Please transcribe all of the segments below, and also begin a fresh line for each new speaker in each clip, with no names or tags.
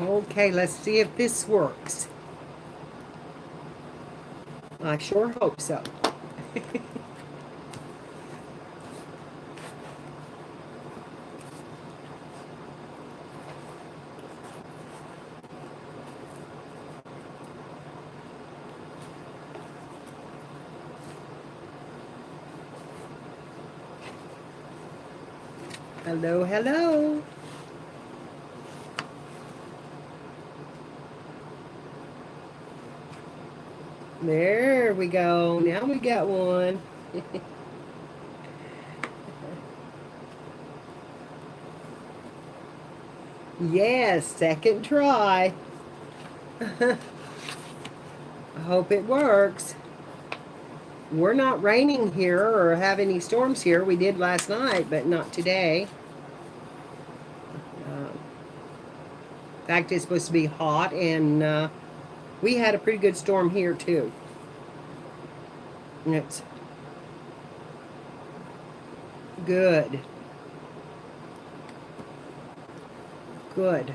Okay, let's see if this works. I sure hope so. Hello, hello. There we go. Now we got one. Yes, second try. I hope it works. We're not raining here or have any storms here. We did last night, but not today. In fact, it's supposed to be hot, and we had a pretty good storm here, too. And it's good. Good.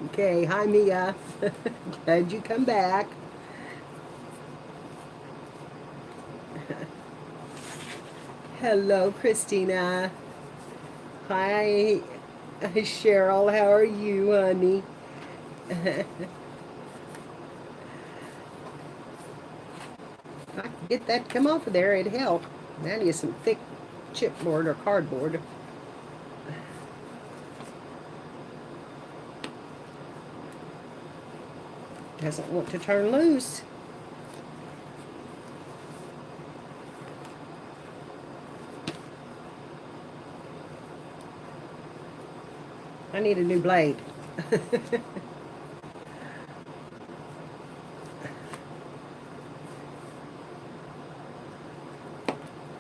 Okay, hi, Mia. Glad you come back. Hello, Christina. Hi, Cheryl. How are you, honey? I could get that to come off of there, it'd help. That is some thick chipboard or cardboard. Doesn't want to turn loose. I need a new blade.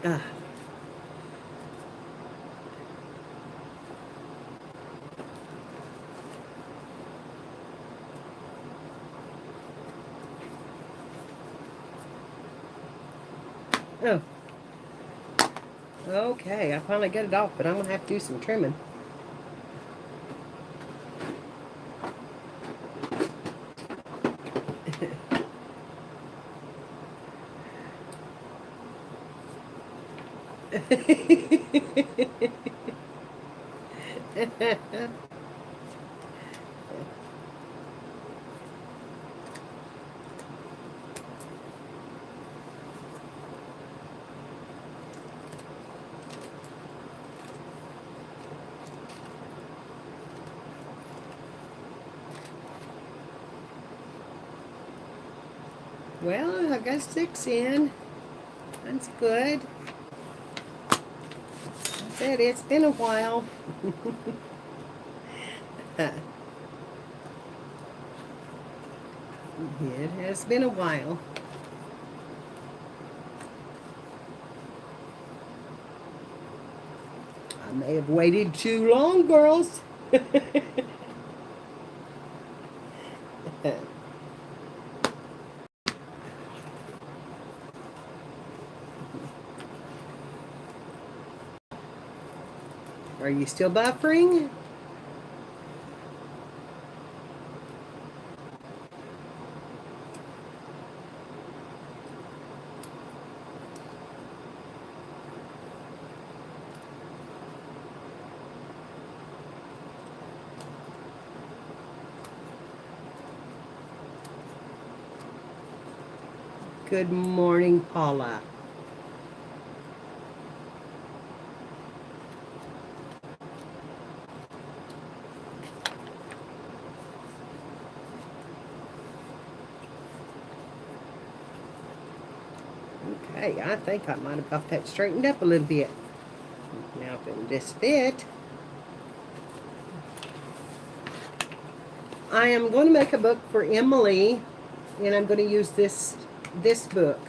Ah. Oh, okay. I finally got it off, but I'm gonna have to do some trimming. Well, I got 6 in. That's good. That's it. It's been a while. It has been a while. I may have waited too long, girls. Are you still buffering? Good morning, Paula. Okay, I think I might have got that straightened up a little bit. Now, if this fit, I am going to make a book for Emily, and I'm going to use this book.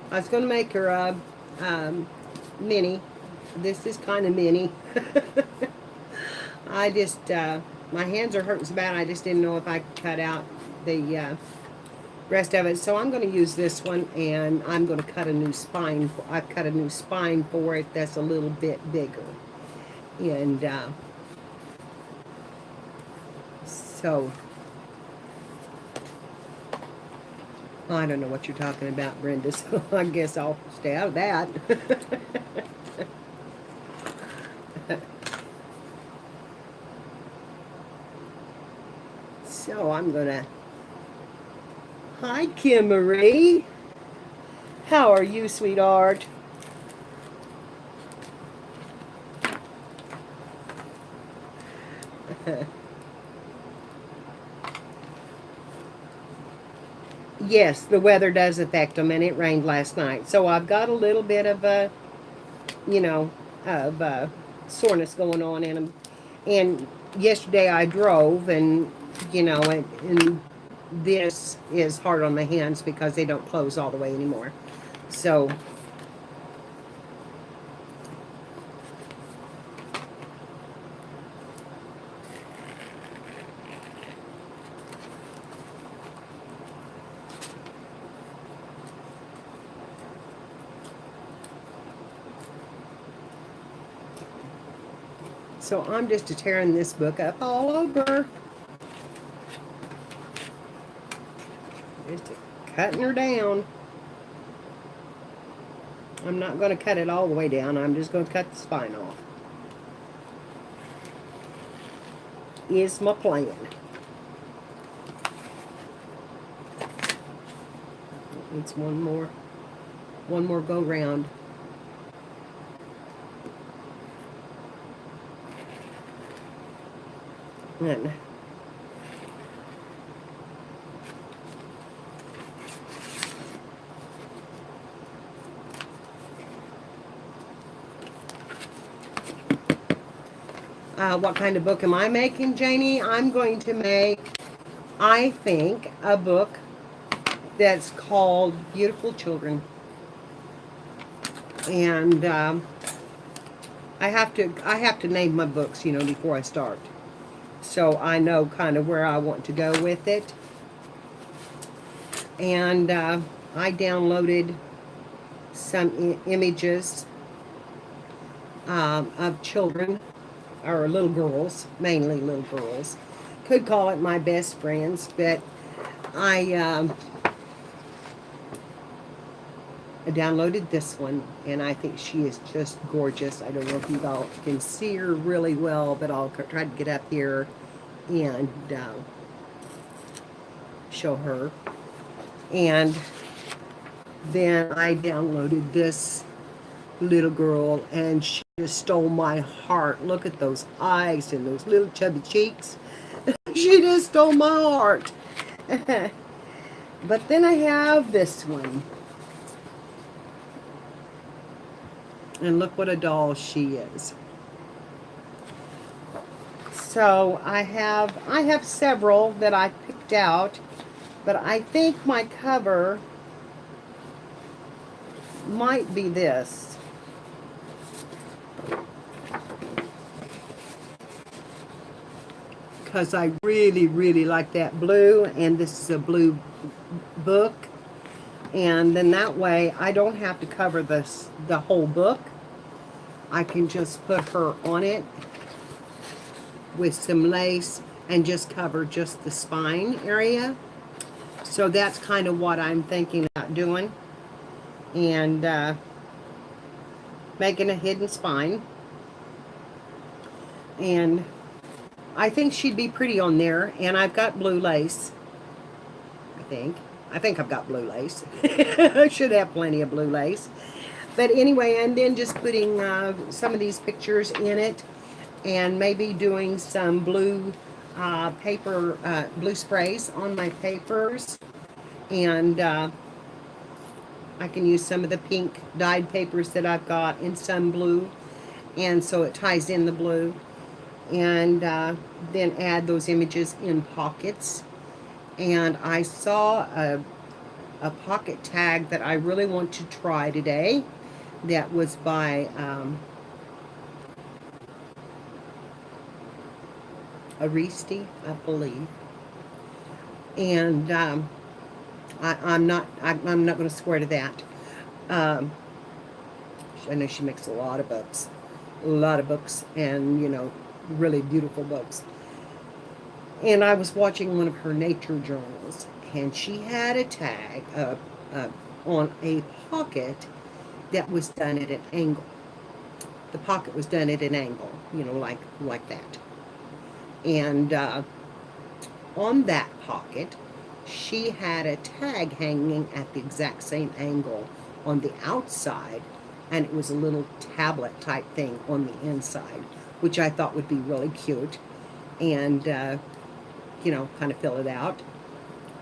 I was going to make her a mini. This is kind of mini. I just, my hands are hurting so bad, I just didn't know if I could cut out the rest of it. So I'm going to use this one, and I'm going to cut a new spine. I've cut a new spine for it that's a little bit bigger. And So, I don't know what you're talking about, Brenda, so I guess I'll stay out of that. So, I'm gonna... Hi, Kim Marie. How are you, sweetheart? Yes, the weather does affect them, and it rained last night. So I've got a little bit of a, you know, of soreness going on in them. And yesterday I drove, and, you know, and this is hard on the hands because they don't close all the way anymore. So, so I'm just tearing this book up all over. Just cutting her down. I'm not going to cut it all the way down. I'm just going to cut the spine off. Is my plan. It's one more go round. And what kind of book am I making, Janie? I'm going to make, I think, a book that's called Beautiful Children. And I have to name my books, you know, before I start. So I know kind of where I want to go with it. And I downloaded some images of children, or little girls, mainly little girls. Could call it my best friends, but I downloaded this one, and I think she is just gorgeous. I don't know if you all can see her really well, but I'll try to get up here and show her. And then I downloaded this little girl, and she just stole my heart. Look at those eyes and those little chubby cheeks. She just stole my heart. But then I have this one. And look what a doll she is. So I have several that I picked out, but I think my cover might be this. Because I really, really like that blue, and this is a blue book. And then that way I don't have to cover the whole book. I can just put her on it with some lace and just cover just the spine area. So that's kind of what I'm thinking about doing. And making a hidden spine. And I think she'd be pretty on there. And I've got blue lace. I think I've got blue lace. I should have plenty of blue lace. But anyway, and then just putting some of these pictures in it, and maybe doing some blue paper, blue sprays on my papers. And I can use some of the pink dyed papers that I've got in some blue. And so it ties in the blue. And then add those images in pockets. And I saw a pocket tag that I really want to try today. That was by Aristi, I believe. And I'm not going to swear to that. I know she makes a lot of books, and you know, really beautiful books. And I was watching one of her nature journals, and she had a tag on a pocket that was done at an angle. The pocket was done at an angle, like that. And on that pocket, she had a tag hanging at the exact same angle on the outside, and it was a little tablet type thing on the inside, which I thought would be really cute, and kind of fill it out.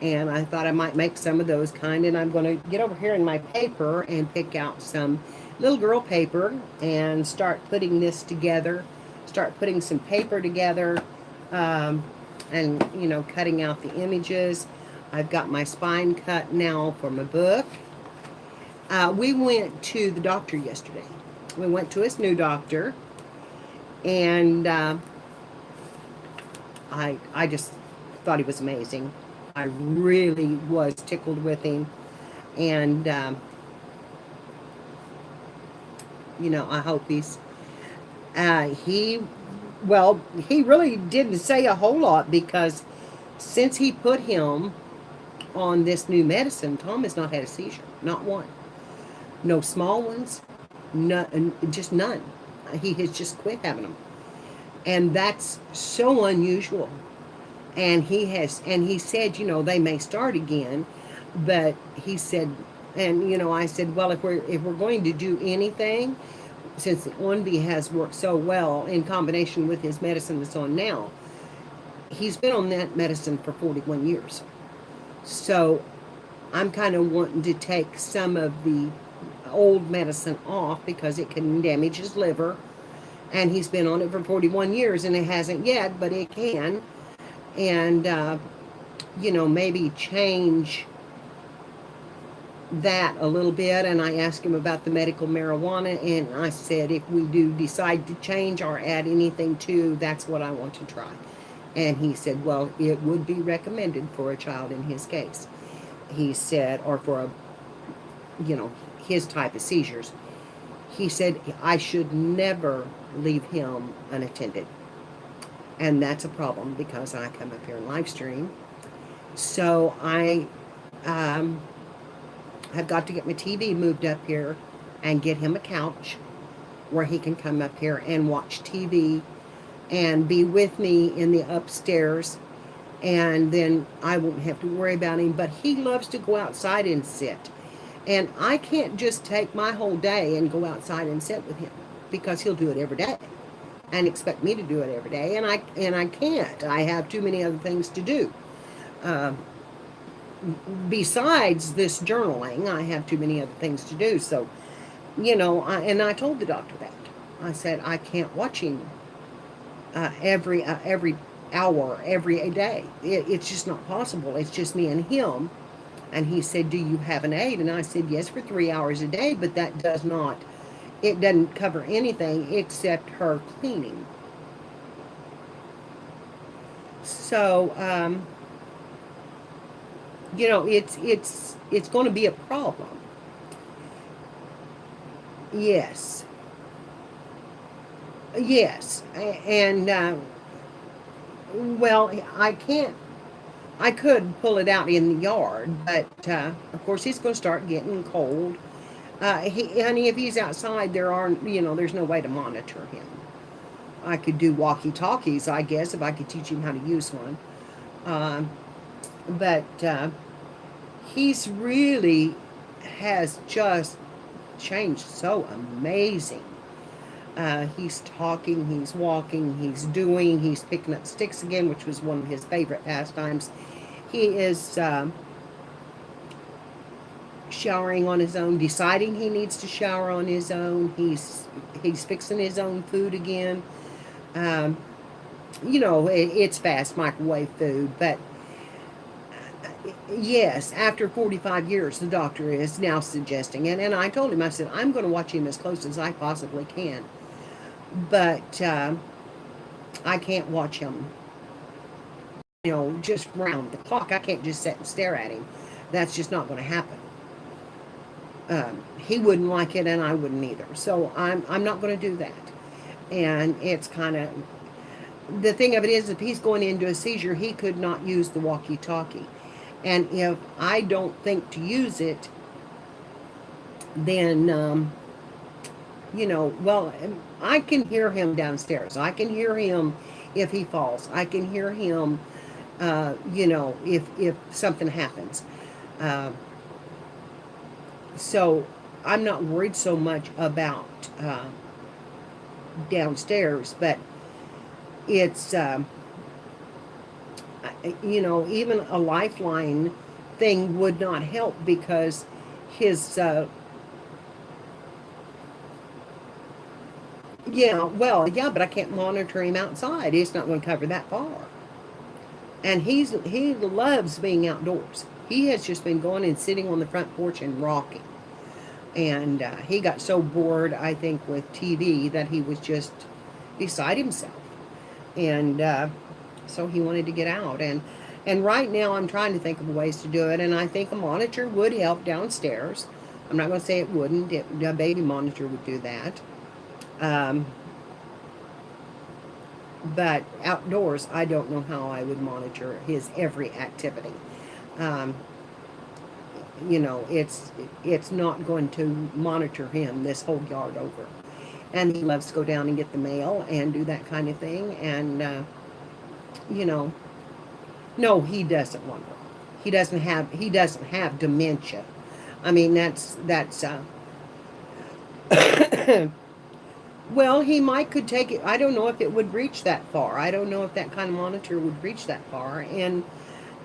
And I thought I might make some of those and I'm going to get over here in my paper and pick out some little girl paper and start putting this together, start putting some paper together, and cutting out the images. I've got my spine cut now for my book. We went to the doctor yesterday. We went to his new doctor, and I just thought he was amazing. I really was tickled with him, and I hope he really didn't say a whole lot, because since he put him on this new medicine, Tom has not had a seizure, not one. No small ones, just none. He has just quit having them, and that's so unusual. And he said, they may start again, but he said, and I said, well, if we're going to do anything, since the Onby has worked so well in combination with his medicine that's on now, he's been on that medicine for 41 years. So I'm kind of wanting to take some of the old medicine off, because it can damage his liver, and he's been on it for 41 years, and it hasn't yet, but it can. And maybe change that a little bit. And I asked him about the medical marijuana, and I said, if we do decide to change or add anything to, that's what I want to try. And he said, well, it would be recommended for a child in his case. He said, or for his type of seizures. He said, I should never leave him unattended. And that's a problem, because I come up here and live stream. So I have got to get my TV moved up here and get him a couch where he can come up here and watch TV and be with me in the upstairs. And then I won't have to worry about him. But he loves to go outside and sit. And I can't just take my whole day and go outside and sit with him, because he'll do it every day and expect me to do it every day, and I can't. I have too many other things to do. Besides this journaling, I have too many other things to do. So, and I told the doctor that. I said, I can't watch him every hour, every day. It's just not possible. It's just me and him. And he said, do you have an aide? And I said, yes, for 3 hours a day, but that it doesn't cover anything except her cleaning. So, it's going to be a problem. Yes. Yes. And, well, I could pull it out in the yard, but, of course, it's going to start getting cold. Honey, if he's outside, there's no way to monitor him. I could do walkie-talkies, I guess, if I could teach him how to use one. But he's really has just changed so amazing. He's talking, he's walking, he's picking up sticks again, which was one of his favorite pastimes. He is showering on his own, deciding he needs to shower on his own. He's fixing his own food again. It's fast microwave food, but yes, after 45 years, the doctor is now suggesting, and I told him, I said, I'm going to watch him as close as I possibly can, but I can't watch him, just round the clock. I can't just sit and stare at him. That's just not going to happen. He wouldn't like it, and I wouldn't either. So I'm not going to do that. And it's kind of, the thing of it is, if he's going into a seizure, he could not use the walkie-talkie. And if I don't think to use it, then, well, I can hear him downstairs. I can hear him if he falls. I can hear him, if something happens. Uh, so I'm not worried so much about downstairs, but it's, even a lifeline thing would not help because his, yeah, but I can't monitor him outside. It's not going to cover that far. And he loves being outdoors. He has just been going and sitting on the front porch and rocking. And he got so bored, I think, with TV that he was just beside himself. And so he wanted to get out. And right now I'm trying to think of ways to do it. And I think a monitor would help downstairs. I'm not going to say it wouldn't. A baby monitor would do that. But outdoors, I don't know how I would monitor his every activity. Um, it's not going to monitor him this whole yard over. And he loves to go down and get the mail and do that kind of thing. And, no, he doesn't wander off. He doesn't have dementia. I mean, that's, well, he might could take it. I don't know if it would reach that far. I don't know if that kind of monitor would reach that far. And,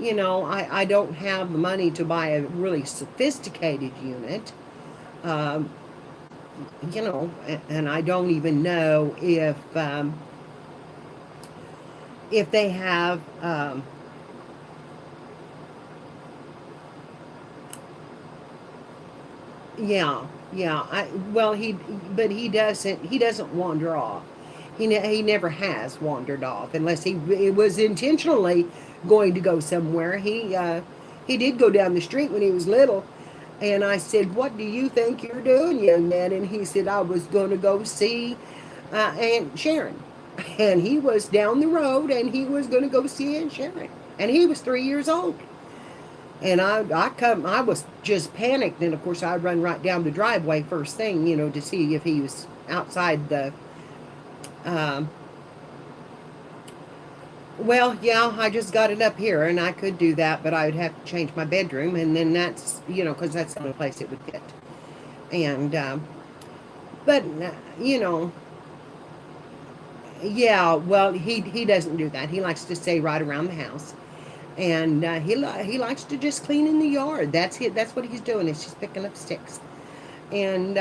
I don't have the money to buy a really sophisticated unit. Um, and I don't even know if they have, yeah. But he doesn't wander off. He never has wandered off unless he was intentionally going to go somewhere. He did go down the street when he was little, and I said, "What do you think you're doing, young man?" And he said, "I was going to go see Aunt Sharon," and he was down the road, and he was going to go see Aunt Sharon, and he was 3 years old. And I was just panicked. And of course, I run right down the driveway first thing, to see if he was outside the. Um, well, yeah, I just got it up here, and I could do that, but I would have to change my bedroom, and then that's, because that's the only place it would fit. And, but you know, yeah, well, he doesn't do that. He likes to stay right around the house. And he likes to just clean in the yard. That's it. That's what he's doing. Is just picking up sticks. And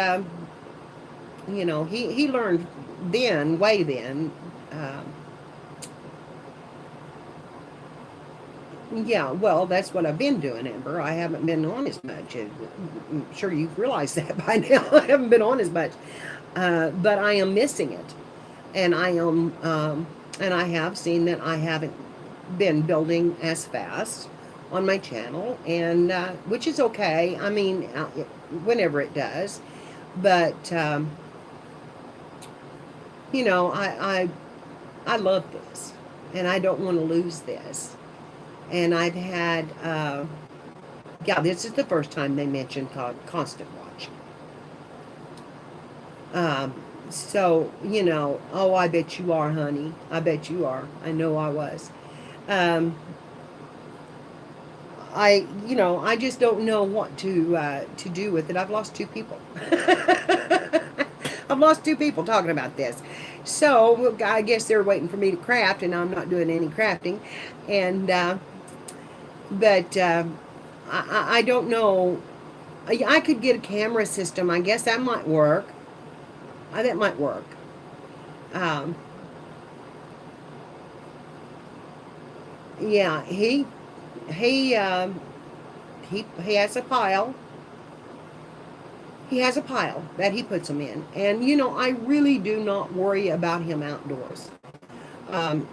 he learned then, way then. Yeah, well, that's what I've been doing, Amber. I haven't been on as much. I'm sure you've realized that by now. I haven't been on as much, but I am missing it, and I have seen that I haven't been building as fast on my channel, and which is okay. I mean, whenever it does, but I love this, and I don't want to lose this. And I've had, this is the first time they mentioned Constant Watch. So, oh, I bet you are, honey. I bet you are. I know I was. I just don't know what to do with it. I've lost 2 people. I've lost 2 people talking about this. So I guess they're waiting for me to craft, and I'm not doing any crafting. And but I don't know. I could get a camera system. I guess that might work. That might work. Um, yeah, he he has a pile. He has a pile that he puts them in, and I really do not worry about him outdoors. Um,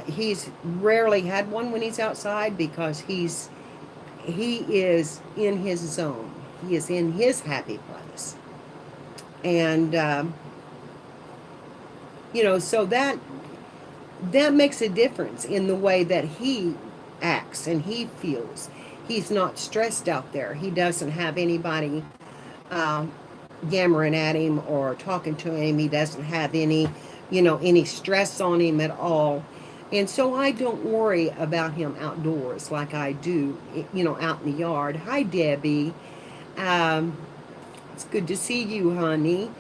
he's rarely had one when he's outside because he is in his zone. He is in his happy place, and So that makes a difference in the way that he acts and he feels. He's not stressed out there. He doesn't have anybody um, yammering at him or talking to him. He doesn't have any stress on him at all. And so I don't worry about him outdoors like I do, out in the yard. Hi, Debbie. Um, it's good to see you, honey.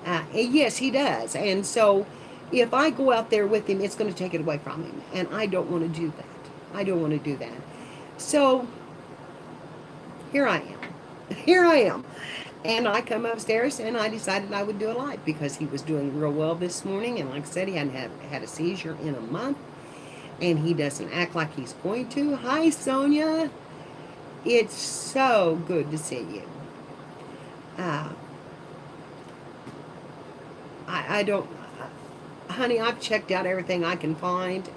And yes, he does. And so if I go out there with him, it's going to take it away from him. And I don't want to do that. I don't want to do that. So here I am. Here I am. And I come upstairs and I decided I would do a live because he was doing real well this morning. And like I said, he hadn't had a seizure in a month. And he doesn't act like he's going to. Hi, Sonia. It's so good to see you. Uh, I don't, honey, I've checked out everything I can find.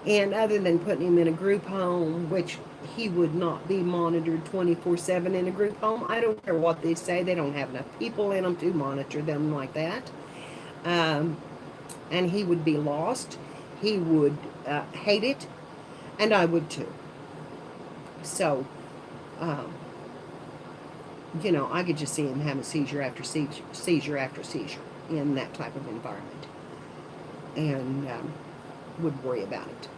And other than putting him in a group home, which he would not be monitored 24/7 in a group home. I don't care what they say. They don't have enough people in them to monitor them like that. And he would be lost. He would hate it. And I would too. So, I could just see him having seizure after seizure, seizure after seizure in that type of environment. And would worry about it.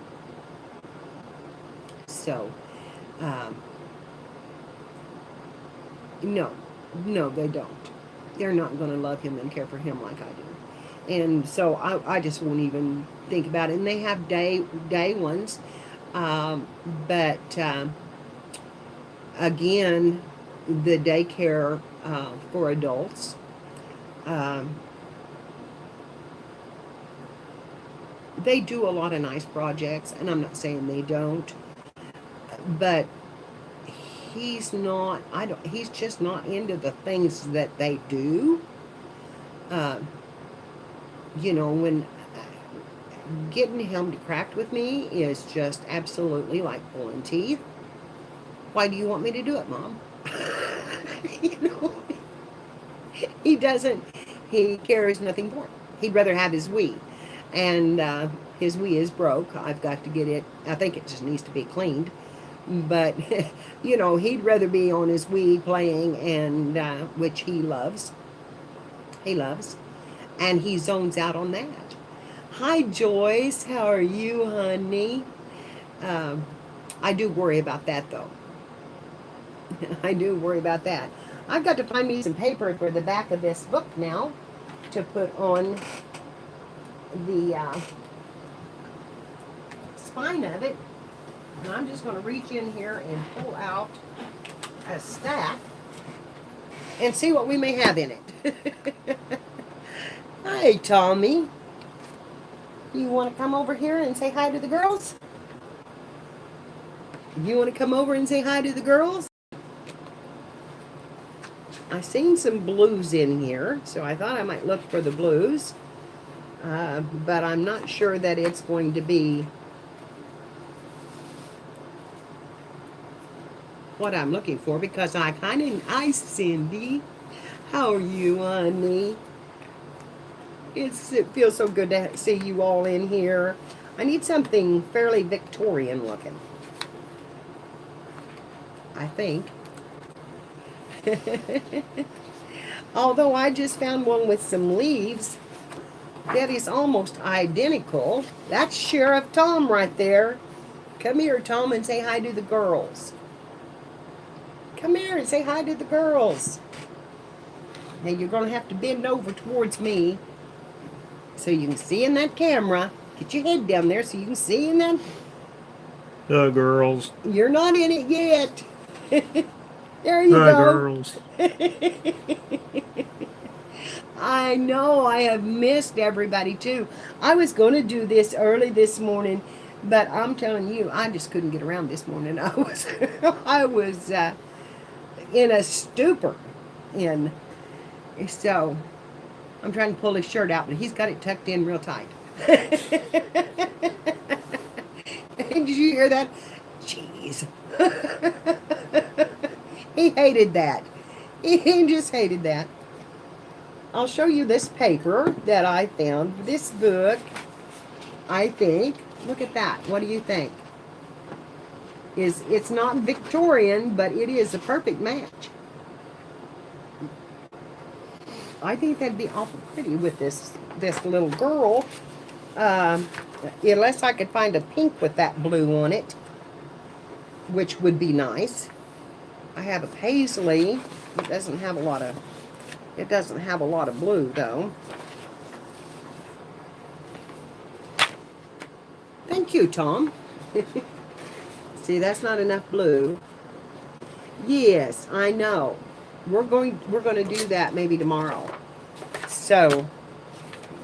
So, no, they don't. They're not going to love him and care for him like I do. And so I just won't even think about it. And they have day ones. But again, the daycare for adults, they do a lot of nice projects, and I'm not saying they don't, but he's just not into the things that they do. When getting him to craft with me is just absolutely like pulling teeth. Why do you want me to do it, Mom? He cares nothing for it. He'd rather have his Wii. And his Wii is broke. I've got to get it. I think it just needs to be cleaned. But, he'd rather be on his Wii playing, and which he loves. He loves. And he zones out on that. Hi, Joyce. How are you, honey? I do worry about that, though. I do worry about that. I've got to find me some paper for the back of this book now to put on the spine of it. And I'm just going to reach in here and pull out a stack and see what we may have in it. Hi, Tommy. You want to come over here and say hi to the girls? You want to come over and say hi to the girls? I seen some blues in here, so I thought I might look for the blues. But I'm not sure that it's going to be what I'm looking for, because hi, Cindy. How are you, honey? It feels so good to see you all in here. I need something fairly Victorian looking, I think. Although I just found one with some leaves that is almost identical. That's Sheriff Tom right there. Come here, Tom, and say hi to the girls. Come here and say hi to the girls. Now you're going to have to bend over towards me so you can see in that camera. Get your head down there so you can see in that.
The girls.
You're not in it yet. There you
The
go.
girls.
I know, I have missed everybody too. I was going to do this early this morning, but I'm telling you, I just couldn't get around this morning. I was in a stupor. And so I'm trying to pull his shirt out, but he's got it tucked in real tight. Did you hear that? Jeez. He hated that. He just hated that. I'll show you this paper that I found. This book, I think, look at that. What do you think? It's not Victorian, but it is a perfect match. I think that'd be awful pretty with this little girl. Unless I could find a pink with that blue on it, which would be nice. I have a paisley. It doesn't have a lot of blue though. Thank you, Tom. See, that's not enough blue. Yes, I know. We're going to do that maybe tomorrow. So,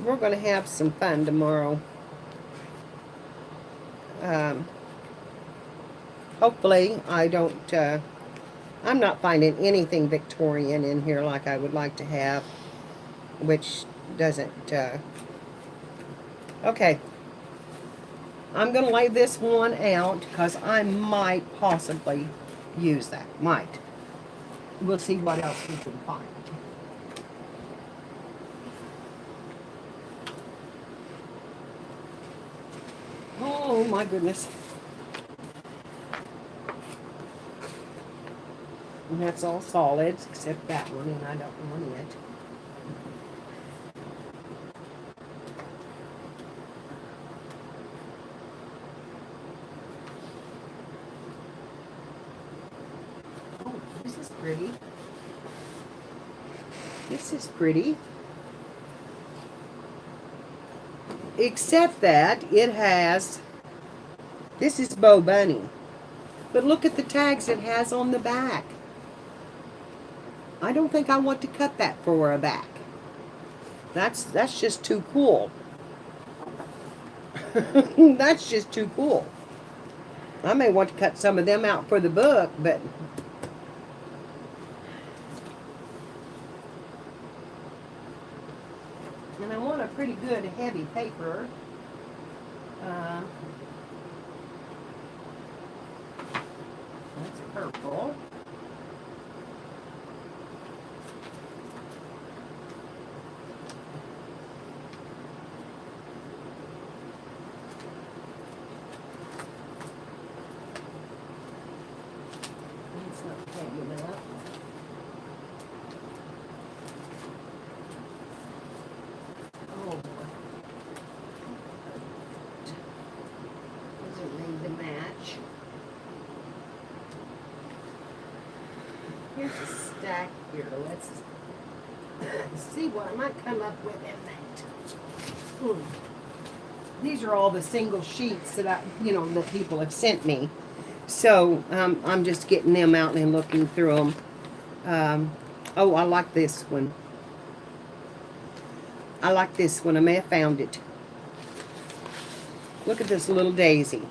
we're going to have some fun tomorrow. Hopefully, I'm not finding anything Victorian in here like I would like to have, which doesn't, okay. I'm going to lay this one out because I might possibly use that. Might. We'll see what else we can find. Oh my goodness. And that's all solids except that one, and I don't want it. Oh, this is pretty. This is pretty. Except that it has, this is Bo Bunny. But look at the tags it has on the back. I don't think I want to cut that for a back. That's just too cool. That's just too cool. I may want to cut some of them out for the book, but and I want a pretty good heavy paper. That's purple. It's not heavy enough. Oh, doesn't need to match. Here's a stack here. Let's see what I might come up with in that. These are all the single sheets that that people have sent me. So I'm just getting them out and looking through them. Oh, I like this one. I like this one. I may have found it. Look at this little daisy.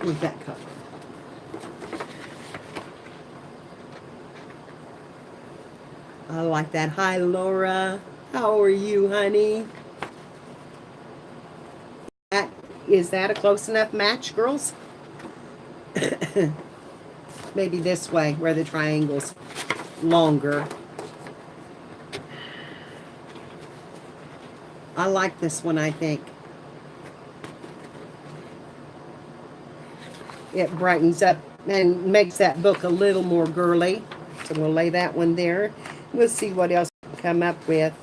Where's that color? I like that. Hi, Laura. How are you, honey? Is that a close enough match, girls? Maybe this way, where the triangle's longer. I like this one, I think. It brightens up and makes that book a little more girly. So we'll lay that one there. We'll see what else we can come up with.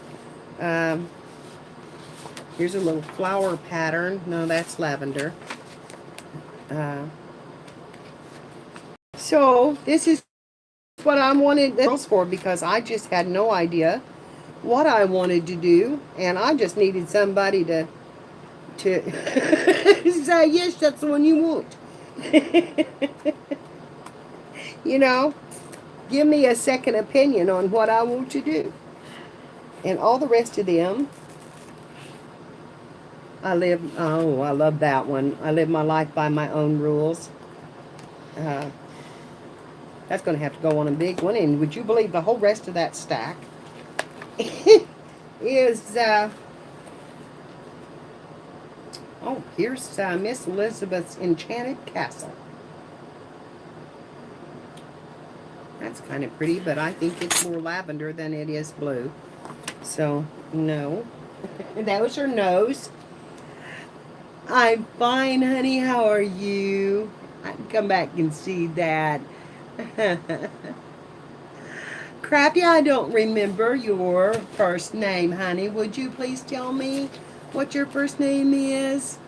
Here's a little flower pattern. No, that's lavender. So this is what I wanted this for, because I just had no idea what I wanted to do, and I just needed somebody to say, yes, that's the one you want. Give me a second opinion on what I want to do. And all the rest of them, I love that one. I live my life by my own rules. That's going to have to go on a big one. And would you believe the whole rest of that stack is, here's Miss Elizabeth's Enchanted Castle. That's kind of pretty, but I think it's more lavender than it is blue. So, no. That was her nose. I'm fine, honey. How are you? I can come back and see that. Crappy, I don't remember your first name, honey. Would you please tell me what your first name is?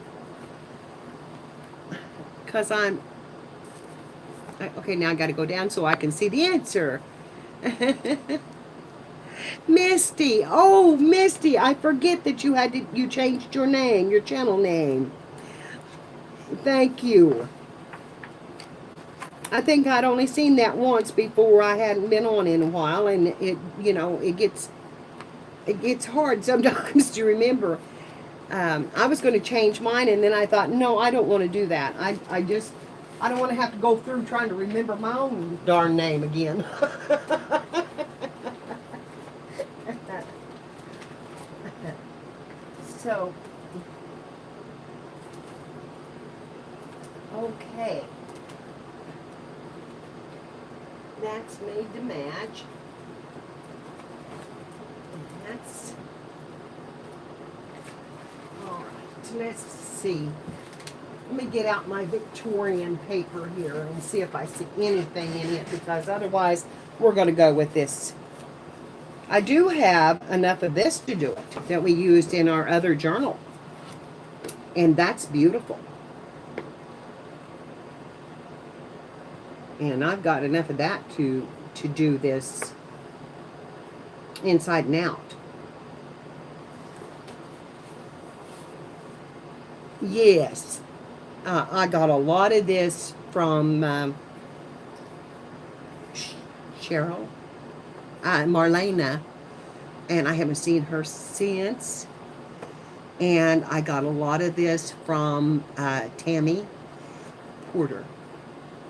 Because okay, now I got to go down so I can see the answer. Misty. Oh, Misty, I forget that you changed your name, your channel name. Thank you. I think I'd only seen that once before. I hadn't been on in a while, and it gets hard sometimes to remember. I was going to change mine, and then I thought, no, I don't want to do that. I don't want to have to go through trying to remember my own darn name again. So, okay. That's made to match. That's all right. Let's see. Let me get out my Victorian paper here and see if I see anything in it, because otherwise we're going to go with this. I do have enough of this to do it that we used in our other journal, and that's beautiful. And I've got enough of that to do this inside and out. Yes. I got a lot of this from Cheryl, Marlena, and I haven't seen her since. And I got a lot of this from Tammy Porter,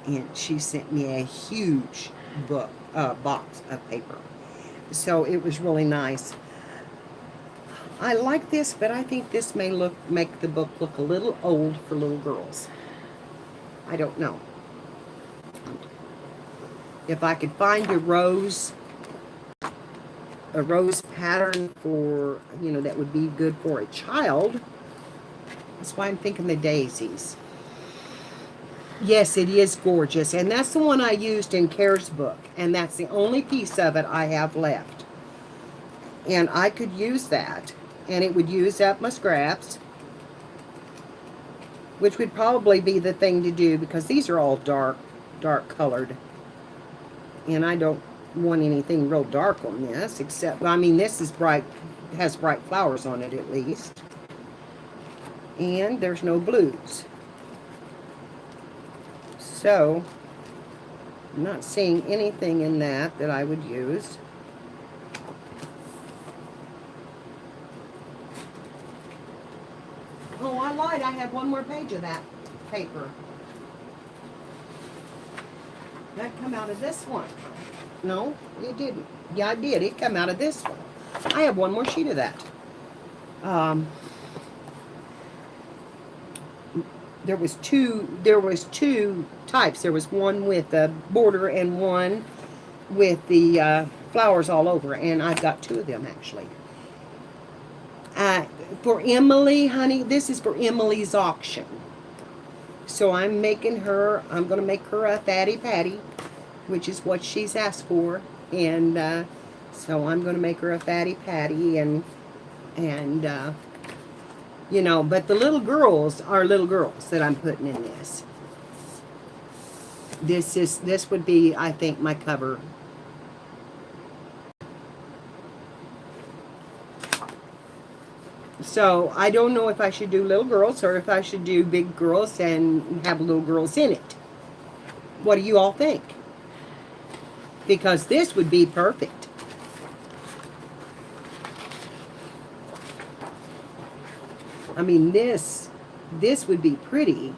and she sent me a huge box of paper. So it was really nice. I like this, but I think this may make the book look a little old for little girls. I don't know. If I could find a rose pattern for, that would be good for a child. That's why I'm thinking the daisies. Yes, it is gorgeous. And that's the one I used in Care's book. And that's the only piece of it I have left. And I could use that. And it would use up my scraps, which would probably be the thing to do, because these are all dark colored. And I don't want anything real dark on this, except, this is bright, has bright flowers on it at least. And there's no blues. So, I'm not seeing anything in that I would use. Oh, I lied. I have one more page of that paper. That come out of this one. No, it didn't. Yeah, I did. It come out of this one. I have one more sheet of that. There was two types. There was one with a border and one with the flowers all over, and I've got two of them actually. For Emily, honey, this is for Emily's auction. So I'm going to make her a Fatty Patty, which is what she's asked for. And so I'm going to make her a Fatty Patty, and but the little girls are little girls that I'm putting in this. This would be, I think, my cover. So I don't know if I should do little girls or if I should do big girls and have little girls in it. What do you all think? Because this would be perfect. This would be pretty.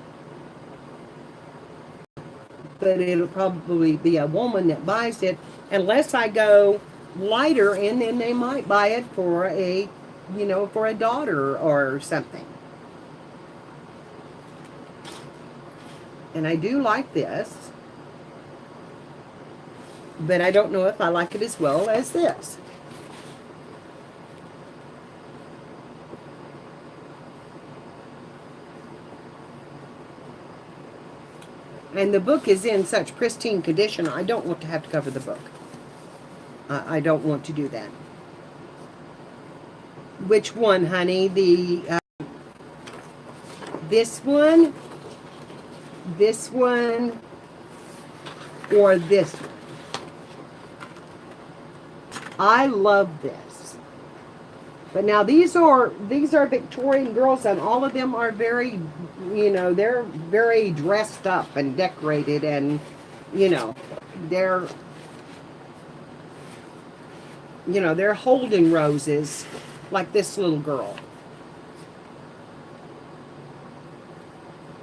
But it'll probably be a woman that buys it, unless I go lighter, and then they might buy it for a daughter or something. And I do like this. but I don't know if I like it as well as this. And the book is in such pristine condition, I don't want to have to cover the book. I don't want to do that. Which one, honey? This one, or this one? I love this. But now these are Victorian girls, and all of them are very, they're very dressed up and decorated, and they're holding roses like this little girl.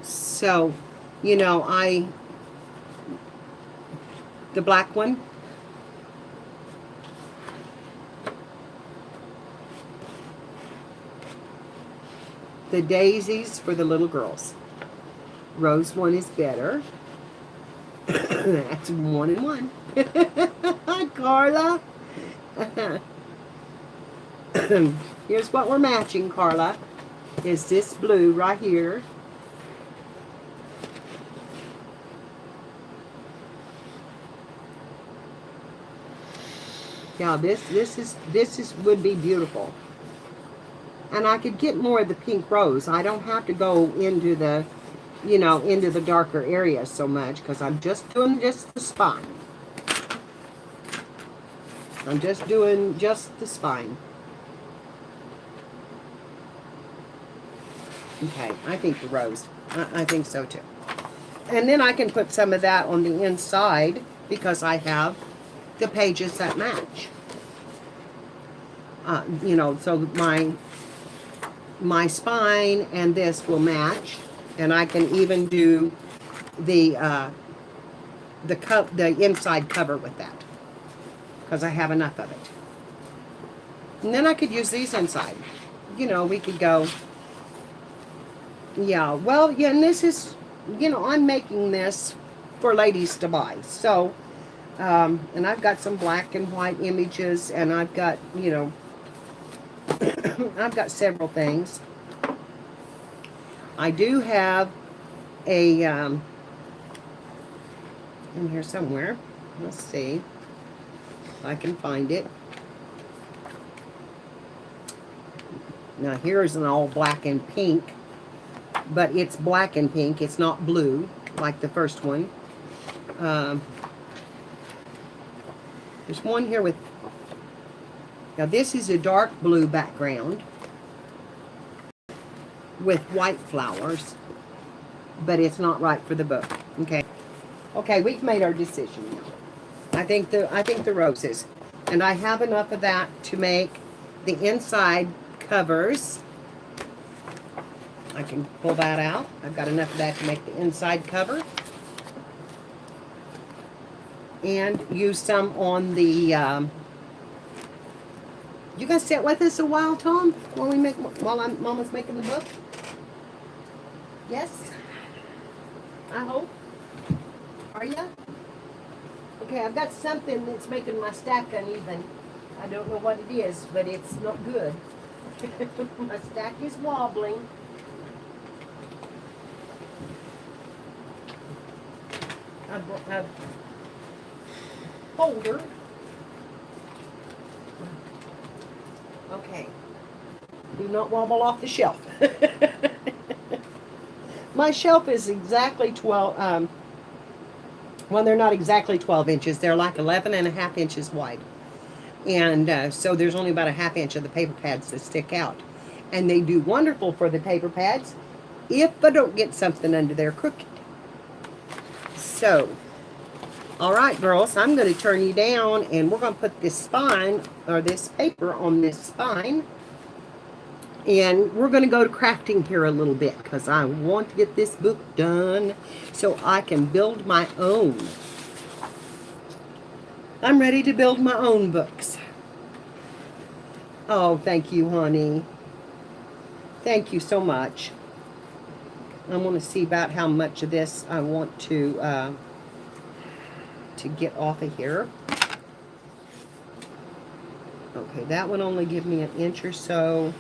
So, the black one. The daisies for the little girls. Rose one is better. That's 1 and 1. Hi, Carla. Here's what we're matching, Carla. Is this blue right here. Now this would be beautiful. And I could get more of the pink rose. I don't have to go into the, into the darker areas so much, because I'm just doing just the spine. I'm just doing just the spine. Okay, I think the rose. I think so too. And then I can put some of that on the inside, because I have the pages that match. So my spine and this will match, and I can even do the inside cover with that, because I have enough of it. And then I could use these inside. We could go. Yeah, well, yeah, and this is, I'm making this for ladies to buy. So, and I've got some black and white images, and I've got, I've got several things. I do have a, in here somewhere. Let's see if I can find it. Now here's an all black and pink, but it's black and pink. It's not blue like the first one. There's one here with, now this is a dark blue background with white flowers, but it's not right for the book. Okay, we've made our decision now. I think the roses, and I have enough of that to make the inside covers. I can pull that out. I've got enough of that to make the inside cover, and use some on the. You gonna sit with us a while, Tom, while Mama's making the book? Yes. I hope. Are ya? Okay, I've got something that's making my stack uneven. I don't know what it is, but it's not good. My stack is wobbling. A folder. Okay. Do not wobble off the shelf. My shelf is exactly 12, well, they're not exactly 12 inches. They're like 11.5 inches wide. And so there's only about a ½ inch of the paper pads that stick out. And they do wonderful for the paper pads if I don't get something under there crooked. So, all right, girls, I'm going to turn you down, and we're going to put this spine, or this paper on this spine. And we're going to go to crafting here a little bit, because I want to get this book done so I can build my own. I'm ready to build my own books. Oh, thank you, honey. Thank you so much. I want to see about how much of this I want to get off of here. Okay, that one only give me 1 inch or so.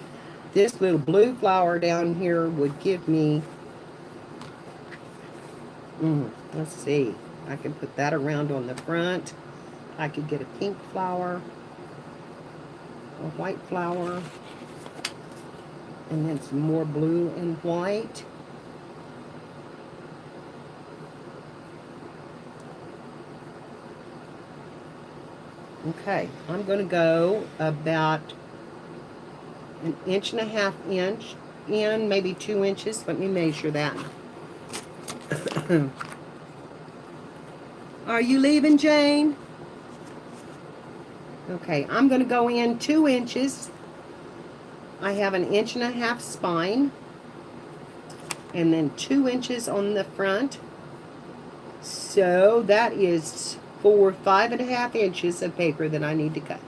This little blue flower down here would give me, let's see, I can put that around on the front. I could get a pink flower, a white flower, and then some more blue and white. Okay, I'm going to go about 1.5 inch in, maybe 2 inches. Let me measure that. Are you leaving, Jane? Okay, I'm going to go in 2 inches. I have 1.5 inch spine, and then 2 inches on the front. So that is for 5.5 inches of paper that I need to cut.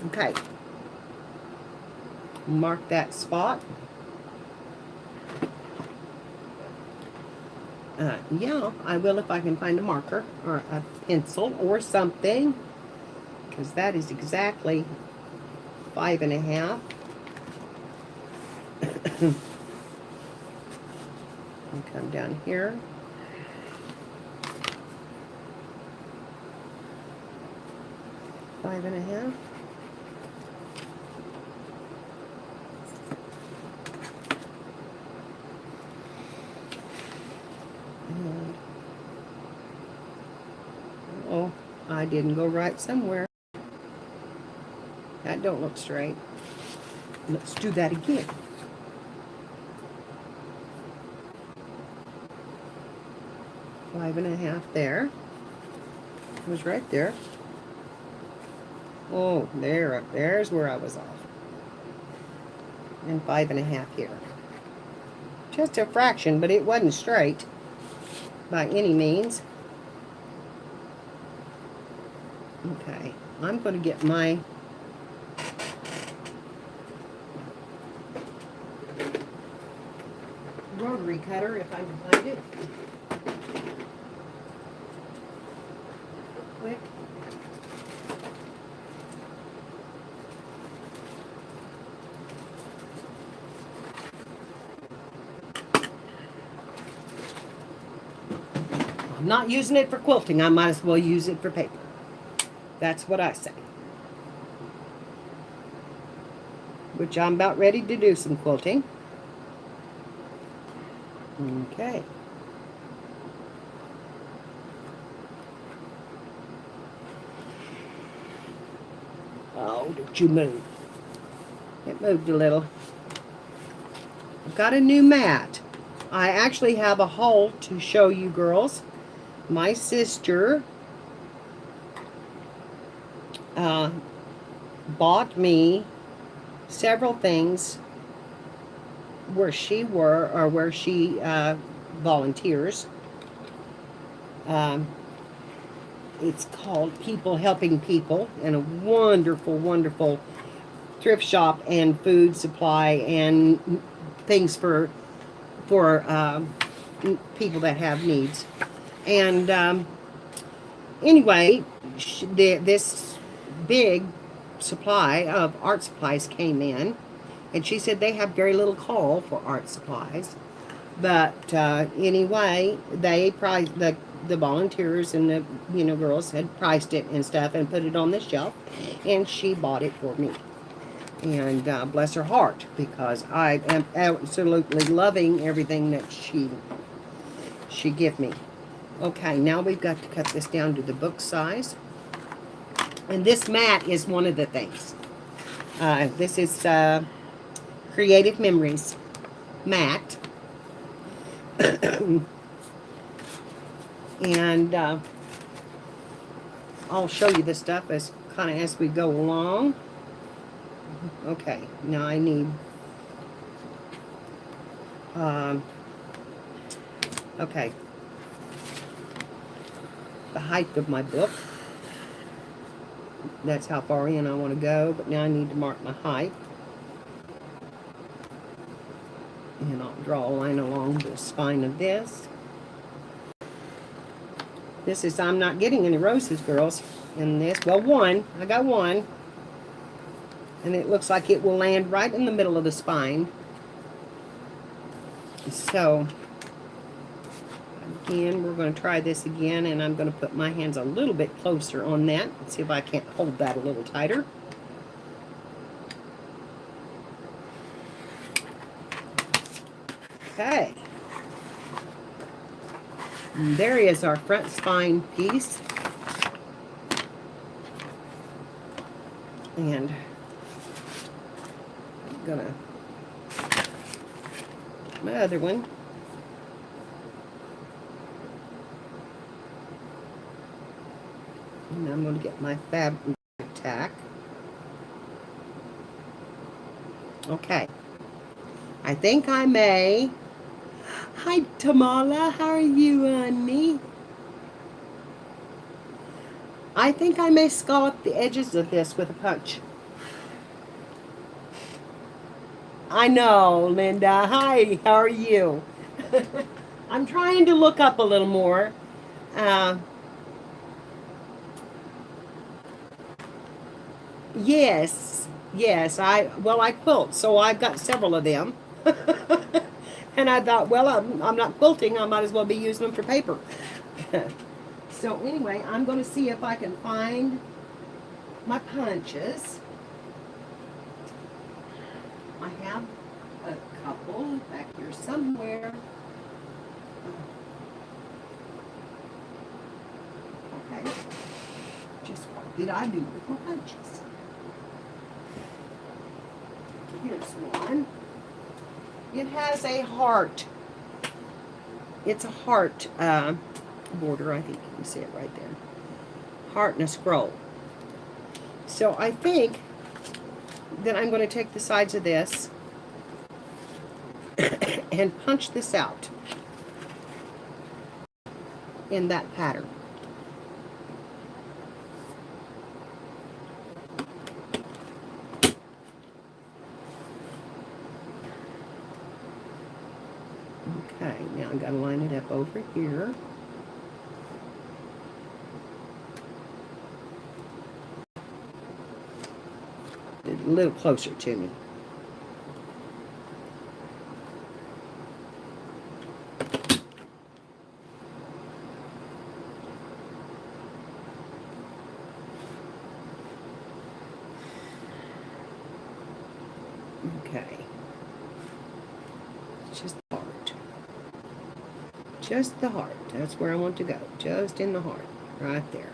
Okay. Mark that spot. Yeah, I will if I can find a marker or a pencil or something, because that is exactly 5.5. And come down here. Five and a half. And, oh, I didn't go right somewhere. That don't look straight. Let's do that again. Five and a half there. It was right there. Oh, there's where I was off. And 5.5 here. Just a fraction, but it wasn't straight by any means. Okay, I'm going to get my rotary cutter if I can find it. Quick. I'm not using it for quilting. I might as well use it for paper. That's what I say. Which I'm about ready to do some quilting. Okay. Oh, don't you move. It moved a little. I've got a new mat. I actually have a haul to show you girls. My sister bought me several things where she volunteers. It's called People Helping People, and a wonderful, wonderful thrift shop and food supply and things for people that have needs. And anyway, this big supply of art supplies came in, and she said they have very little call for art supplies. But anyway, they priced the volunteers and the girls had priced it and stuff and put it on the shelf, and she bought it for me. And bless her heart, because I am absolutely loving everything that she give me. Okay, now we've got to cut this down to the book size. And this mat is one of the things. This is Creative Memories mat. And I'll show you this stuff as we go along. Okay, now I need okay, the height of my book. That's how far in I want to go, but now I need to mark my height. And I'll draw a line along the spine of this. I'm not getting any roses, girls, in this. Well, one. I got one. And it looks like it will land right in the middle of the spine. So, again, we're going to try this again, and I'm going to put my hands a little bit closer on that. Let's see if I can't hold that a little tighter. Okay. And there is our front spine piece. And I'm gonna my other one. And I'm going to get my fabric tack. Okay. I think I may. Hi, Tamala. How are you, honey? I think I may scallop the edges of this with a punch. I know, Linda. Hi, how are you? I'm trying to look up a little more. Yes, I quilt, so I've got several of them. And I thought, well, I'm not quilting, I might as well be using them for paper. So anyway, I'm going to see if I can find my punches. I have a couple back here somewhere. Okay. Just what did I do with my punches? Here's one. It has a heart. It's a heart border. I think you can see it right there. Heart and a scroll. So I think that I'm going to take the sides of this and punch this out in that pattern. Okay, now I've got to line it up over here. A little closer to me. Okay. Just the heart. Just the heart. That's where I want to go. Just in the heart. Right there.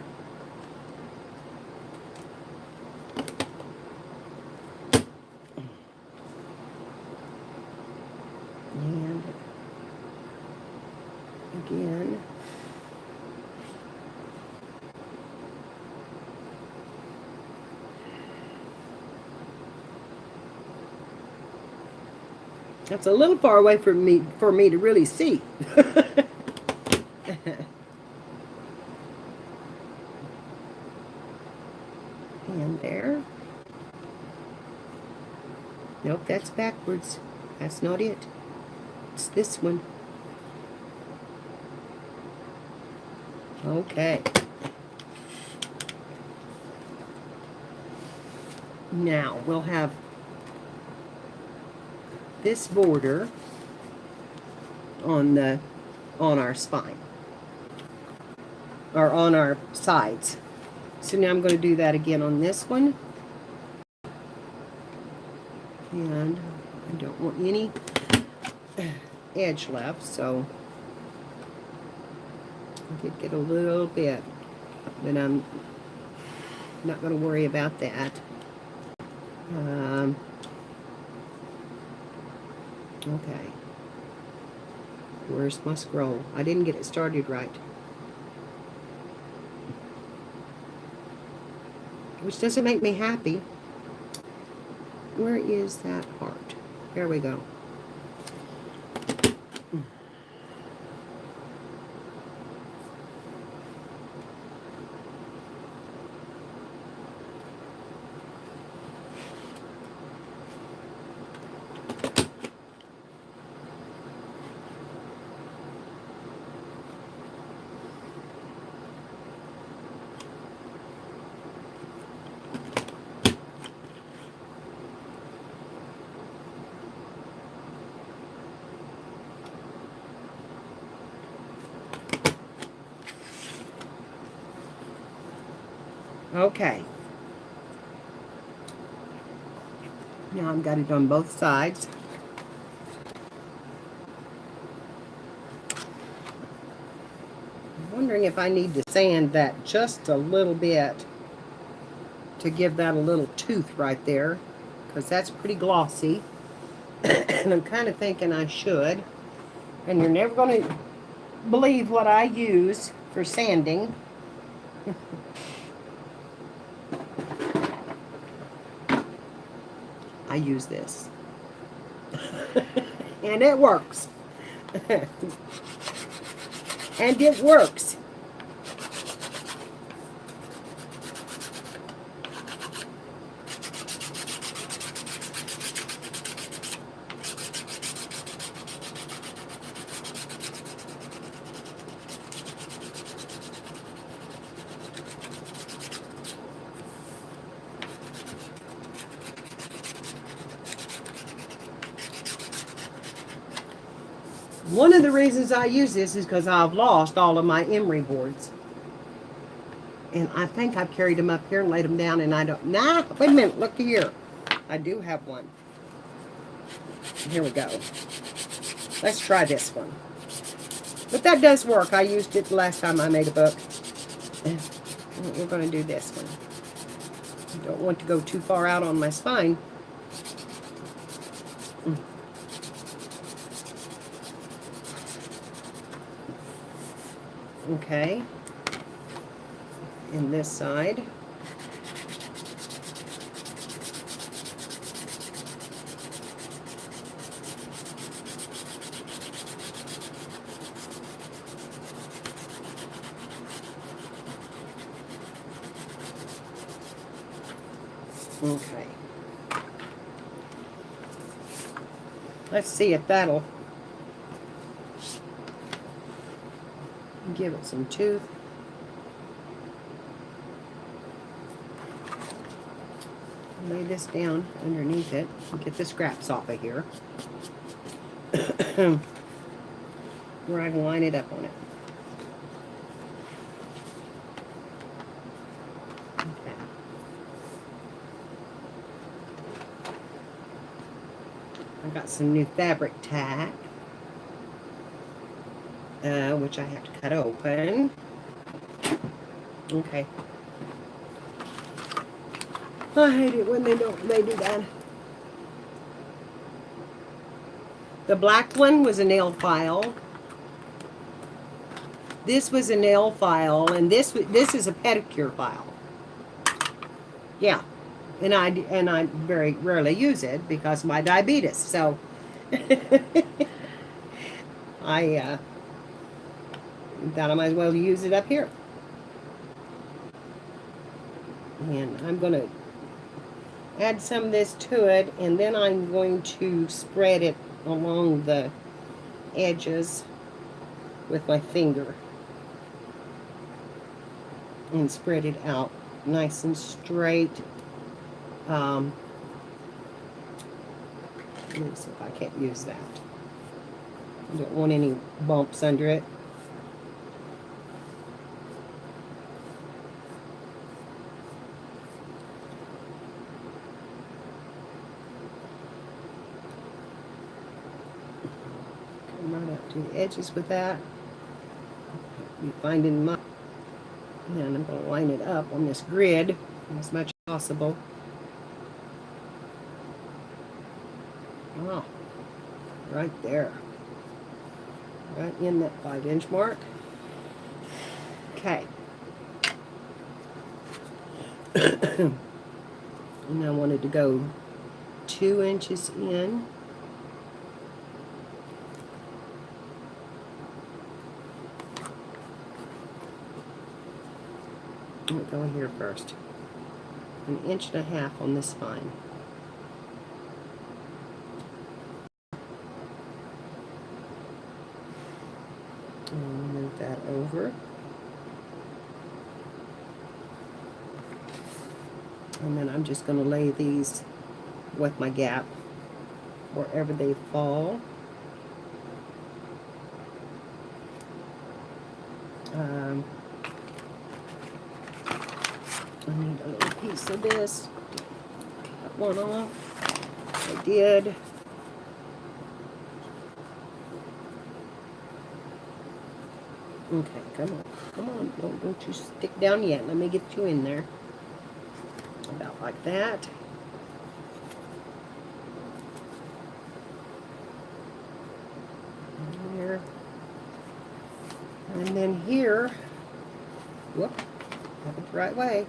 And again. That's a little far away for me to really see. And there. Nope, that's backwards. That's not it. It's this one. Okay. Now we'll have this border on our spine, or on our sides. So now I'm going to do that again on this one. And I don't want any edge left, so I did get a little bit, but I'm not going to worry about that. Okay. Where's my scroll? I didn't get it started right. Which doesn't make me happy. Where is that heart? There we go. Okay. Now I've got it on both sides. I'm wondering if I need to sand that just a little bit to give that a little tooth right there, because that's pretty glossy. And I'm kind of thinking I should. And you're never going to believe what I use for sanding. I use this. And it works. And it works. One of the reasons I use this is because I've lost all of my emery boards. And I think I've carried them up here and laid them down, and I don't... Nah, wait a minute, look here. I do have one. Here we go. Let's try this one. But that does work. I used it the last time I made a book. We're going to do this one. I don't want to go too far out on my spine. Okay. And this side. Okay. Let's see if that'll give it some tooth. Lay this down underneath it and get the scraps off of here. Where I can line it up on it. Okay. I got some new fabric tack, which I have to cut open. Okay. I hate it when they do that. The black one was a nail file. This was a nail file, and this is a pedicure file. Yeah, and I very rarely use it because of my diabetes. So I thought I might as well use it up here. And I'm gonna add some of this to it, and then I'm going to spread it along the edges with my finger and spread it out nice and straight. Let me see if I can't use that. I don't want any bumps under it. Right up to the edges with that. You finding my, and I'm going to line it up on this grid as much as possible. Oh, right there, right in that 5-inch mark. Okay. And I wanted to go 2 inches in. I'll go here first. 1.5 inches on this spine. And move that over. And then I'm just going to lay these with my gap wherever they fall. I need a little piece of this. Cut one off. I did. Okay, come on. Come on. Don't you stick down yet. Let me get you in there. About like that. There. And then here. Whoop. Have it the right way.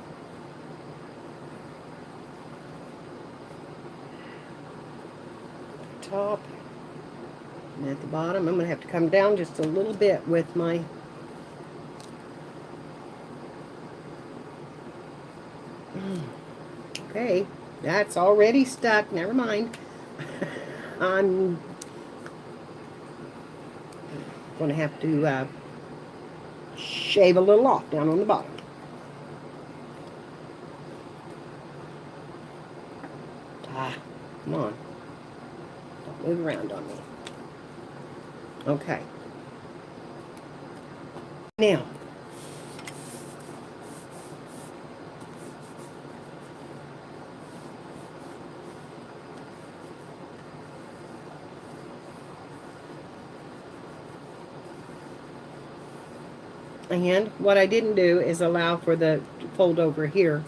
Top. And at the bottom, I'm going to have to come down just a little bit with my okay, that's already stuck. Never mind. I'm going to have to shave a little off down on the bottom. Come on. Don't move around on me. Okay. Now, and what I didn't do is allow for the fold over here.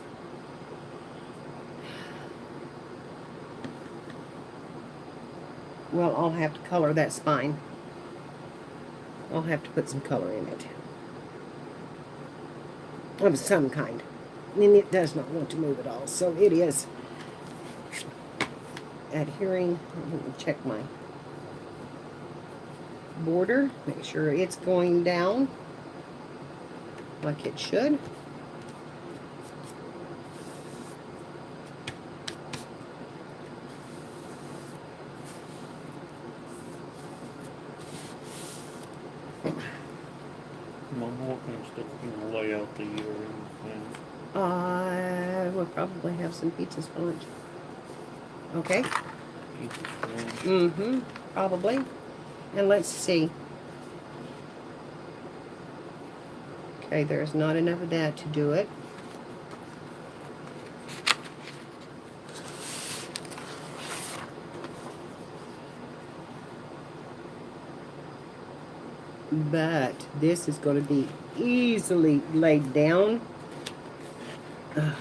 Well, I'll have to color that spine. I'll have to put some color in it. Of some kind. And it does not want to move at all. So it is adhering. Let me check my border. Make sure it's going down like it should.
Mom, what kind of stuff you gonna lay out the earrings and
I will probably have some pizza sponge. Okay.
pieces from?
Mm-hmm. Probably. And let's see. Okay, there's not enough of that to do it. But this is going to be easily laid down. Ugh.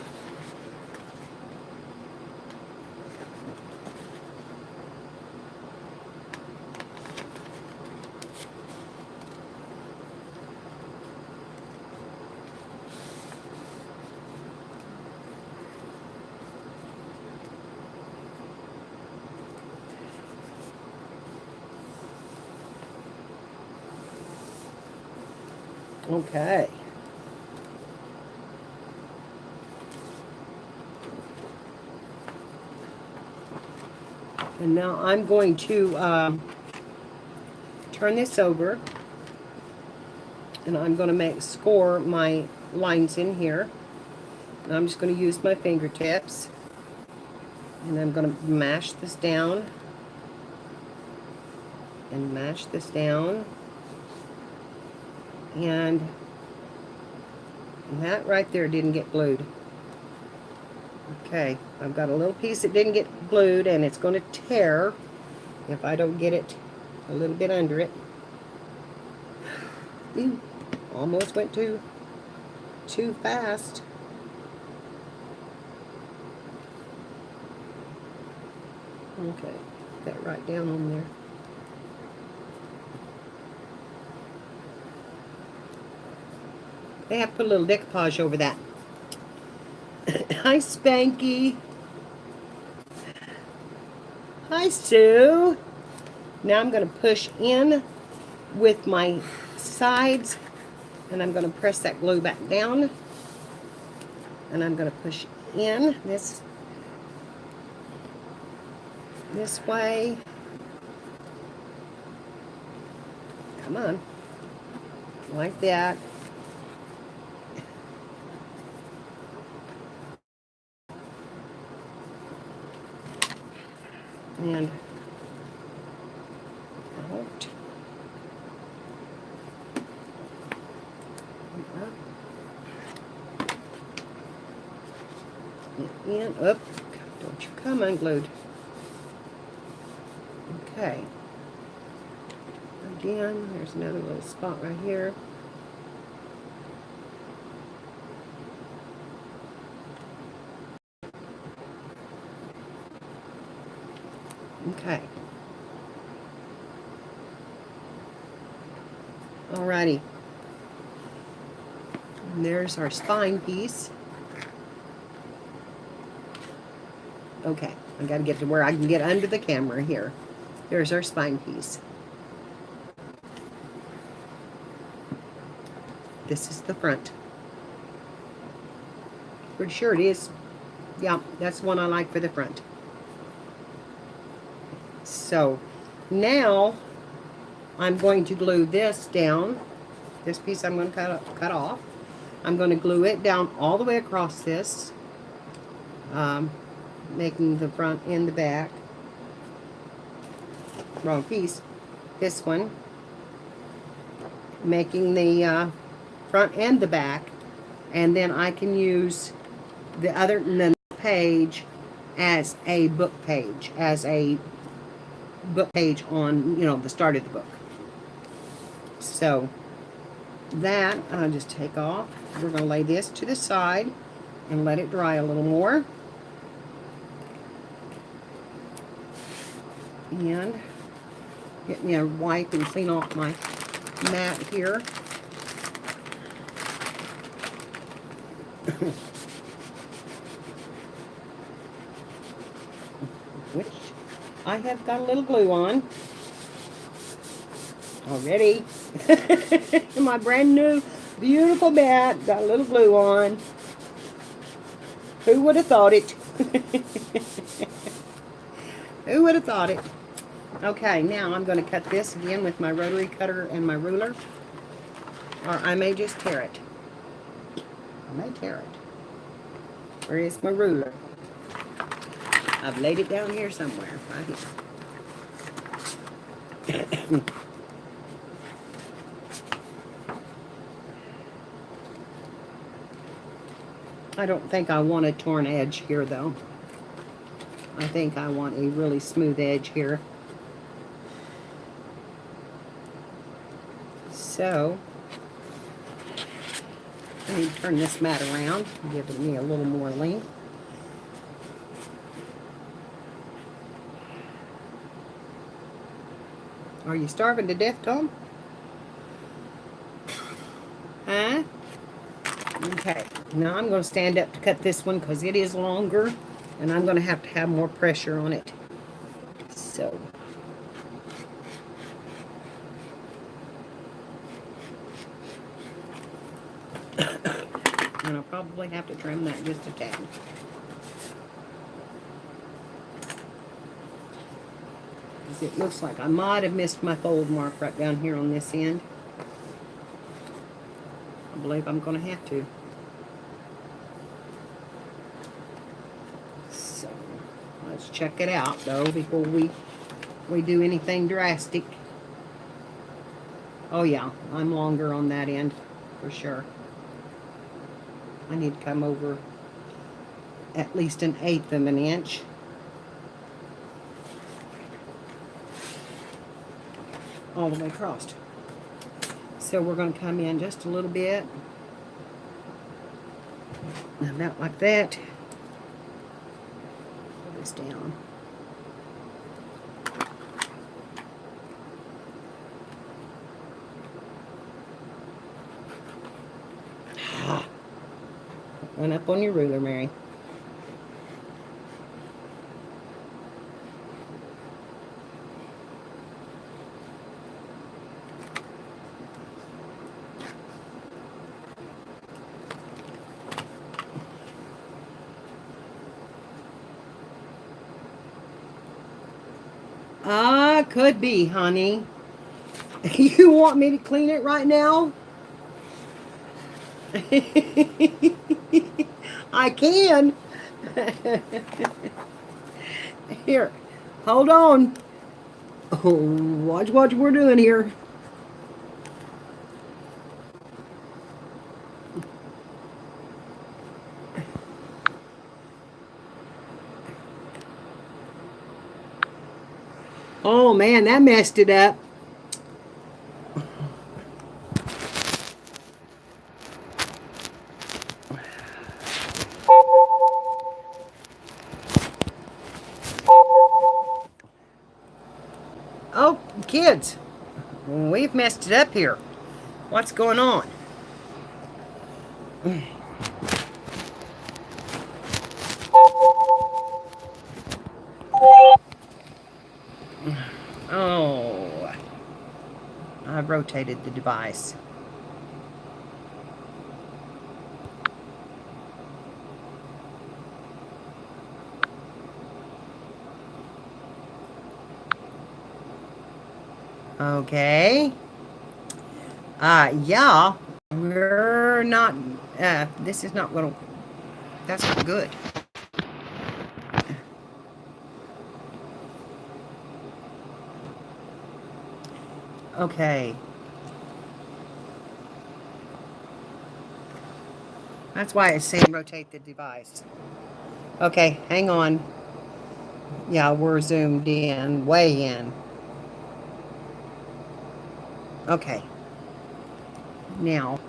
Okay. And now I'm going to turn this over, and I'm going to score my lines in here. And I'm just going to use my fingertips, and I'm going to mash this down, and mash this down. And that right there didn't get glued. Okay, I've got a little piece that didn't get glued, and it's going to tear if I don't get it a little bit under it. Ooh, almost went too fast. Okay, that right down on there. They have to put a little decoupage over that. Hi, Spanky. Hi, Sue. Now I'm going to push in with my sides, and I'm going to press that glue back down, and I'm going to push in this way. Come on. Like that. And out. in. Up. Don't you come unglued. Okay. Again, there's another little spot right here. Okay. Alrighty. And there's our spine piece. Okay, I gotta get to where I can get under the camera here. There's our spine piece. This is the front. Pretty sure it is. Yeah, that's the one I like for the front. So now I'm going to glue this down. This piece I'm going to cut off. I'm going to glue it down all the way across this, making the front and the back. Wrong piece. This one, making the front and the back, and then I can use the other page as a book page, on, you know, the start of the book. So that I'll just take off. We're going to lay this to the side and let it dry a little more. And get me a wipe and clean off my mat here. Which I have got a little glue on already. My brand new beautiful mat got a little glue on. Who would have thought it? Who would have thought it? Okay, now I'm going to cut this again with my rotary cutter and my ruler, or I may just tear it. I may tear it. Where is my ruler? I've laid it down here somewhere, right here. I don't think I want a torn edge here, though. I think I want a really smooth edge here. So, let me turn this mat around, give me a little more length. Are you starving to death, Tom? Huh? Okay, now I'm going to stand up to cut this one because it is longer, and I'm going to have more pressure on it. So, and I'll probably have to trim that just a tad. Because it looks like I might have missed my fold mark right down here on this end. I believe I'm going to have to. So, let's check it out, though, before we do anything drastic. Oh, yeah, I'm longer on that end, for sure. I need to come over at least 1/8 of an inch. All the way across. So we're going to come in just a little bit. About like that. Pull this down. Went up on your ruler, Mary. Could be, honey. You want me to clean it right now? I can. Here, hold on. Oh, watch what we're doing here. Oh man, that messed it up. Oh, kids, we've messed it up here. What's going on? Oh, I've rotated the device. Okay. Yeah, we're not, this is not gonna, that's not good. Okay. That's why it's saying rotate the device. Okay, hang on. Yeah, we're zoomed in, way in. Okay. Now,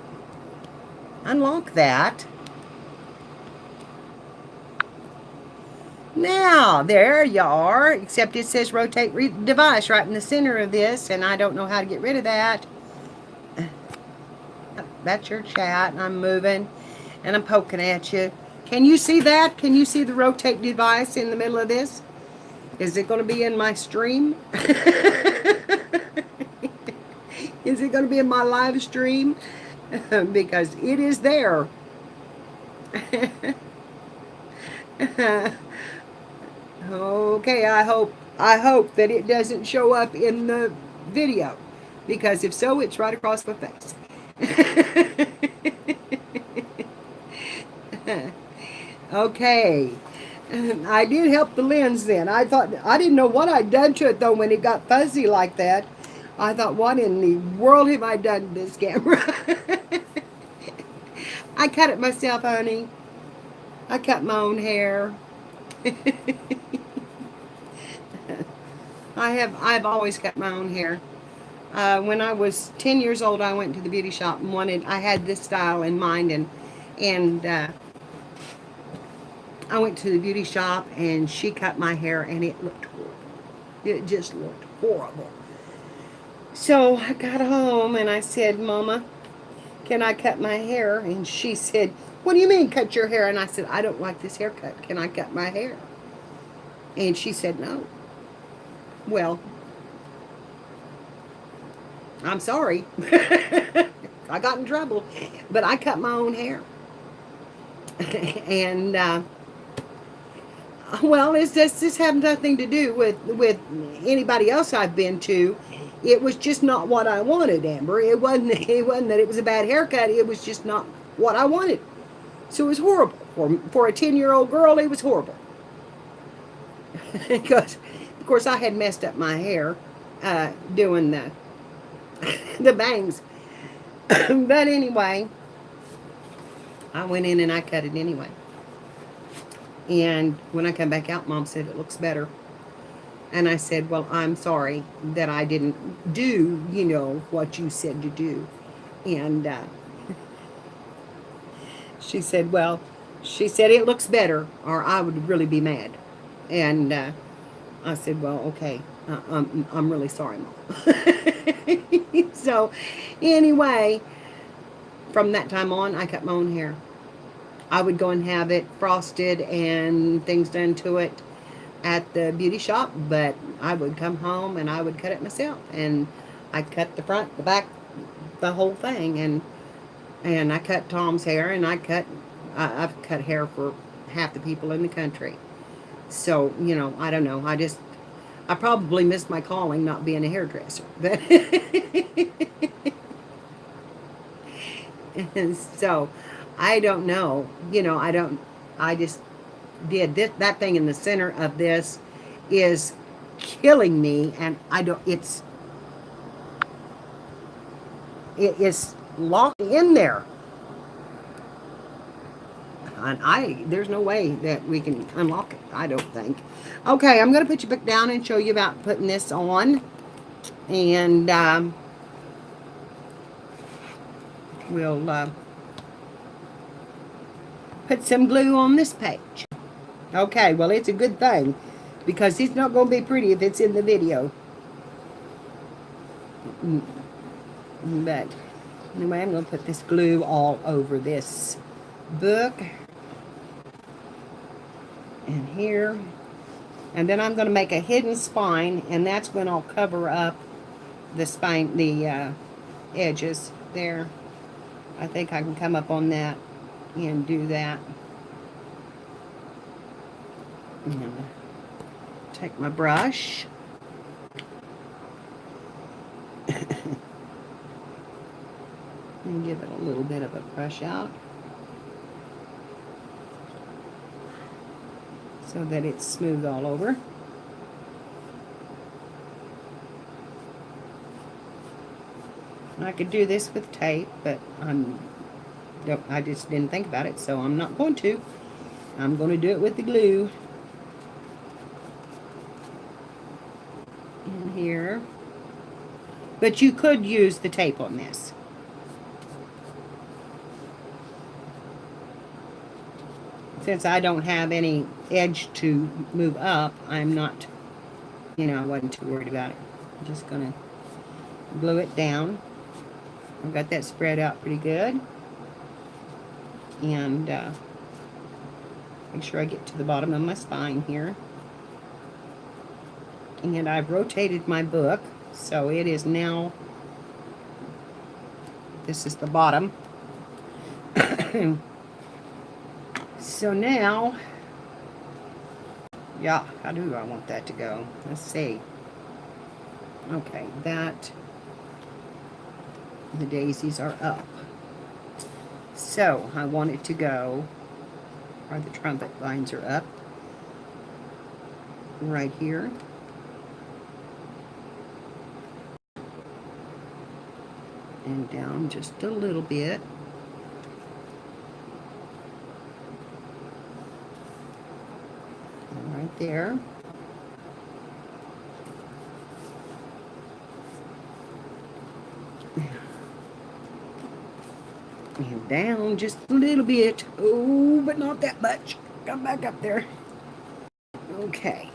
unlock that. Now, there you are, except it says rotate device right in the center of this, and I don't know how to get rid of that. That's your chat, and I'm moving, and I'm poking at you. Can you see that? Can you see the rotate device in the middle of this? Is it going to be in my stream? Is it going to be in my live stream? Because it is there. Okay, I hope that it doesn't show up in the video, because if so, it's right across my face. Okay. I did help the lens then. I didn't know what I'd done to it though when it got fuzzy like that. I thought, what in the world have I done to this camera? I cut it myself, honey. I cut my own hair. I've always cut my own hair. When I was 10 years old, I went to the beauty shop and I had this style in mind, and I went to the beauty shop and she cut my hair and it looked horrible. It just looked horrible. So I got home and I said, Mama, can I cut my hair? And she said, what do you mean cut your hair? And I said, I don't like this haircut. Can I cut my hair? And she said, no. Well, I'm sorry. I got in trouble, but I cut my own hair. And well, it's just, this had nothing to do with anybody else I've been to. It was just not what I wanted, Amber. It wasn't that it was a bad haircut. It was just not what I wanted. So it was horrible. For a 10-year-old girl, it was horrible. Because, of course, I had messed up my hair doing the bangs. But anyway, I went in and I cut it anyway. And when I come back out, Mom said, it looks better. And I said, well, I'm sorry that I didn't do, what you said to do. And she said, it looks better, or I would really be mad. And I said, well, okay, I'm really sorry, Mom. So anyway, from that time on, I cut my own hair. I would go and have it frosted and things done to it at the beauty shop, but I would come home and I would cut it myself. And I cut the front, the back, the whole thing. And I cut Tom's hair, and I've cut hair for half the people in the country. So, I don't know. I probably missed my calling not being a hairdresser. But and so I don't know. I just did this. That thing in the center of this is killing me, and it is locked in there. And there's no way that we can unlock it, I don't think. Okay, I'm going to put you back down and show you about putting this on. And we'll put some glue on this page. Okay, well, it's a good thing, because it's not going to be pretty if it's in the video. But anyway, I'm going to put this glue all over this book. And here. And then I'm going to make a hidden spine, and that's when I'll cover up the spine, the edges there. I think I can come up on that and do that. And take my brush. And give it a little bit of a brush out, so that it's smooth all over. I could do this with tape, but I just didn't think about it, so I'm not going to. I'm going to do it with the glue. In here. But you could use the tape on this. Since I don't have any edge to move up, I'm not, I wasn't too worried about it. I'm just going to glue it down. I've got that spread out pretty good. And make sure I get to the bottom of my spine here. And I've rotated my book, so it is now, this is the bottom. So now, yeah, how do I want that to go? Let's see. Okay, the daisies are up. So I want it to go, or the trumpet lines are up, right here. And down just a little bit. Right there. And down just a little bit. Oh, but not that much. Come back up there. Okay.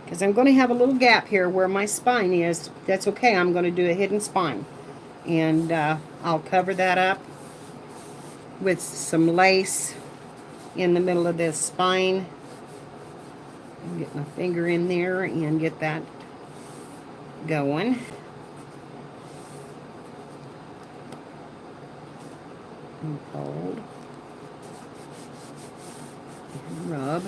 Because I'm going to have a little gap here where my spine is. That's okay. I'm going to do a hidden spine. And I'll cover that up with some lace in the middle of this spine. Get my finger in there and get that going. And fold. And rub.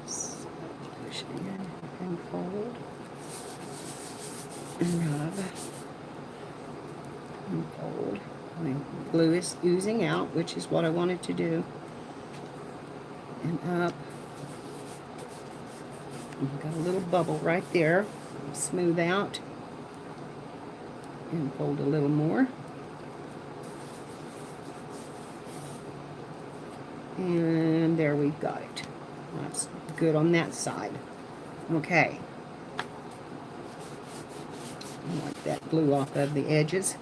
Push it in and fold. And rub. And fold. My glue is oozing out, which is what I wanted to do. And up. You've got a little bubble right there. Smooth out. And fold a little more. And there we've got it. That's good on that side. Okay. Wipe that glue off of the edges.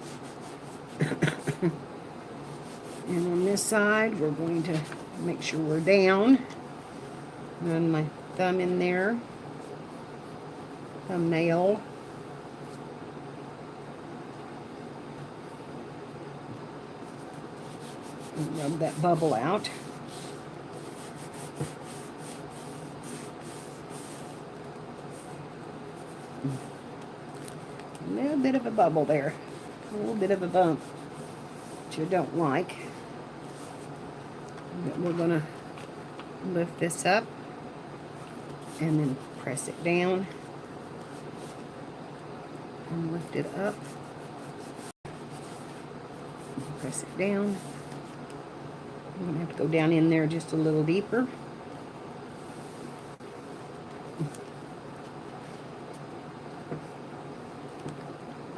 And on this side, we're going to make sure we're down. Run my thumb in there. Thumbnail. And rub that bubble out. A little bit of a bubble there. A little bit of a bump, which you don't like. But we're going to lift this up and then press it down and lift it up. Press it down. I'm going to have to go down in there just a little deeper.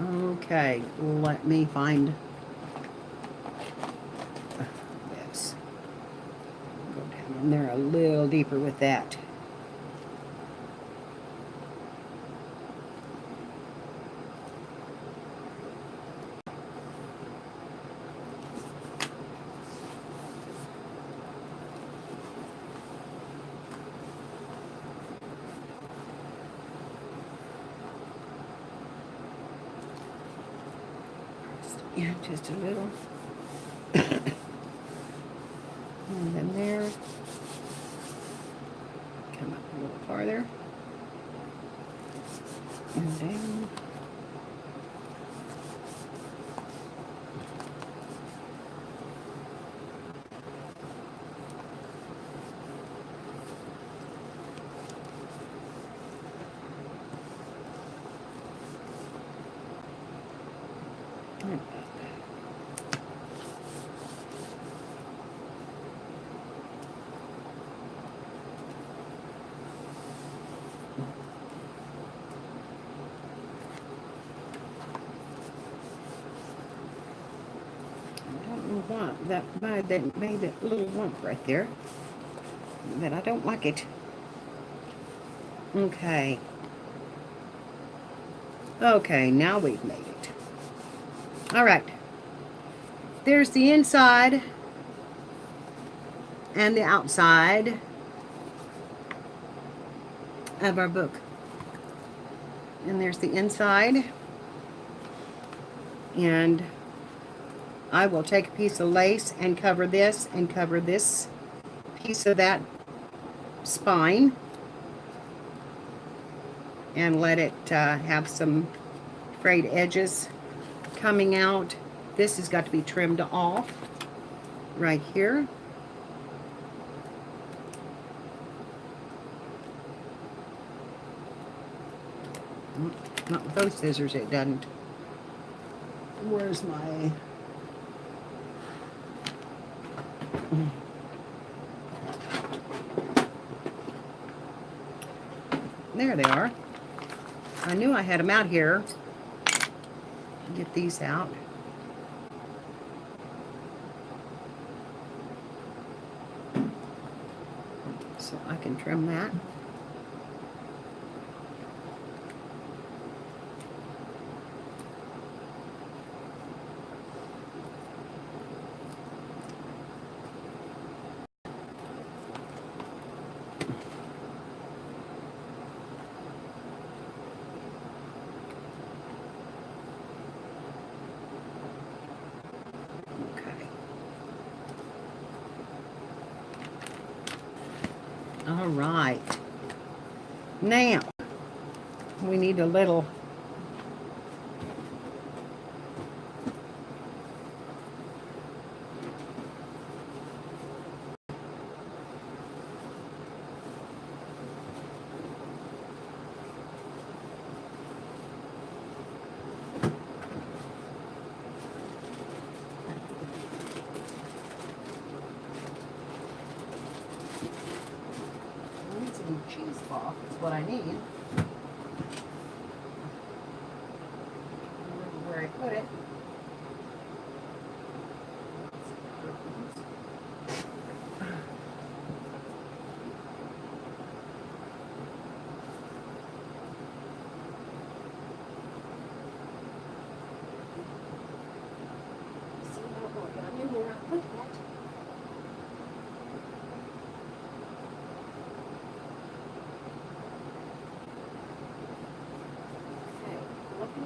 Okay, let me find And they're a little deeper with that. Yeah, just a little. And then there. Come up a little farther. And down. And up. I don't know why that made that little lump right there. But I don't like it. Okay. Okay, now we've made it. All right. There's the inside and the outside of our book. And there's the inside. And I will take a piece of lace and cover this piece of that spine and let it have some frayed edges coming out. This has got to be trimmed off right here. Not with those scissors, it doesn't. Where's my... There they are. I knew I had them out here. Get these out. So I can trim that. All right. Now, we need a little cheesecloth is what I need. Where I put it.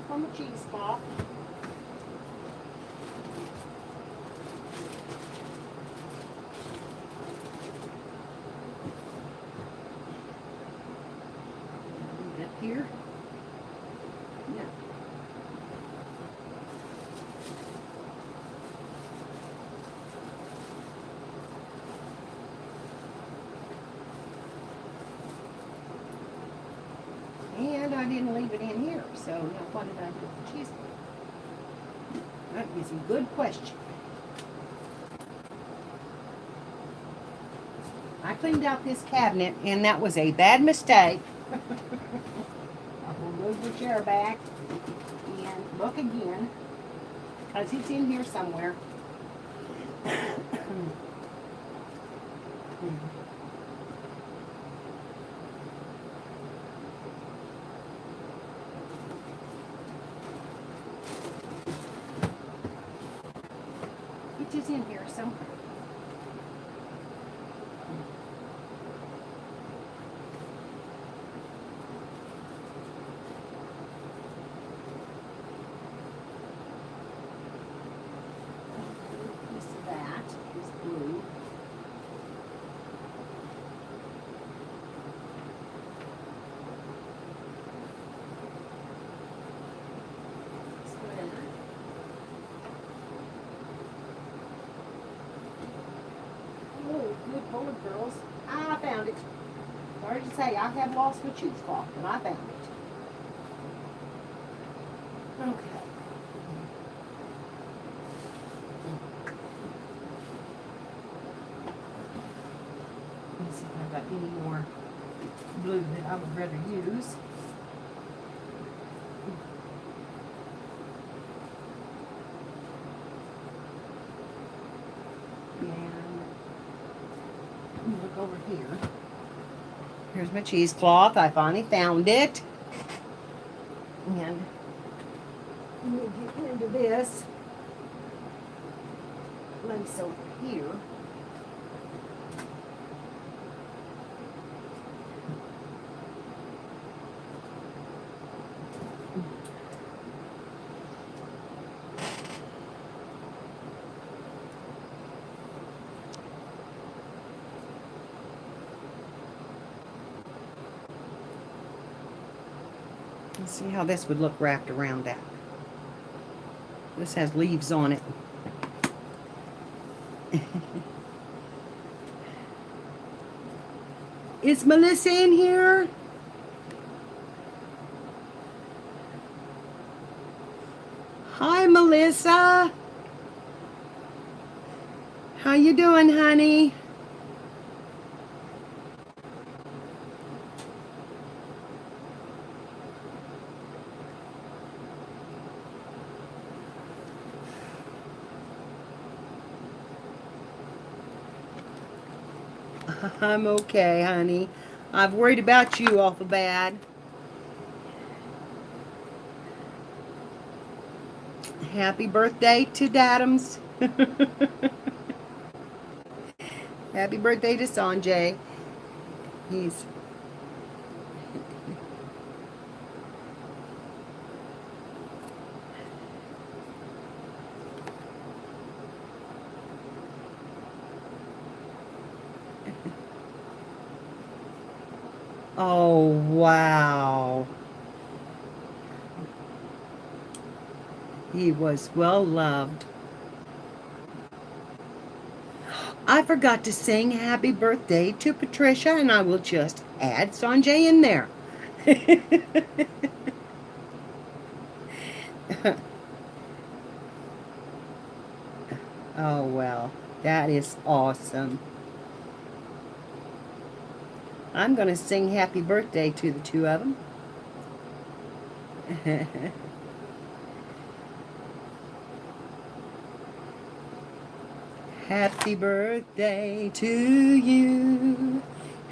From a cheesecloth. Up here. Yeah. And I didn't leave it in here, so now what did I do with the cheese? That is a good question. I cleaned out this cabinet, and that was a bad mistake. I will move the chair back and look again, because it's in here somewhere. It is in here somewhere. Piece of that is blue. Glitter. Oh, good board, girls. I found it. Sorry to say, I have lost my cheesecloth, but I found it. Okay. Let's see if I've got any more blue that I would rather use. And look over here. Here's my cheesecloth. I finally found it. And let me get into this lace over here. Let's see how this would look wrapped around that. This has leaves on it. Is Melissa in here? Hi, Melissa. How you doing, honey? I'm okay, honey. I've worried about you awful bad. Happy birthday to Dadams. Happy birthday to Sanjay. He's... Oh, wow. He was well loved. I forgot to sing happy birthday to Patricia, and I will just add Sanjay in there. Oh, well, that is awesome. I'm going to sing happy birthday to the two of them. Happy birthday to you.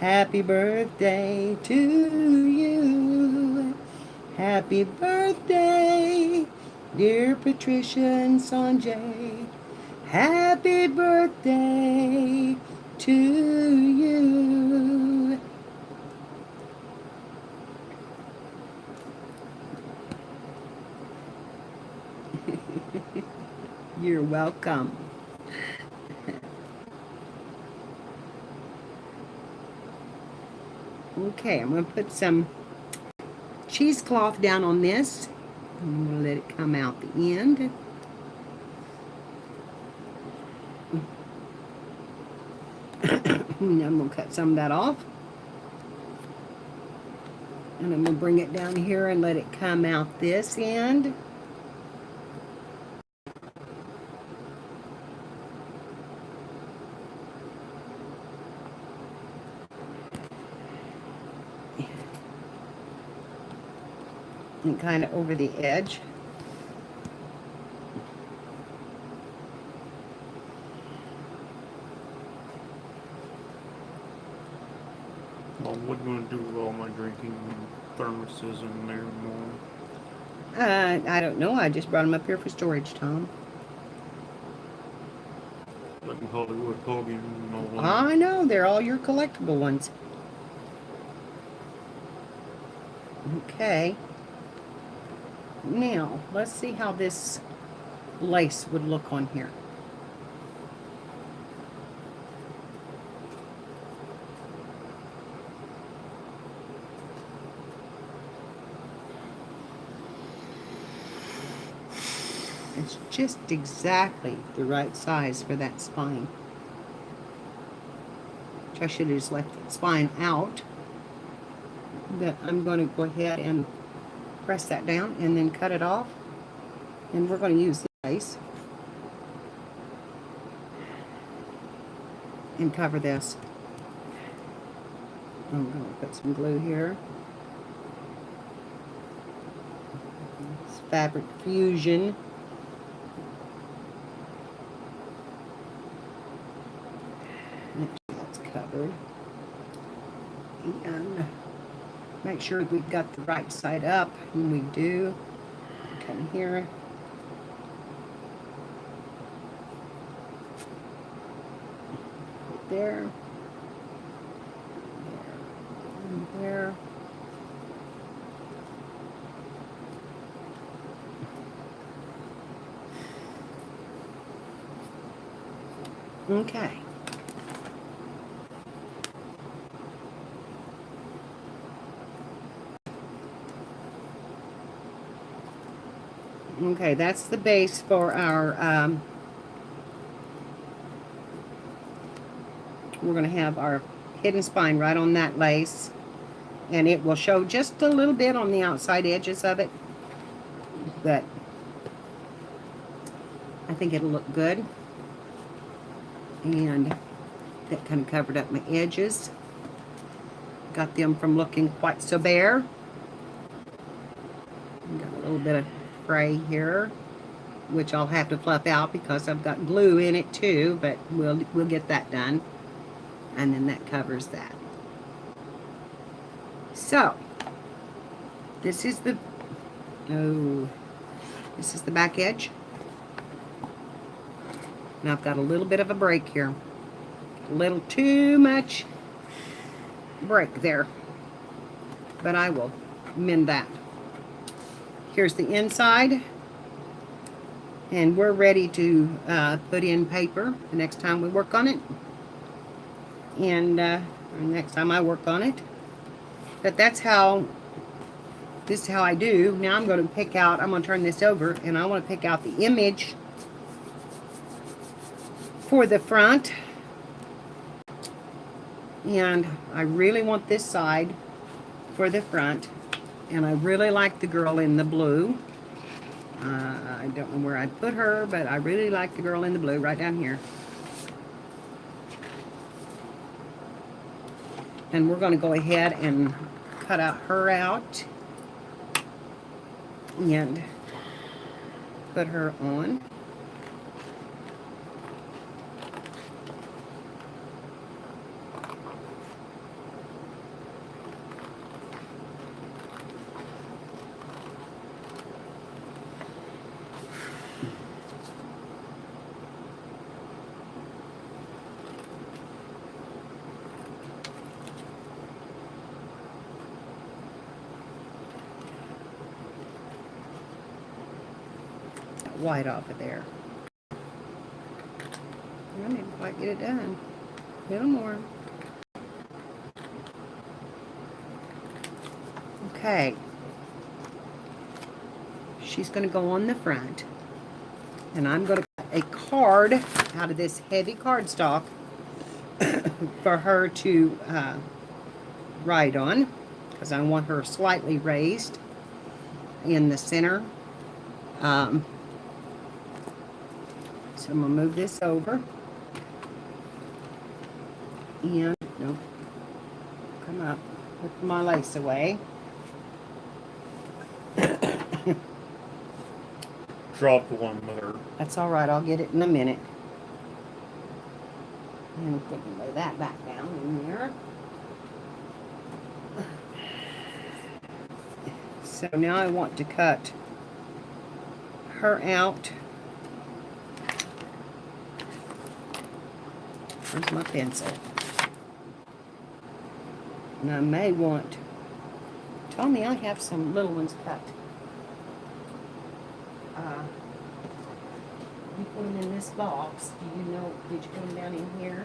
Happy birthday to you. Happy birthday, dear Patricia and Sanjay. Happy birthday to you. You're welcome. Okay, I'm going to put some cheesecloth down on this. I'm going to let it come out the end. And I'm going to cut some of that off. And I'm going to bring it down here and let it come out this end. And kind of over the edge.
Well, what are you going to do with all my drinking thermoses in there more?
I don't know. I just brought them up here for storage, Tom.
like Hollywood Hogan and all that.
I know, they're all your collectible ones. Okay. Now, let's see how this lace would look on here. It's just exactly the right size for that spine. Which I should have just left the spine out. But I'm going to go ahead and press that down and then cut it off. And we're going to use this lace and cover this. I'm going to put some glue here. It's Fabric Fusion. That's covered. And make sure we've got the right side up, and we do. Come here. Right there. And there. Okay. Okay, that's the base for our, we're going to have our hidden spine right on that lace. And it will show just a little bit on the outside edges of it. But I think it'll look good. And that kind of covered up my edges. Got them from looking quite so bare. Got a little bit of fray here, which I'll have to fluff out because I've got glue in it too, but we'll get that done. And then that covers that. So this is the this is the back edge. Now I've got a little bit of a break here. A little too much break there. But I will mend that. Here's the inside. And we're ready to put in paper the next time we work on it. And next time I work on it. But that's how, this is how I do. Now I'm going to pick out, I'm going to turn this over, and I want to pick out the image for the front. And I really want this side for the front. And I really like the girl in the blue. I don't know where I'd put her, but I really like the girl in the blue right down here. And we're going to go ahead and cut out her out and put her on. White off of there. I didn't quite get it done. A little more. Okay. She's going to go on the front. And I'm going to cut a card out of this heavy cardstock for her to write on. Because I want her slightly raised in the center. So I'm going to move this over. And, no, come up, put my lace away.
Dropped one there.
That's all right, I'll get it in a minute. And lay that back down in there. So now I want to cut her out Where's my pencil? And I may want... Tommy, I have some little ones cut. You put them in this box. Do you know, did you put them down in here?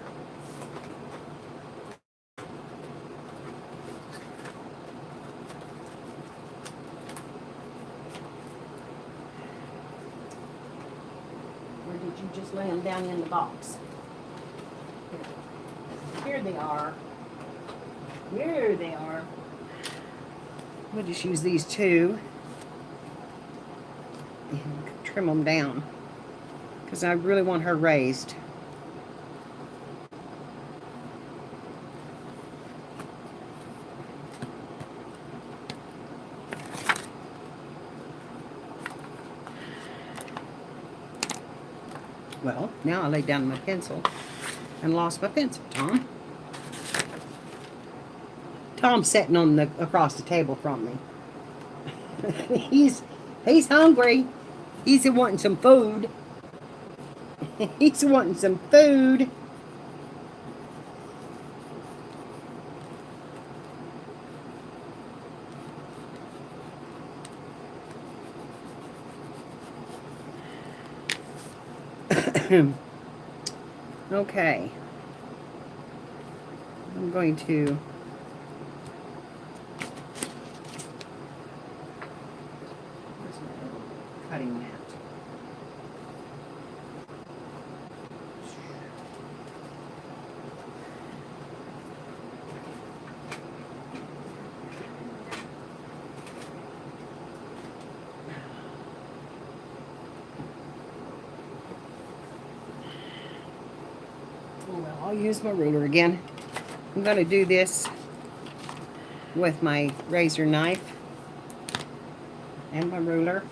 Or did you just lay them down in the box? Here they are. Here they are. We'll just use these two and trim them down because I really want her raised. Well, now I laid down my pencil and lost my pencil, Tom. Tom's sitting on the across the table from me. he's hungry. He's wanting some food. He's wanting some food. Okay. I'm going to cutting mat. Well, I'll use my ruler again. I'm going to do this with my razor knife and my ruler.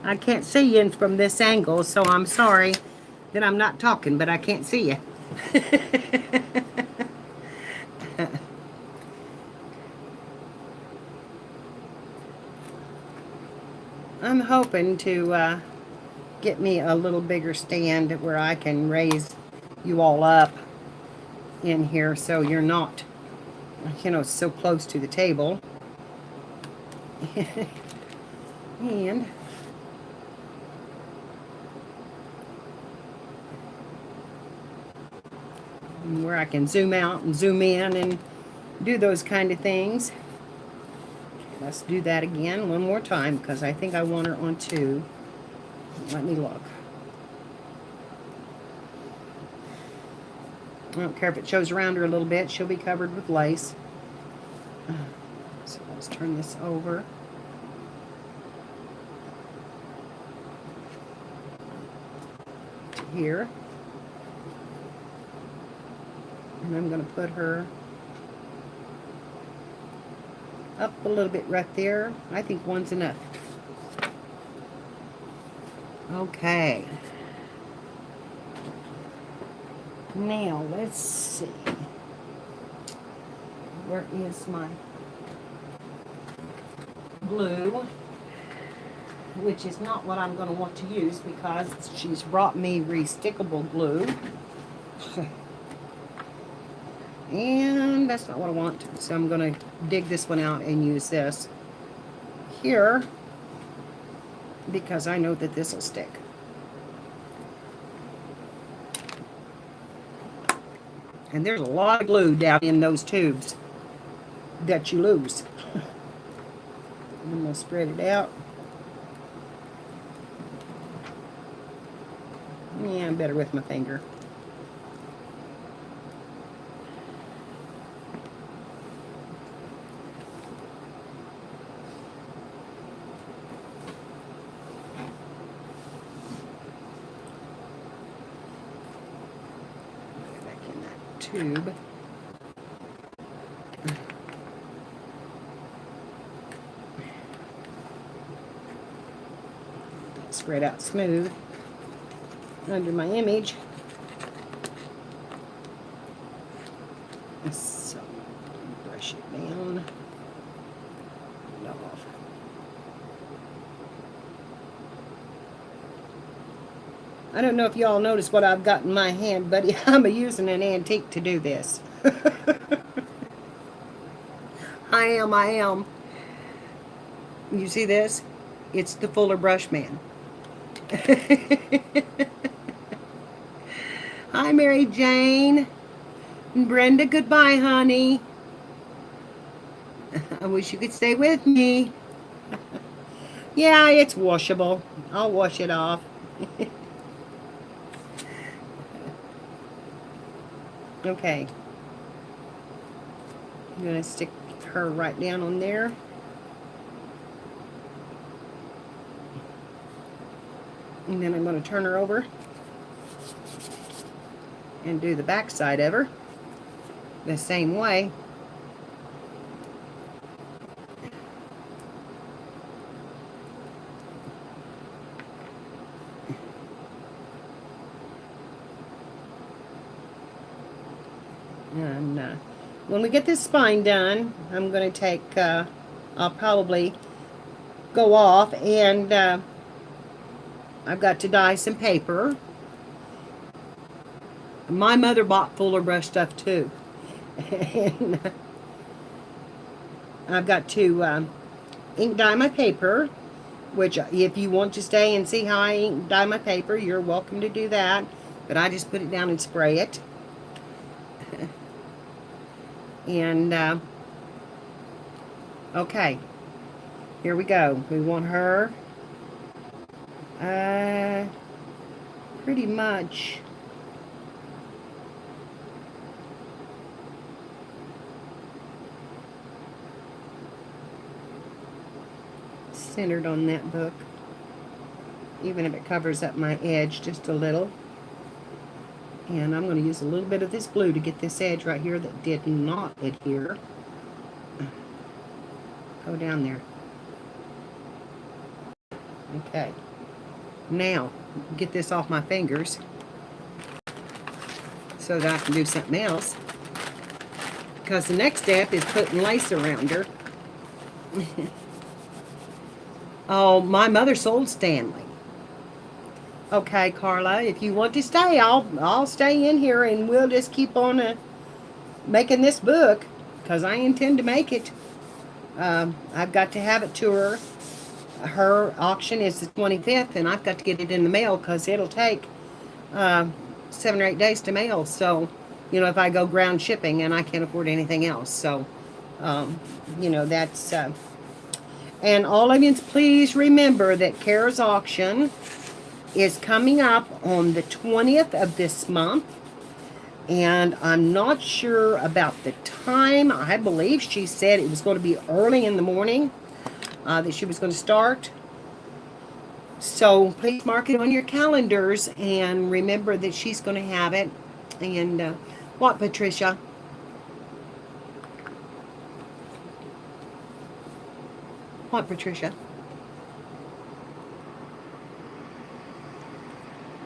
I can't see you from this angle, so I'm sorry that I'm not talking, but I can't see you. I'm hoping to get me a little bigger stand where I can raise you all up in here so you're not, so close to the table. And where I can zoom out and zoom in and do those kind of things. Let's do that again one more time because I think I want her on 2. Let me look. I don't care if it shows around her a little bit. She'll be covered with lace. So let's turn this over. To here. And I'm going to put her up a little bit right there. I think one's enough. Okay. Now, let's see. Where is my glue? Which is not what I'm going to want to use because she's brought me restickable glue. And that's not what I want. So I'm going to dig this one out and use this here because I know that this will stick. And there's a lot of glue down in those tubes that you lose. I'm going to spread it out. Yeah, I'm better with my finger. Back in that tube. Spread out smooth under my image. So, brush it down and off. I don't know if y'all notice what I've got in my hand, but I'm using an antique to do this. I am. You see this? It's the Fuller Brush Man. Hi, Mary Jane. And Brenda, goodbye, honey. I wish you could stay with me. Yeah, it's washable. I'll wash it off. Okay. I'm going to stick her right down on there. And then I'm going to turn her over and do the back side of her the same way. And when we get this spine done, I'm going to take, I'll probably go off and I've got to dye some paper. My mother bought Fuller Brush stuff too. And I've got to ink dye my paper, which if you want to stay and see how I ink dye my paper, you're welcome to do that. But I just put it down and spray it. And okay, here we go. We want her pretty much centered on that book, even if it covers up my edge just a little. And I'm going to use a little bit of this glue to get this edge right here that did not adhere. Go down there. Okay. Now, get this off my fingers so that I can do something else. Because the next step is putting lace around her. Oh, my mother sold Stanley. Okay, Carla, if you want to stay, I'll stay in here and we'll just keep on making this book, because I intend to make it. I've got to have it to her. Her auction is the 25th, and I've got to get it in the mail because it'll take 7 or 8 days to mail. So, you know, if I go ground shipping and I can't afford anything else. So, you know, that's... and all of you, please remember that Kara's auction is coming up on the 20th of this month, and I'm not sure about the time. I believe she said it was going to be early in the morning that she was going to start. So please mark it on your calendars and remember that she's going to have it. And what, Patricia? What, Patricia?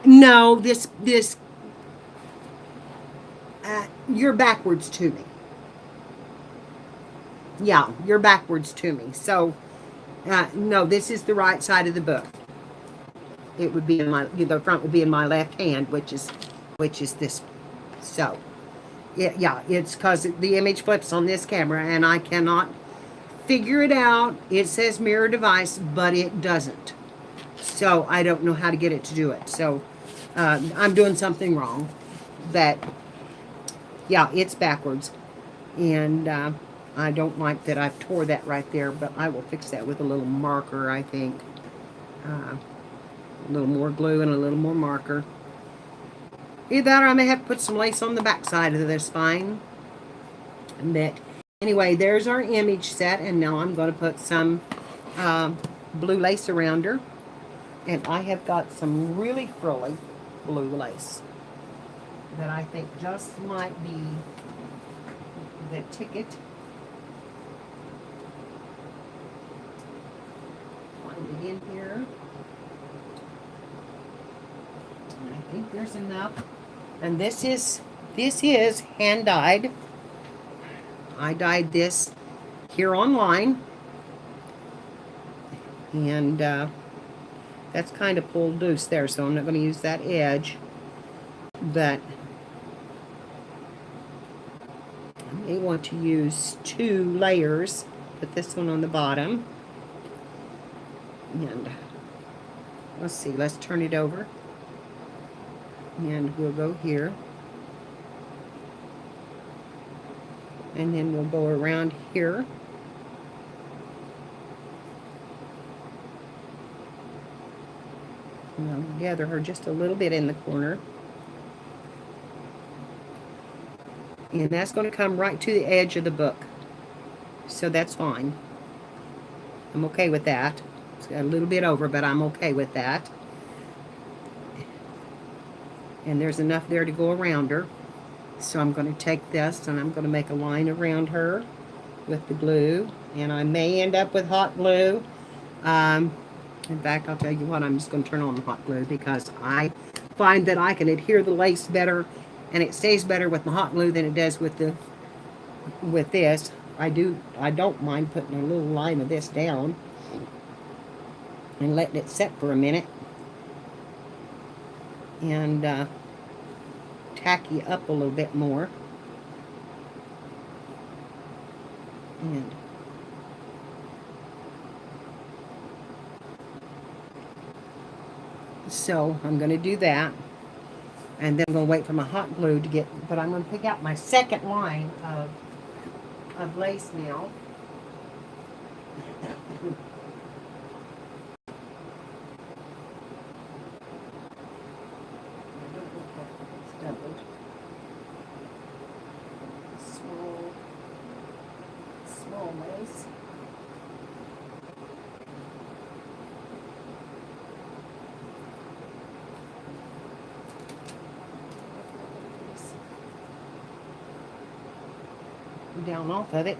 No, you're backwards to me. Yeah, you're backwards to me. So, no, this is the right side of the book. It would be in my, the front would be in my left hand, which is this. So, yeah, it's because the image flips on this camera, and I cannot figure it out. It says mirror device, but it doesn't. So, I don't know how to get it to do it. So, I'm doing something wrong. But Yeah, it's backwards. And I don't like that I've tore that right there, but I will fix that with a little marker, I think. A little more glue and a little more marker. Either that or I may have to put some lace on the back side of the spine. But anyway, there's our image set, and now I'm going to put some blue lace around her. And I have got some really frilly blue lace that I think just might be the ticket. Find it in here. And I think there's enough. And this is hand dyed. I dyed this here online. And that's kind of pulled loose there, so I'm not going to use that edge. But I may want to use 2 layers. Put this one on the bottom. And let's see, let's turn it over. And we'll go here. And then we'll go around here. And I'll gather her just a little bit in the corner. And that's going to come right to the edge of the book. So that's fine. I'm okay with that. It's got a little bit over, but I'm okay with that. And there's enough there to go around her. So I'm going to take this and I'm going to make a line around her with the glue. And I may end up with hot glue. In fact, I'll tell you what, I'm just going to turn on the hot glue because I find that I can adhere the lace better and it stays better with the hot glue than it does with this. I don't mind putting a little line of this down and letting it set for a minute. And tacky up a little bit more. And so I'm going to do that. And then I'm going to wait for my hot glue to get, but I'm going to pick out my second line of lace now. Small lace. Down off of it,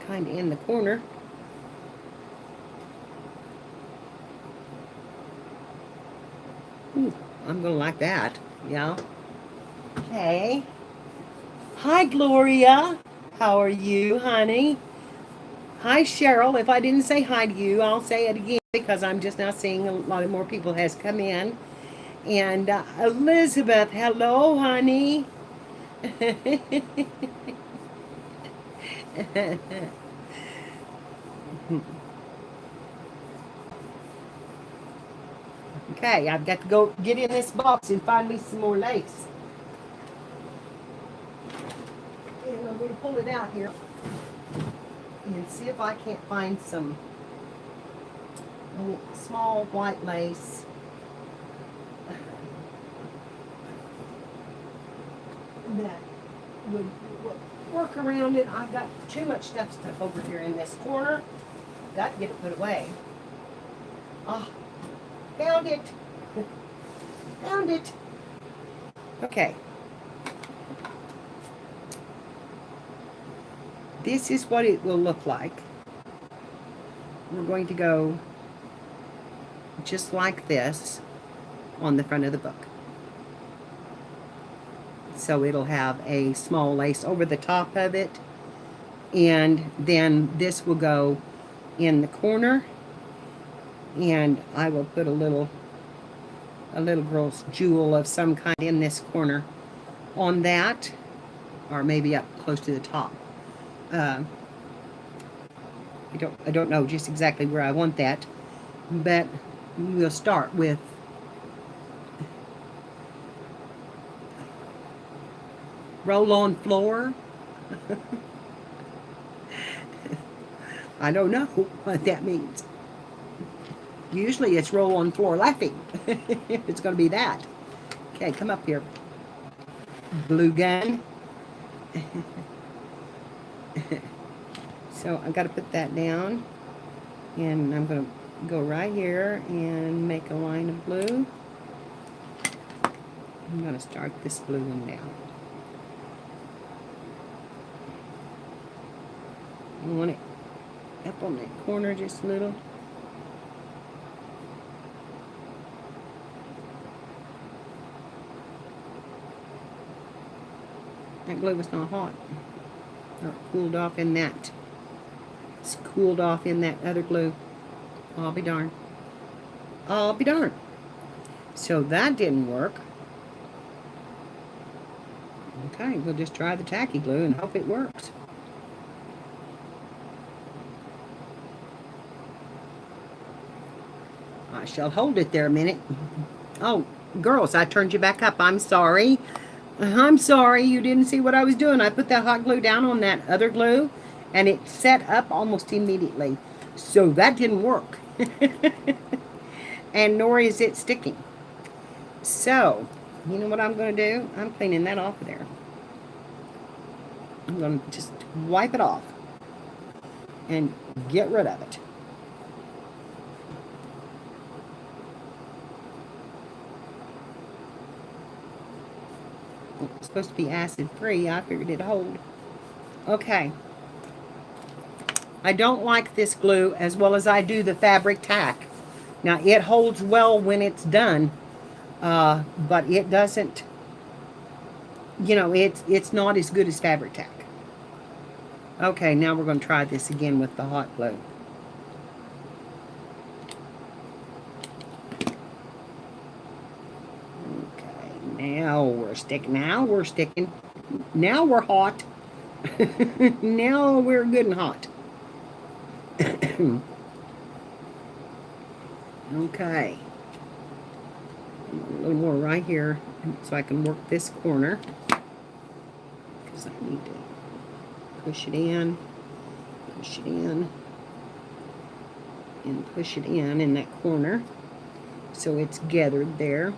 kind of in the corner. Ooh, I'm gonna like that. Yeah. Okay. Hi, Gloria. How are you, honey? Hi, Cheryl. If I didn't say hi to you, I'll say it again because I'm just now seeing a lot more people has come in. And Elizabeth, hello, honey. Okay, I've got to go get in this box and find me some more lace. And I'm going to pull it out here and see if I can't find some small white lace. That would work around it. I've got too much stuff over here in this corner. Got to get it put away. Ah, found it. Found it. Okay. This is what it will look like. We're going to go just like this on the front of the book. So it'll have a small lace over the top of it. And then this will go in the corner. And I will put a little girl's jewel of some kind in this corner on that. Or maybe up close to the top. I don't know just exactly where I want that. But we'll start with Roll on floor? I don't know what that means. Usually it's roll on floor laughing. It's going to be that. Okay, come up here. Blue gun. So I've got to put that down. And I'm going to go right here and make a line of blue. I'm going to start this blue one down. I want it up on that corner just a little. That glue was not hot. Or cooled off in that. It's cooled off in that other glue. I'll be darned. I'll be darned. So that didn't work. Okay, we'll just try the tacky glue and hope it works. I shall hold it there a minute. Oh, girls, I turned you back up. I'm sorry. I'm sorry you didn't see what I was doing. I put that hot glue down on that other glue, and it set up almost immediately. So that didn't work. And nor is it sticking. So, you know what I'm going to do? I'm cleaning that off of there. I'm going to just wipe it off and get rid of it. It's supposed to be acid free. I figured it'd hold. Okay. I don't like this glue as well as I do the fabric tack. Now it holds well when it's done, but it doesn't, you know, it's not as good as fabric tack. Okay, now we're going to try this again with the hot glue. Now we're sticking. Now we're sticking. Now we're hot. Now we're good and hot. Okay. A little more right here so I can work this corner. Because I need to push it in, and push it in that corner so it's gathered there.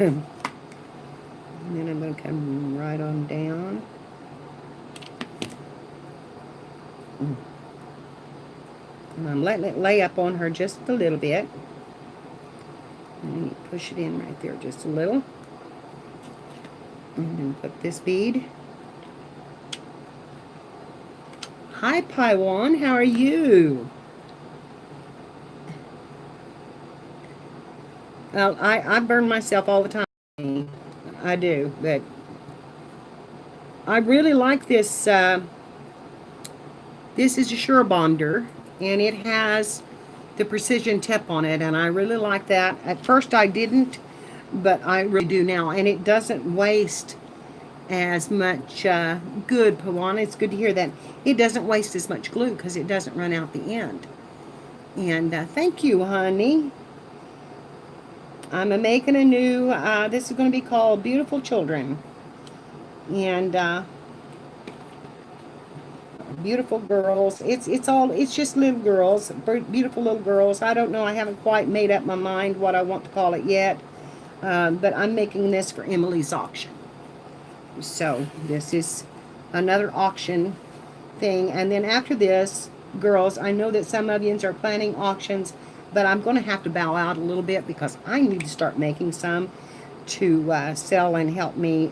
And then I'm going to come right on down. And I'm letting it lay up on her just a little bit. And then you push it in right there just a little. And then put this bead. Hi, Paiwan. How are you? Well, I burn myself all the time. I do, but I really like this. This is a Surebonder, and it has the precision tip on it, and I really like that. At first I didn't, but I really do now, and it doesn't waste as much good, Pawan. It's good to hear that. It doesn't waste as much glue because it doesn't run out the end. And thank you, honey. I'm making a new, this is going to be called Beautiful Children. And beautiful girls. It's just little girls, beautiful little girls. I don't know. I haven't quite made up my mind what I want to call it yet. But I'm making this for Emily's auction. So this is another auction thing. And then after this, girls, I know that some of you are planning auctions, but I'm going to have to bow out a little bit because I need to start making some to sell and help me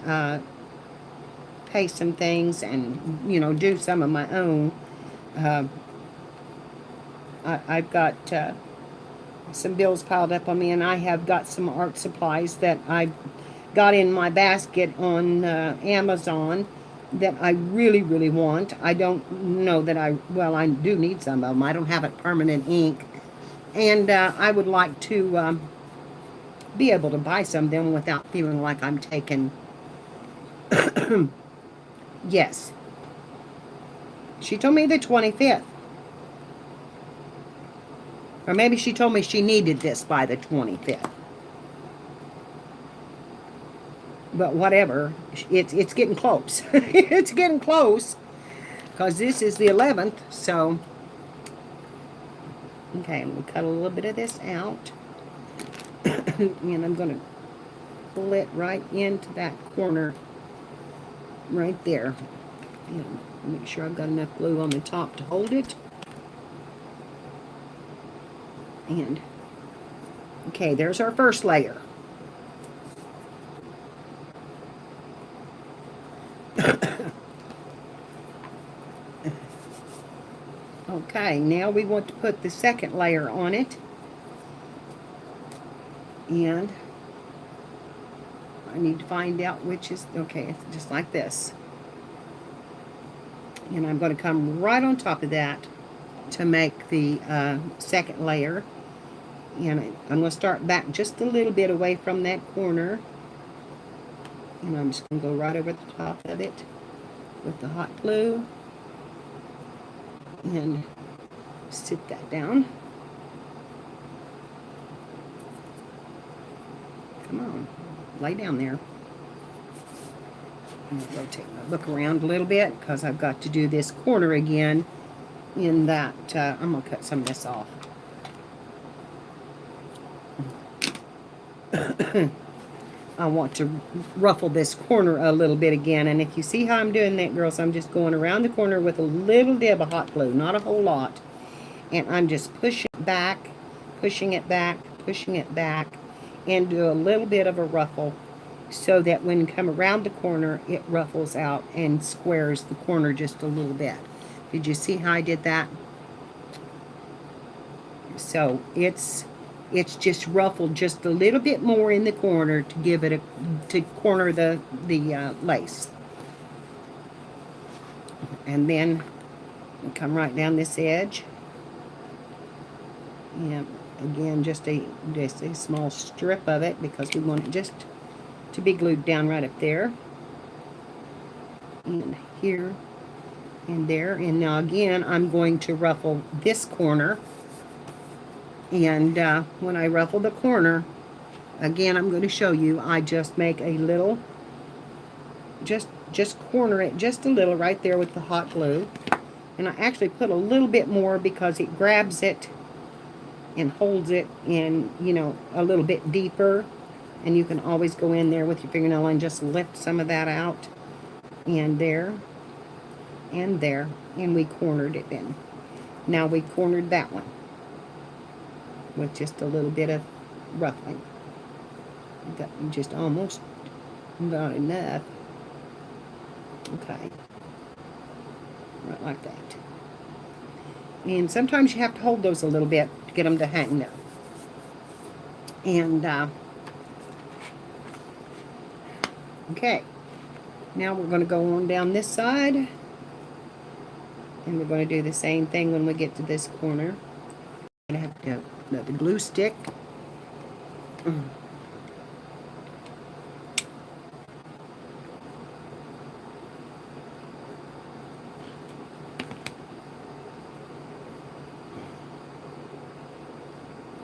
pay some things and, you know, do some of my own. I've got some bills piled up on me, and I have got some art supplies that I got in my basket on Amazon that I really, really want. I don't know that I do need some of them. I don't have it permanent ink. And I would like to be able to buy some of them without feeling like I'm taking... Yes. She told me the 25th. Or maybe she told me she needed this by the 25th. But whatever, it's getting close. It's getting close. Because this is the 11th, so... Okay, I'm going to cut a little bit of this out. And I'm going to pull it right into that corner. Right there. And make sure I've got enough glue on the top to hold it. And... Okay, there's our first layer. Okay, now we want to put the second layer on it. And I need to find out which is, okay, it's just like this. And I'm going to come right on top of that to make the second layer. And I'm going to start back just a little bit away from that corner. And I'm just going to go right over the top of it with the hot glue. And sit that down. Come on, lay down there. I'm going to rotate my book around a little bit because I've got to do this corner again in that, I'm going to cut some of this off. I want to ruffle this corner a little bit again, and if you see how I'm doing that, girls, I'm just going around the corner with a little dib of hot glue, not a whole lot, and I'm just pushing it back, pushing it back, pushing it back, and do a little bit of a ruffle so that when you come around the corner, it ruffles out and squares the corner just a little bit. Did you see how I did that? So it's just ruffled just a little bit more in the corner to give it to corner the lace. And then come right down this edge. And again, just a small strip of it because we want it just to be glued down right up there. And here and there. And now again, I'm going to ruffle this corner. And when I ruffle the corner, again, I'm going to show you, I just make a little, just corner it just a little right there with the hot glue. And I actually put a little bit more because it grabs it and holds it in, you know, a little bit deeper. And you can always go in there with your fingernail and just lift some of that out. And there, and there. And we cornered it then. Now we cornered that one with just a little bit of ruffling. Got just almost got enough. Okay. Right like that. And sometimes you have to hold those a little bit to get them to hang there. And, okay. Now we're going to go on down this side. And we're going to do the same thing when we get to this corner. I'm going to have to the glue stick.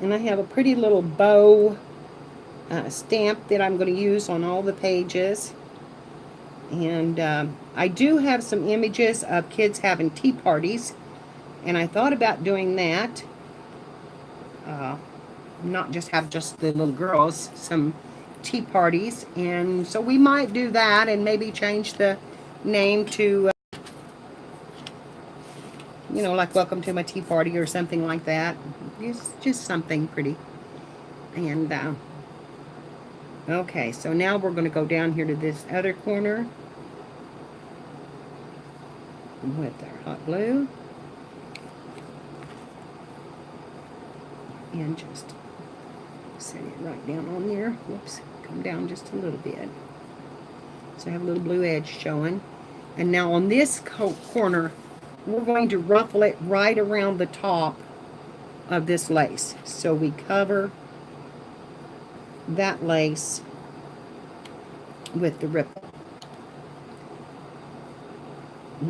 And I have a pretty little bow stamp that I'm going to use on all the pages. And I do have some images of kids having tea parties. And I thought about doing that. Not just have just the little girls, some tea parties. And so we might do that and maybe change the name to, you know, like Welcome to My Tea Party or something like that. It's just something pretty. And, okay, so now we're going to go down here to this other corner with our hot glue. And just set it right down on there. Whoops, come down just a little bit. So I have a little blue edge showing. And now on this corner, we're going to ruffle it right around the top of this lace. So we cover that lace with the ripple.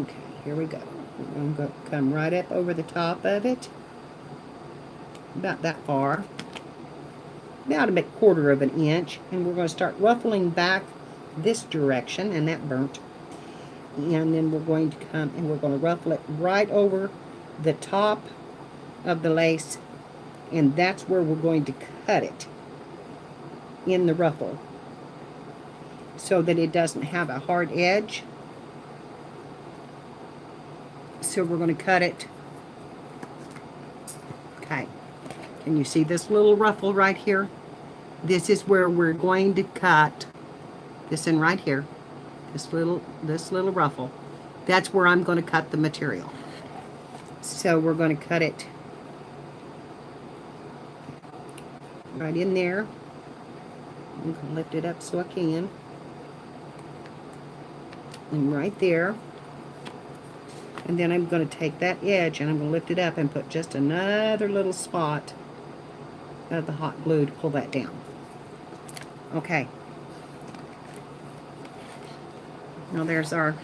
Okay, here we go. I'm going to come right up over the top of it. about that far, about a quarter of an inch, and we're going to start ruffling back this direction, and that burnt. And then we're going to come and we're going to ruffle it right over the top of the lace, and that's where we're going to cut it in the ruffle so that it doesn't have a hard edge. So we're going to cut it. Okay, can you see this little ruffle right here? This is where we're going to cut this in right here. This little ruffle. That's where I'm going to cut the material. So we're going to cut it right in there. I'm going to lift it up so I can. And right there. And then I'm going to take that edge and I'm going to lift it up and put just another little spot of the hot glue to pull that down. Okay. Now there's our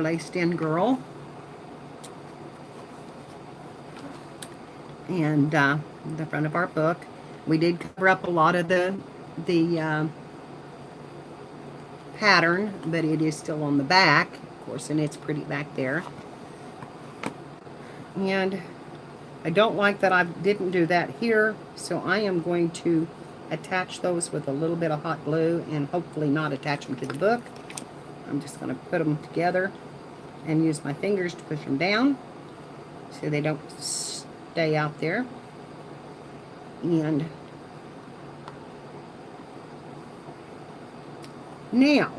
laced in girl. And the front of our book. We did cover up a lot of the pattern, but it is still on the back, of course, and it's pretty back there. And I don't like that I didn't do that here, so I am going to attach those with a little bit of hot glue and hopefully not attach them to the book. I'm just going to put them together and use my fingers to push them down so they don't stay out there. And now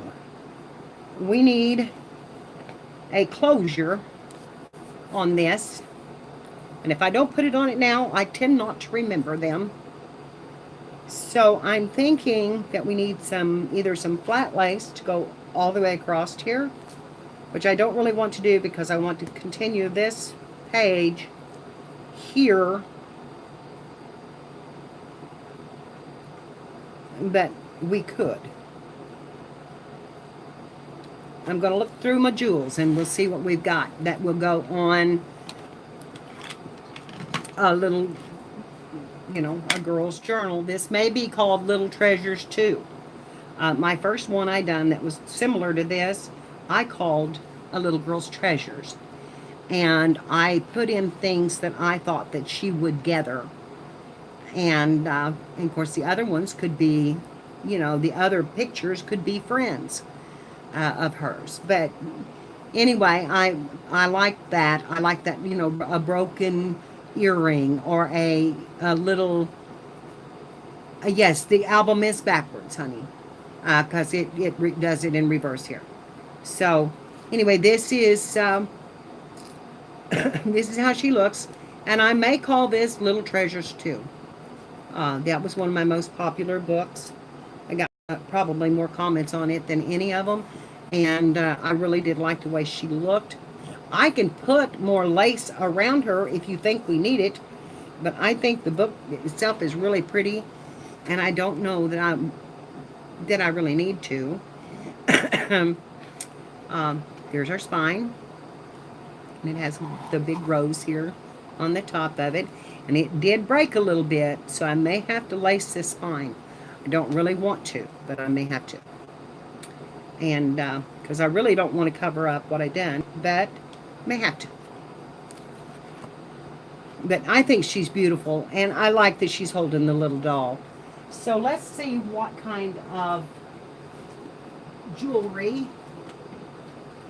we need a closure on this, and if I don't put it on it now, I tend not to remember them. So I'm thinking that we need either some flat lace to go all the way across here, which I don't really want to do because I want to continue this page here, but we could. I'm going to look through my jewels and we'll see what we've got that will go on a little, a girl's journal. This may be called Little Treasures too. My first one I done that was similar to this, I called A Little Girl's Treasures. And I put in things that I thought that she would gather. And of course the other ones could be, the other pictures could be friends of hers. But anyway, I like that. I like that, a broken earring or a little, yes, the album is backwards, honey, because it does it in reverse here. So anyway, this is this is how she looks, and I may call this Little Treasures too. That was one of my most popular books. I got probably more comments on it than any of them, and I really did like the way she looked. I can put more lace around her if you think we need it, but I think the book itself is really pretty, and I don't know that I really need to. Here's our spine, and it has the big rose here on the top of it, and it did break a little bit, so I may have to lace this spine. I don't really want to, but I may have to, and because I really don't want to cover up what I done, but may have to. But I think she's beautiful, and I like that she's holding the little doll. So let's see what kind of jewelry.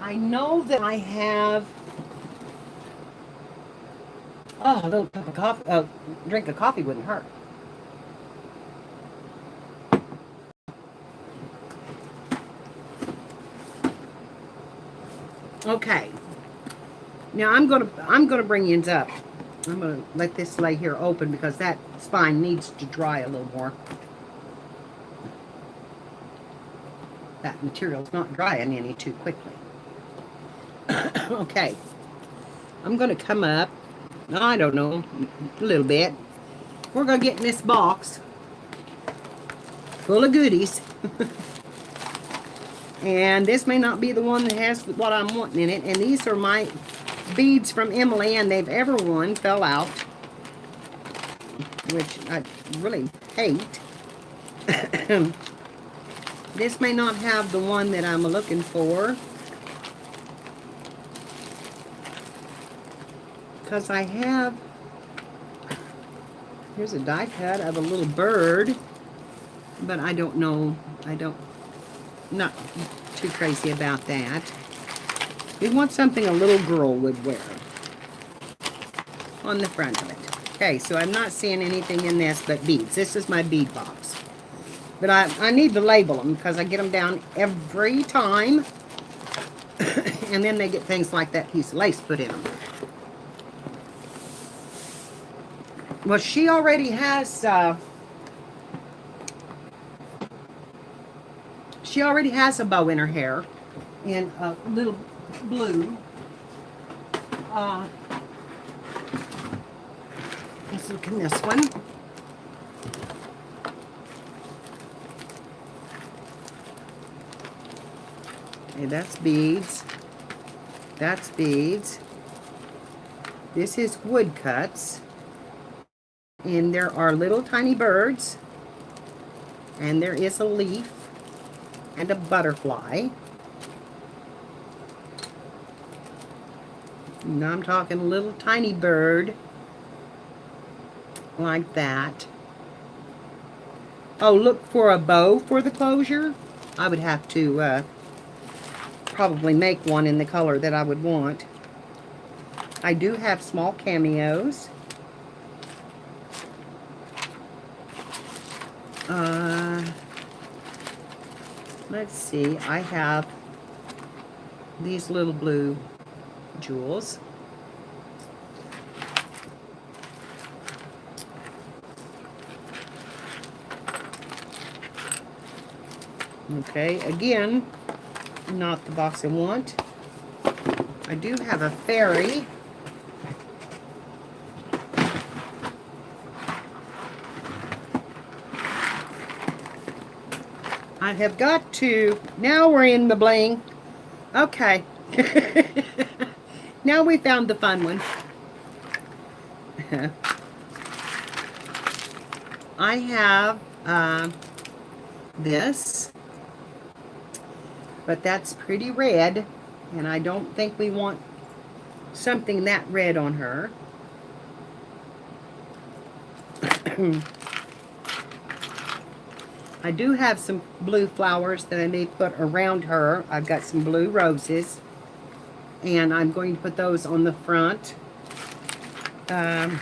I know that I have a little cup of coffee. Drink of coffee wouldn't hurt. Okay. Now I'm gonna bring yins up. I'm gonna let this lay here open because that spine needs to dry a little more. That material's not drying any too quickly. Okay. I'm gonna come up, I don't know, a little bit. We're gonna get in this box full of goodies. And this may not be the one that has what I'm wanting in it. And these are my beads from Emily, and they've ever one fell out. which I really hate. This may not have the one that I'm looking for, because I have, here's a die cut of a little bird, but I don't know, not too crazy about that. We want something a little girl would wear on the front of it. Okay, so I'm not seeing anything in this but beads. This is my bead box. But I need to label them because I get them down every time. And then they get things like that piece of lace put in them. Well, she already has, she already has a bow in her hair in a little blue. Let's look in this one. Okay, that's beads. That's beads. This is woodcuts. And there are little tiny birds. And there is a leaf and a butterfly. Now I'm talking a little tiny bird like that. Oh, look for a bow for the closure. I would have to probably make one in the color that I would want. I do have small cameos. Let's see, I have these little blue jewels. Okay, again, not the box I want. I do have a fairy. I have got to, now we're in the bling. Okay. Now we found the fun one. I have this, but that's pretty red, and I don't think we want something that red on her. I do have some blue flowers that I may put around her. I've got some blue roses, and I'm going to put those on the front. And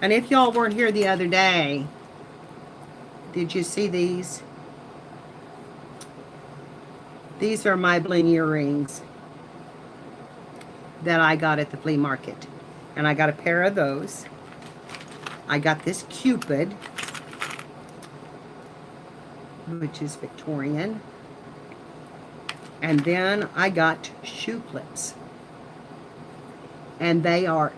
if y'all weren't here the other day, did you see these? These are my bling earrings that I got at the flea market. And I got a pair of those. I got this Cupid, which is Victorian. And then I got shoe clips. And they are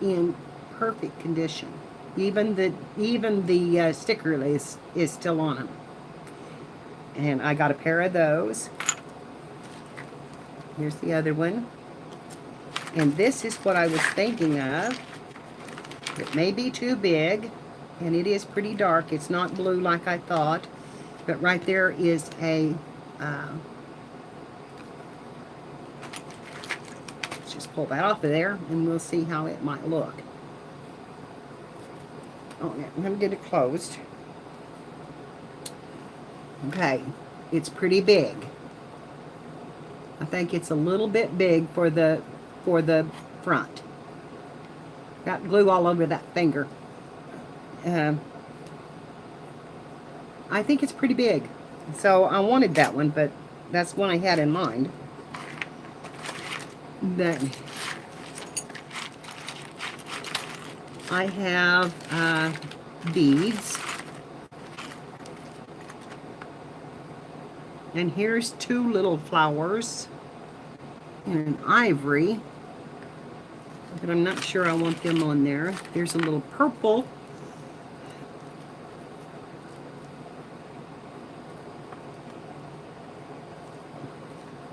in perfect condition. Even the sticker is still on them. And I got a pair of those. Here's the other one. And this is what I was thinking of. It may be too big, and it is pretty dark. It's not blue like I thought. But right there is a, let's just pull that off of there, and we'll see how it might look. Oh, yeah, I'm going to get it closed. Okay, it's pretty big. I think it's a little bit big for the front. Got glue all over that finger. I think it's pretty big. So I wanted that one, but that's one I had in mind. Then I have beads. And here's two little flowers in an ivory. But I'm not sure I want them on there. There's a little purple.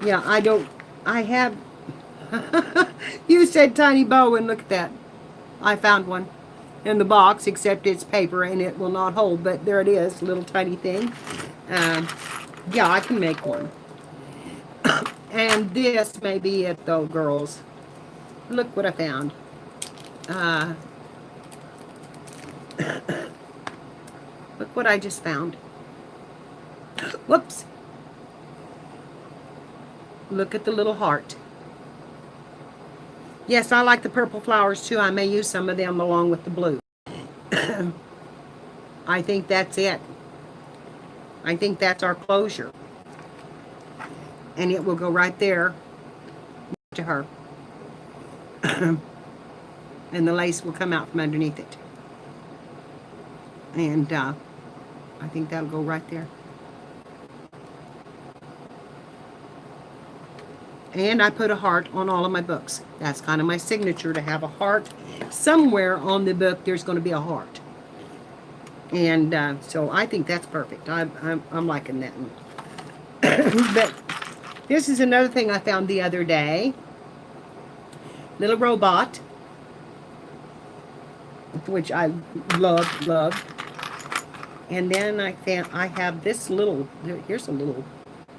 Yeah, I have, you said tiny bow, and look at that. I found one. in the box, except it's paper and it will not hold, but there it is, little tiny thing. Yeah, I can make one. And this may be it though, girls. Look what I found. Look what I just found. Whoops. Look at the little heart. Yes, I like the purple flowers too. I may use some of them along with the blue. I think that's it. I think that's our closure. And it will go right there to her. And the lace will come out from underneath it. And I think that'll go right there. And I put a heart on all of my books. That's kind of my signature, to have a heart. Somewhere on the book, there's going to be a heart. And so I think that's perfect. I'm liking that one. But this is another thing I found the other day. Little robot, which I love. And then I have this little, here's a little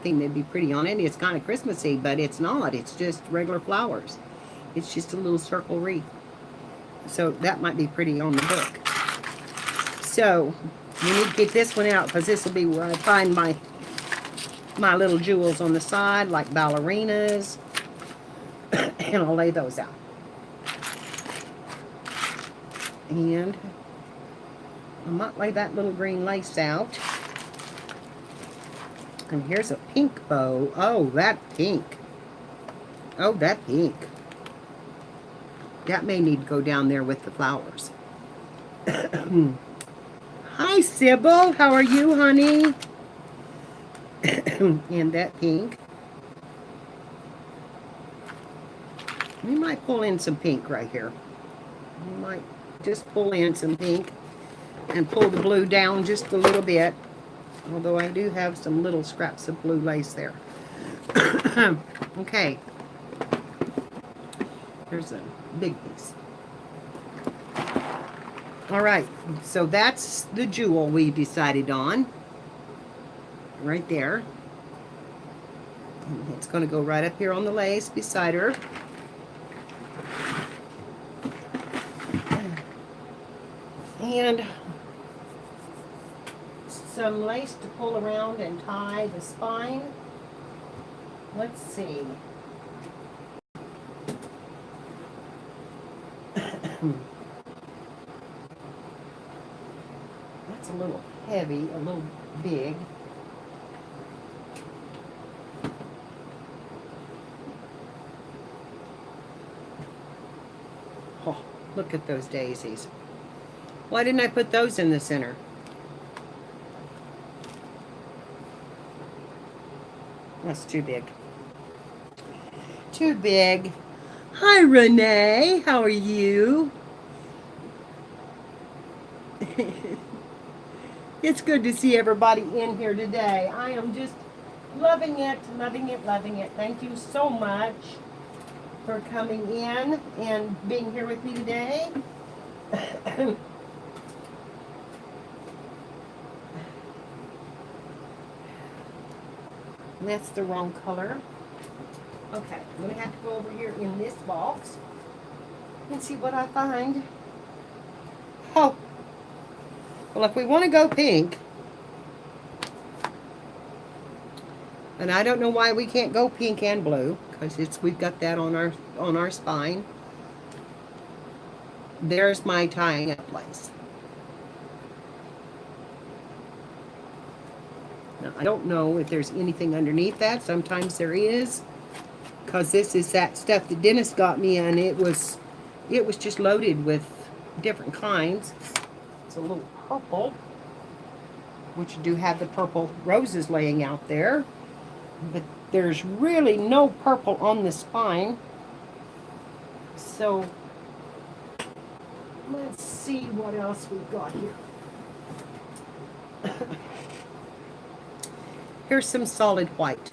thing that'd be pretty on it. It's kind of Christmassy, but it's not. It's just regular flowers. It's just a little circle wreath. So that might be pretty on the book. So you need to get this one out, because this will be where I find my little jewels on the side, like ballerinas. And I'll lay those out. And I might lay that little green lace out. And here's a pink bow. Oh, that pink. Oh, that pink. That may need to go down there with the flowers. Hi, Sybil. How are you, honey? And that pink. We might pull in some pink right here. We might just pull in some pink and pull the blue down just a little bit. Although I do have some little scraps of blue lace there. Okay. There's a big piece. All right. So that's the jewel we decided on. Right there. And it's going to go right up here on the lace beside her. And some lace to pull around and tie the spine. Let's see. That's a little heavy, a little big. Oh, look at those daisies. Why didn't I put those in the center? That's too big. Too big. Hi, Renee. How are you? It's good to see everybody in here today. I am just loving it, loving it, loving it. Thank you so much for coming in and being here with me today. That's the wrong color. Okay, I'm going to have to go over here in this box and see what I find. Oh, well, if we want to go pink, and I don't know why we can't go pink and blue, because we've got that on our spine. There's my tying up lace. Now, I don't know if there's anything underneath that. Sometimes there is, because this is that stuff that Dennis got me, and it was just loaded with different kinds. It's a little purple, which you do have the purple roses laying out there, but there's really no purple on the spine. So let's see what else we've got here. Here's some solid white.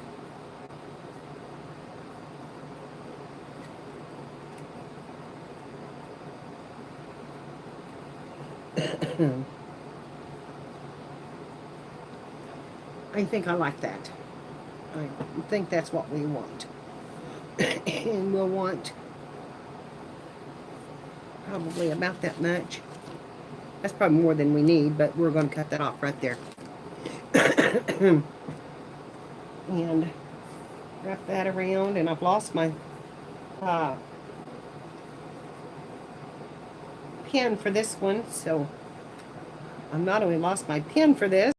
I think I like that. I think that's what we want. And we'll want probably about that much. That's probably more than we need, but we're going to cut that off right there. And wrap that around, and I've lost my pin for this one, so I've not only lost my pin for this,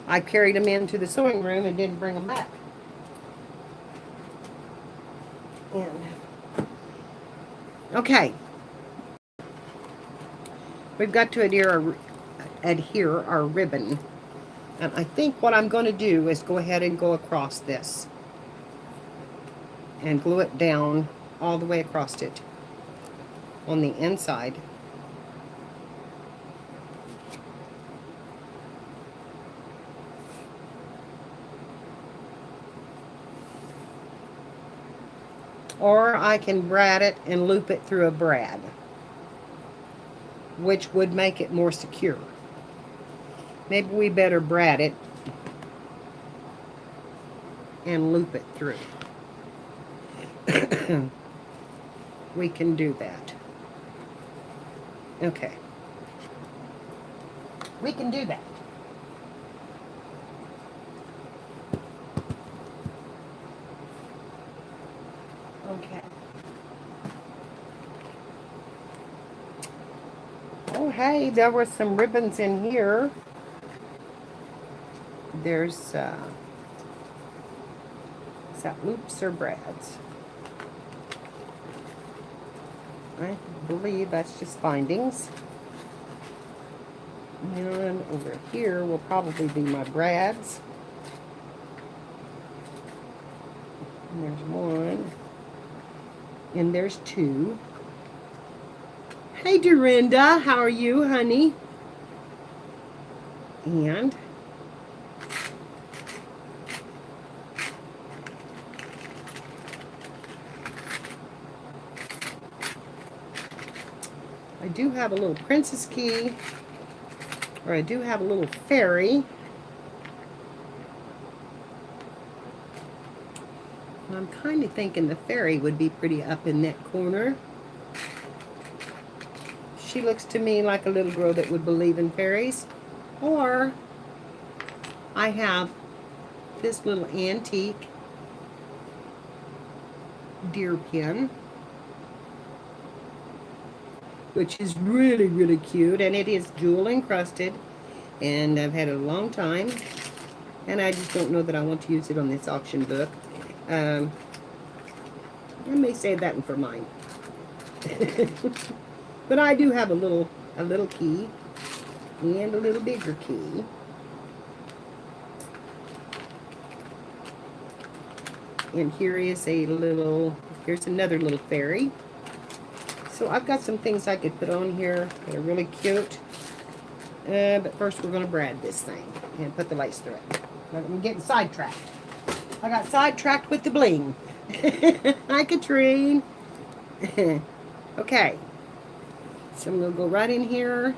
I carried them into the sewing room and didn't bring them back. And okay, we've got to adhere our ribbon, and I think what I'm going to do is go ahead and go across this and glue it down all the way across it on the inside. Or I can brad it and loop it through a brad, which would make it more secure. Maybe we better brad it and loop it through. We can do that. Okay. We can do that. Okay. Oh, hey, there were some ribbons in here. There's, is that loops or brads? I believe that's just bindings. And over here will probably be my brads. And there's one. And there's two. Hey, Dorinda, how are you, honey? And I do have a little princess key, or I do have a little fairy. And I'm kind of thinking the fairy would be pretty up in that corner. She looks to me like a little girl that would believe in fairies. Or I have this little antique deer pin, which is really, really cute, and it is jewel encrusted, and I've had it a long time, and I just don't know that I want to use it on this auction book. I may save that one for mine. But I do have a little key and a little bigger key. And here's another little fairy. So I've got some things I could put on here that are really cute. But first we're going to brad this thing and put the lace through it. I'm getting sidetracked. I got sidetracked with the bling. Hi, Katrine. Okay. So I'm going to go right in here.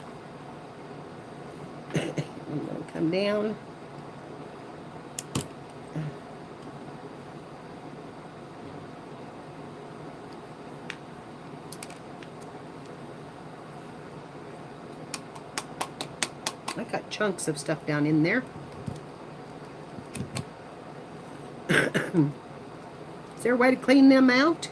I'm going to come down. I got chunks of stuff down in there. Is there a way to clean them out?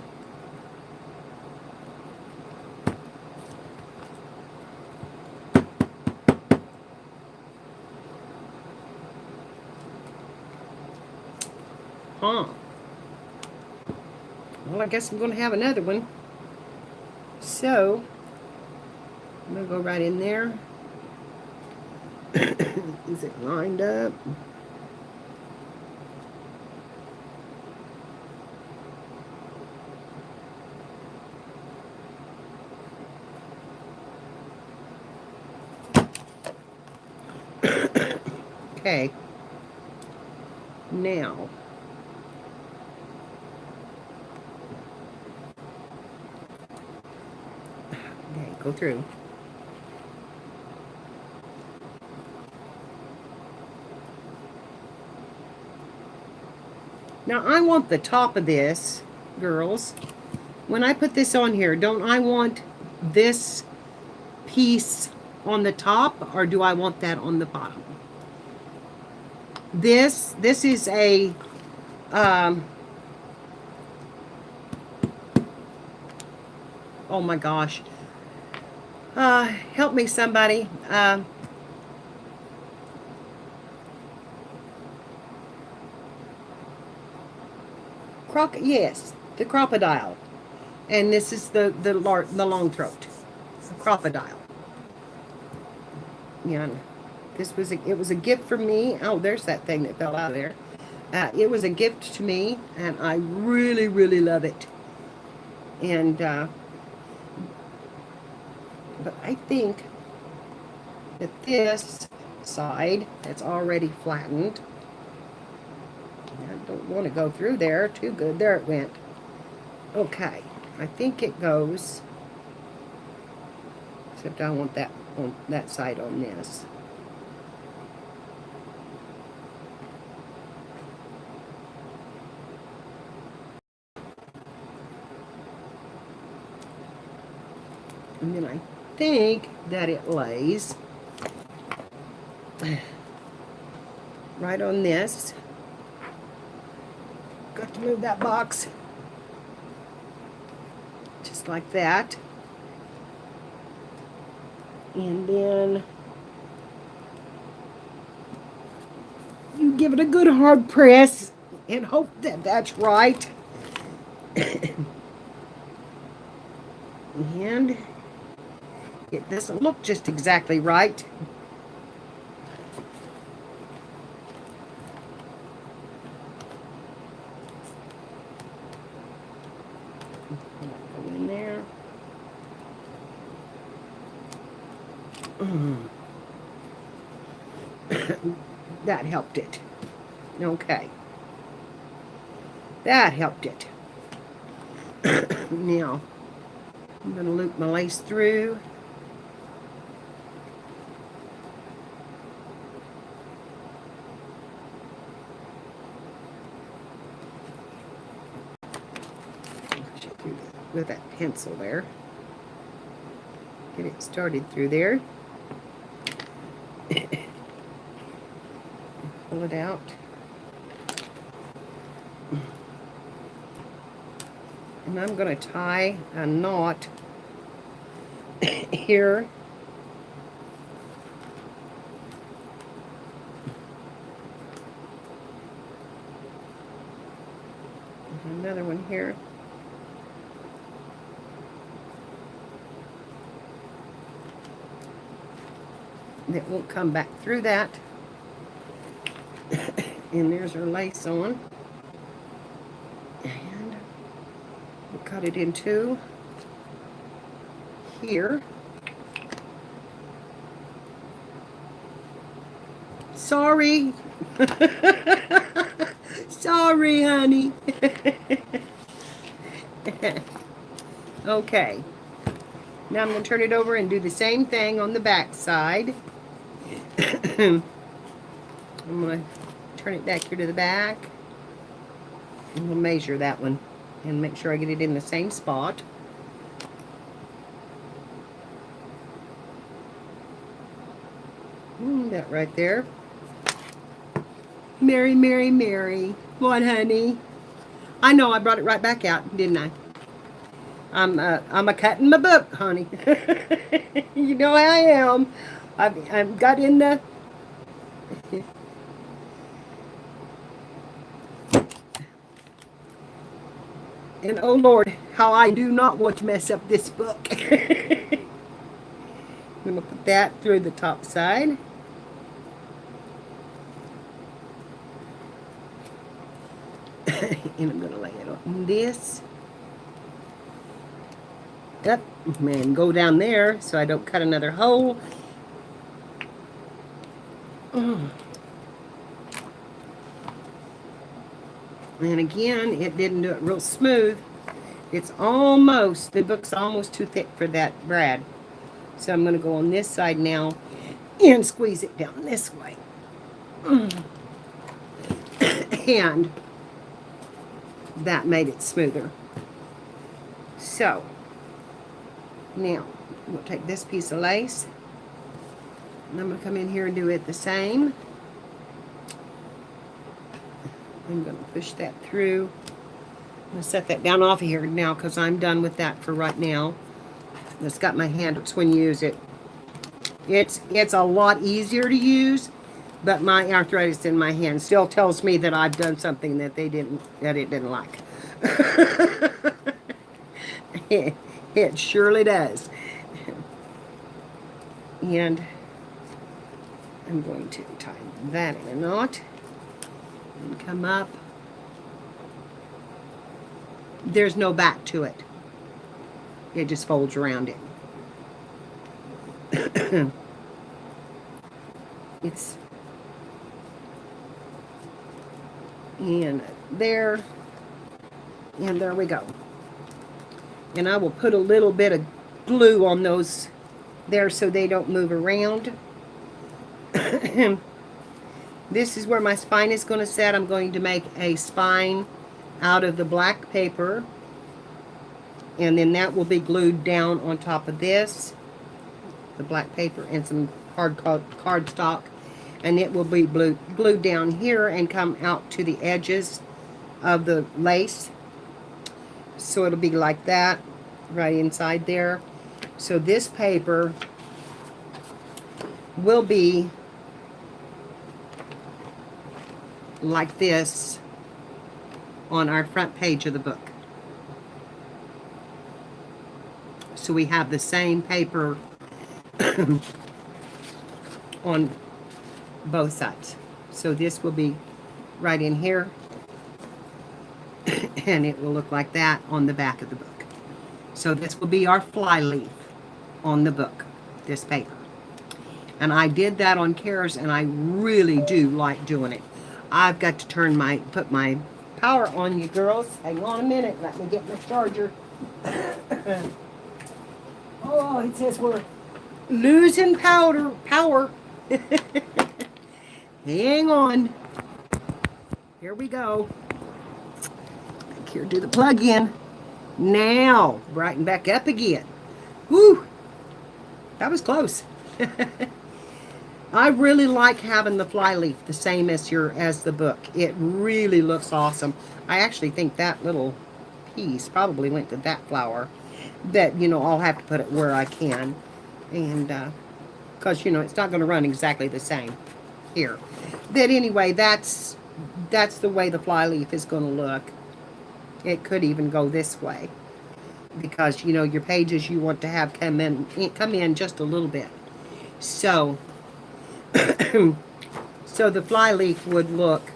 Huh. Well, I guess I'm going to have another one. So, I'm going to go right in there. Is it lined up? Okay. Now, okay, go through. Now I want the top of this, girls. When I put this on here, don't I want this piece on the top, or do I want that on the bottom? This is a oh my gosh. Help me somebody. Yes, the crocodile. And this is the long throat. Crocodile. Yeah. It was a gift for me. Oh, there's that thing that fell out of there. It was a gift to me, and I really, really love it. And but I think that this side that's already flattened, I don't want to go through there too good. There it went. Okay, I think it goes, except I want that on that side on this. And then I think that it lays right on this. Got to move that box. Just like that. And then you give it a good hard press and hope that that's right. And it doesn't look just exactly right. Go in there. That helped it. Okay. That helped it. Now, I'm going to loop my lace through. With that pencil there. Get it started through there. Pull it out. And I'm going to tie a knot here. Another one here. That won't come back through that. And there's our lace on. And we'll cut it in two here. Sorry. Sorry, honey. Okay. Now I'm going to turn it over and do the same thing on the back side. I'm going to turn it back here to the back. And we'll measure that one and make sure I get it in the same spot. That right there. Mary, Mary, Mary. What, honey? I know I brought it right back out, didn't I? I'm a cutting my book, honey. You know I am. I've got in the... And oh Lord, how I do not want to mess up this book. I'm going to put that through the top side. And I'm going to lay it on this. Up and go down there so I don't cut another hole. And again, it didn't do it real smooth. It's almost, the book's almost too thick for that brad. So I'm going to go on this side now and squeeze it down this way. And that made it smoother. So, now, we'll take this piece of lace, and I'm going to come in here and do it the same. I'm going to push that through. I'm going to set that down off of here now because I'm done with that for right now. It's got my handles when you use it. It's a lot easier to use, but my arthritis in my hand still tells me that I've done something that it didn't like. It surely does. And I'm going to tie that in a knot and come up. There's no back to it. It just folds around it. It's and there, and there we go. And I will put a little bit of glue on those there so they don't move around. This is where my spine is going to set. I'm going to make a spine out of the black paper, and then that will be glued down on top of this, the black paper, and some cardstock, and it will be glued down here and come out to the edges of the lace. So it'll be like that right inside there. So this paper will be like this on our front page of the book. So we have the same paper on both sides. So this will be right in here, and it will look like that on the back of the book. So this will be our fly leaf on the book, this paper. And I did that on Kara's, and I really do like doing it. I've got to put my power on, you girls. Hang on a minute, let me get my charger. Oh, it says we're losing power. Hang on. Here we go. Back here, do the plug in. Now, brighten back up again. Whew. That was close. I really like having the fly leaf the same as the book. It really looks awesome. I actually think that little piece probably went to that flower. That, I'll have to put it where I can. And, because, it's not going to run exactly the same here. But anyway, that's the way the fly leaf is going to look. It could even go this way. Because, your pages you want to have come in just a little bit. So, so the fly leaf would look,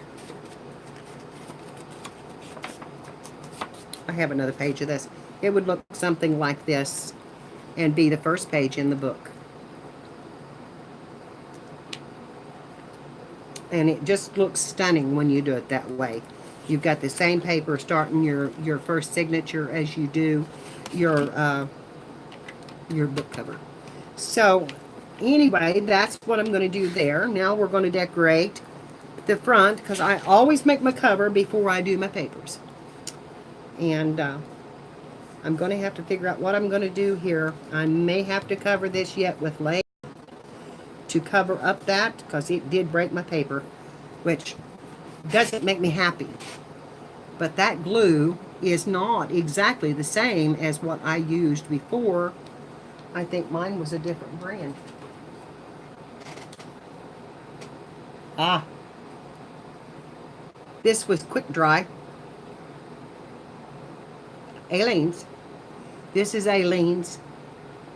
I have another page of this. It would look something like this and be the first page in the book. And it just looks stunning when you do it that way. You've got the same paper starting your first signature as you do your book cover. So anyway, that's what I'm going to do there. Now we're going to decorate the front, because I always make my cover before I do my papers. And I'm going to have to figure out what I'm going to do here. I may have to cover this yet with lace to cover up that, because it did break my paper, which doesn't make me happy. But that glue is not exactly the same as what I used before. I think mine was a different brand. This was Quick Dry. Aleene's. This is Aleene's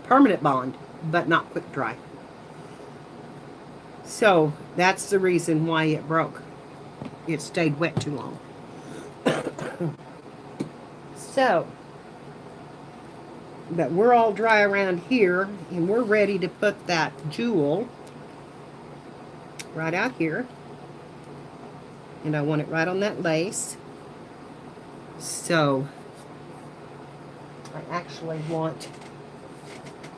Permanent Bond, but not Quick Dry. So that's the reason why it broke. It stayed wet too long. So, but we're all dry around here, and we're ready to put that jewel right out here. And I want it right on that lace. So, I actually want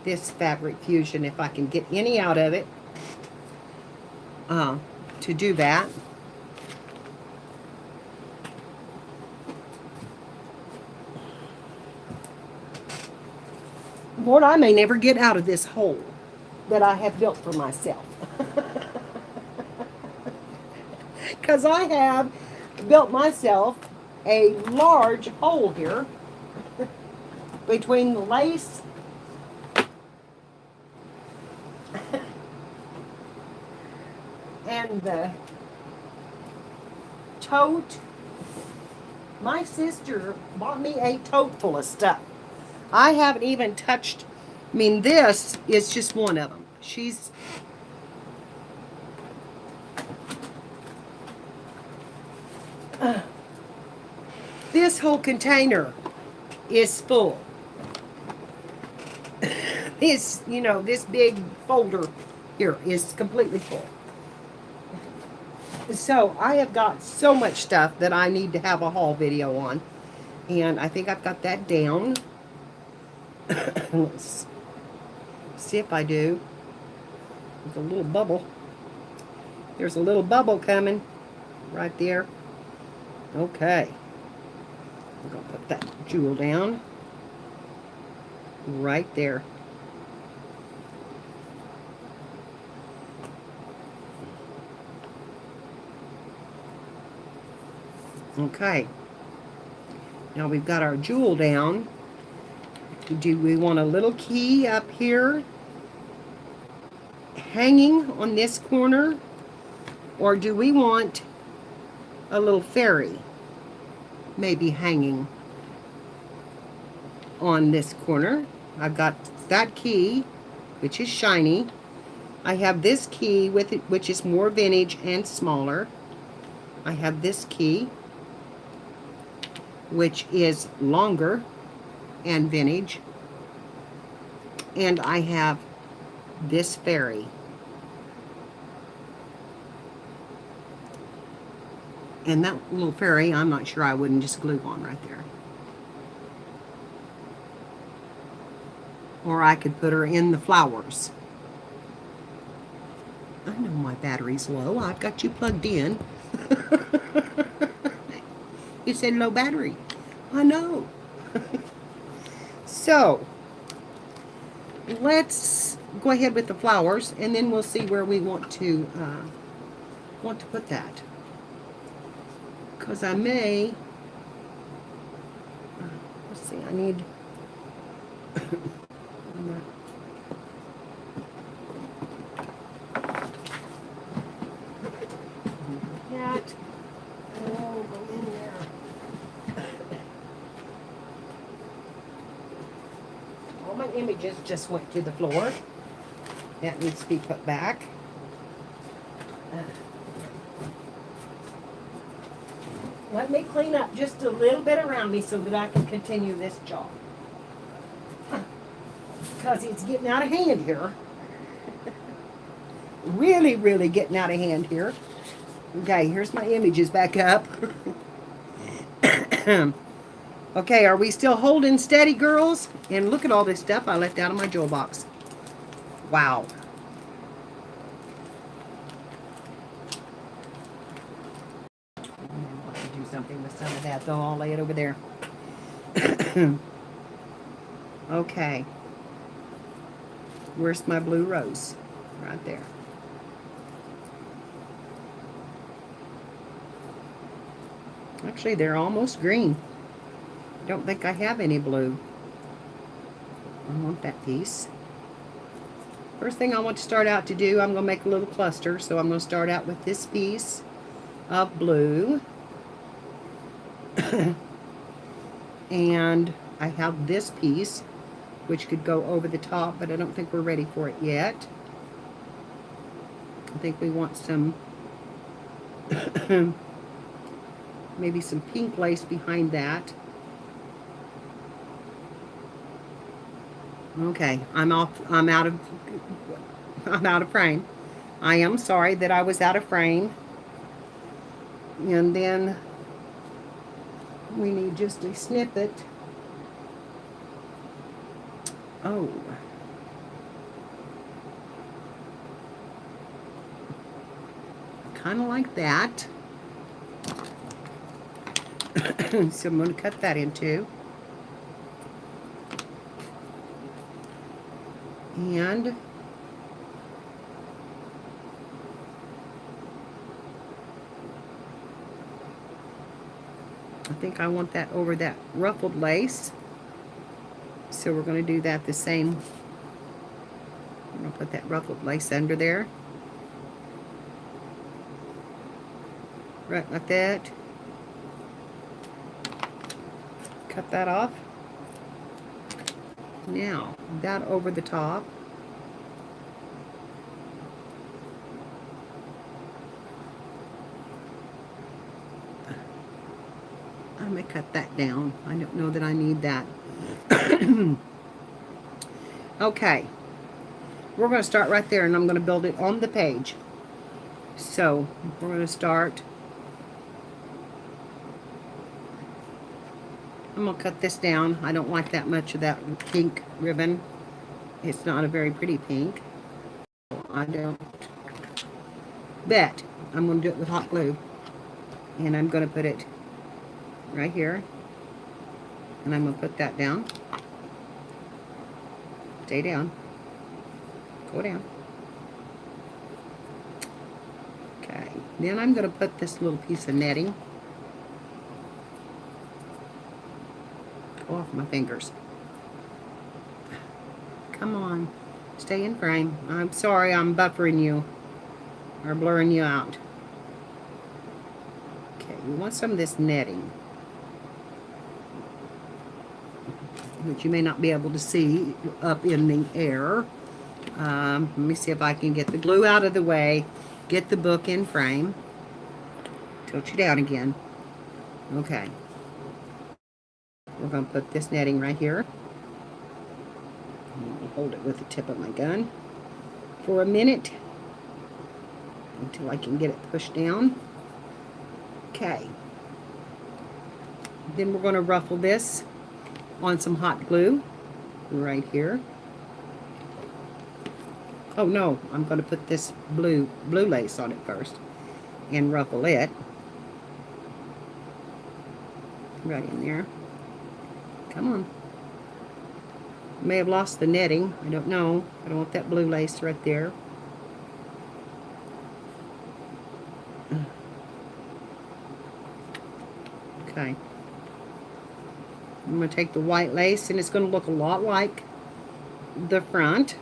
this Fabric Fusion, if I can get any out of it, to do that. Lord, I may never get out of this hole that I have built for myself. Because I have built myself a large hole here between the lace and the tote. My sister bought me a tote full of stuff. I haven't even touched, I mean, this is just one of them. This whole container is full. This, this big folder here is completely full. So I have got so much stuff that I need to have a haul video on. And I think I've got that down. Let's see if I do. There's a little bubble. There's a little bubble coming right there. Okay. I'm going to put that jewel down right there. Okay. Now we've got our jewel down. Do we want a little key up here hanging on this corner? Or do we want a little fairy maybe hanging on this corner? I've got that key, which is shiny. I have this key with it, which is more vintage and smaller. I have this key, which is longer and vintage. And I have this fairy. And that little fairy, I'm not sure I wouldn't just glue on right there. Or I could put her in the flowers. I know my battery's low. I've got you plugged in. You said low battery. I know. So, let's go ahead with the flowers, and then we'll see where we want to put that. Because I may, let's see, I need that. Oh, go in there. All my images just went to the floor. That needs to be put back. Let me clean up just a little bit around me so that I can continue this job. Because it's getting out of hand here. Really, really getting out of hand here. Okay, here's my images back up. Okay, are we still holding steady, girls? And look at all this stuff I left out of my jewel box. Wow. I'll have to do something with some of that, though. I'll lay it over there. Okay. Where's my blue rose? Right there. Actually, they're almost green. Don't think I have any blue. I want that piece. First thing I want to start out to do, I'm going to make a little cluster. So I'm going to start out with this piece of blue. And I have this piece, which could go over the top, but I don't think we're ready for it yet. I think we want some, maybe some pink lace behind that. Okay, I'm out of frame. I am sorry that I was out of frame. And then we need just a snippet. Oh. Kind of like that. So I'm going to cut that in two. And I think I want that over that ruffled lace. So we're going to do that the same. I'm going to put that ruffled lace under there. Right like that. Cut that off. Now, that over the top. I'm going to cut that down. I don't know that I need that. Okay. We're going to start right there, and I'm going to build it on the page. So, we're going to start. I'm going to cut this down. I don't like that much of that pink ribbon. It's not a very pretty pink. I don't. But I'm going to do it with hot glue. And I'm going to put it right here. And I'm going to put that down. Stay down. Go down. Okay. Then I'm going to put this little piece of netting. Go off my fingers. Come on. Stay in frame. I'm sorry I'm buffering you. Or blurring you out. Okay. We want some of this netting. Which you may not be able to see up in the air. Let me see if I can get the glue out of the way. Get the book in frame. Tilt you down again. Okay. We're going to put this netting right here. Hold it with the tip of my gun for a minute until I can get it pushed down. Okay. Then we're going to ruffle this on some hot glue right here. Oh no, I'm going to put this blue lace on it first and ruffle it right in there. Come on. May have lost the netting. I don't know. I don't want that blue lace right there. Okay. I'm going to take the white lace, and it's going to look a lot like the front.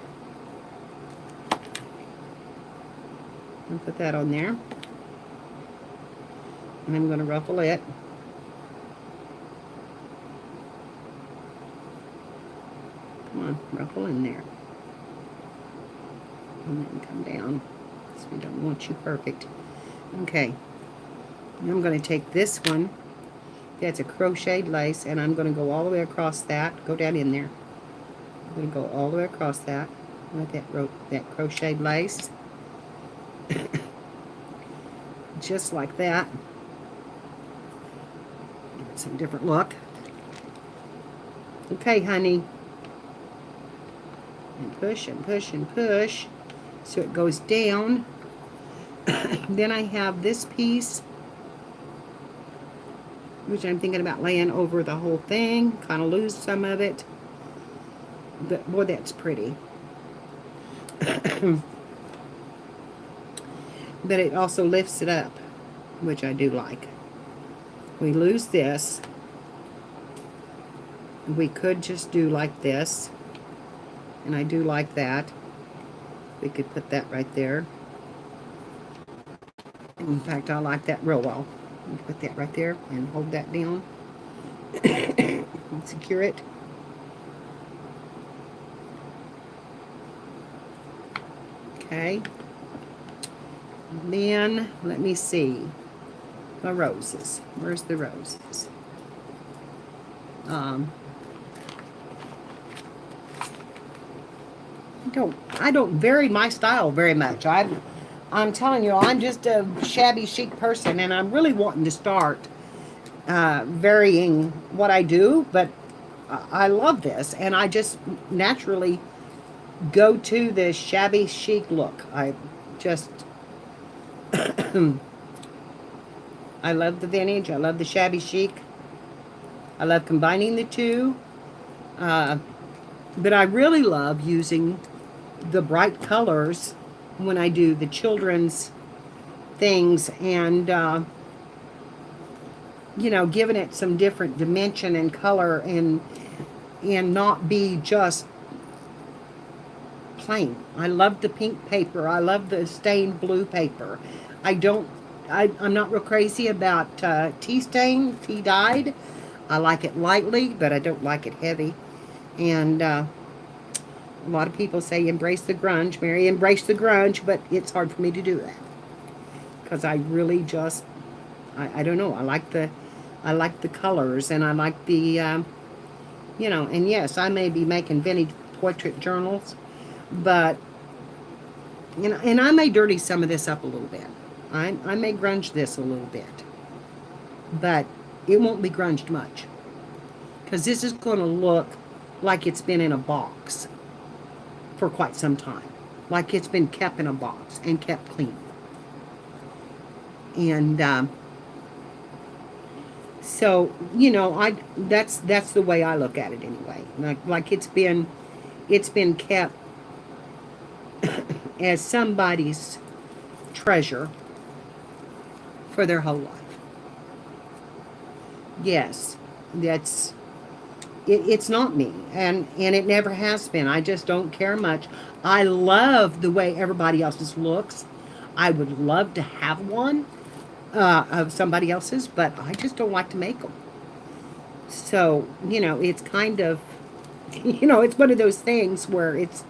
And put that on there. And I'm going to ruffle it. Come on, ruffle in there. And then come down. So we don't want you perfect. Okay. And I'm going to take this one. That's a crocheted lace, and I'm going to go all the way across that. Go down in there. I'm going to go all the way across that with that crocheted lace. Just like that. Give it some different look. Okay, honey. And push and push and push so it goes down. Then I have this piece, which I'm thinking about laying over the whole thing, kind of lose some of it. But boy, that's pretty. But it also lifts it up, which I do like. We lose this. We could just do like this, and I do like that. We could put that right there. In fact, I like that real well. Put that right there and hold that down. And secure it. Okay. And then, let me see. The roses. Where's the roses? I don't vary my style very much. I'm telling you, I'm just a shabby chic person, and I'm really wanting to start varying what I do, but I love this, and I just naturally go to the shabby chic look. I just I love the vintage. I love the shabby chic. I love combining the two. But I really love using the bright colors when I do the children's things, and you know, giving it some different dimension and color, and not be just plain. I love the pink paper. I love the stained blue paper. I'm not real crazy about tea stain, tea dyed. I like it lightly, but I don't like it heavy. And a lot of people say embrace the grunge. Mary, embrace the grunge, but it's hard for me to do that. Because I really just, I don't know. I like the colors, and I like the, you know, and yes, I may be making vintage portrait journals, but, you know, and I may dirty some of this up a little bit. I may grunge this a little bit, but it won't be grunged much, because this is going to look like it's been in a box for quite some time, like it's been kept in a box and kept clean. And so, you know, that's the way I look at it anyway. Like it's been kept as somebody's treasure for their whole life. Yes, that's it's not me, and it never has been. I just don't care much. I love the way everybody else's looks. I would love to have one of somebody else's, but I just don't like to make them. So, you know, it's kind of, you know, it's one of those things where it's,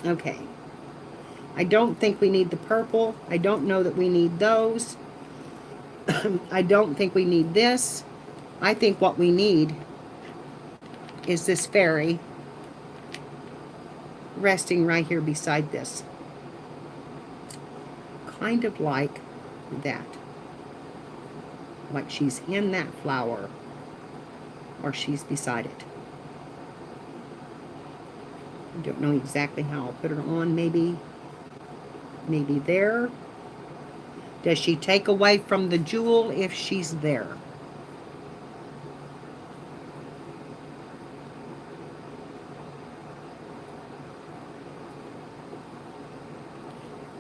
okay, I don't think we need the purple. I don't know that we need those. I don't think we need this. I think what we need is this fairy resting right here beside this. Kind of like that. Like she's in that flower, or she's beside it. I don't know exactly how I'll put her on. Maybe there. Does she take away from the jewel if she's there?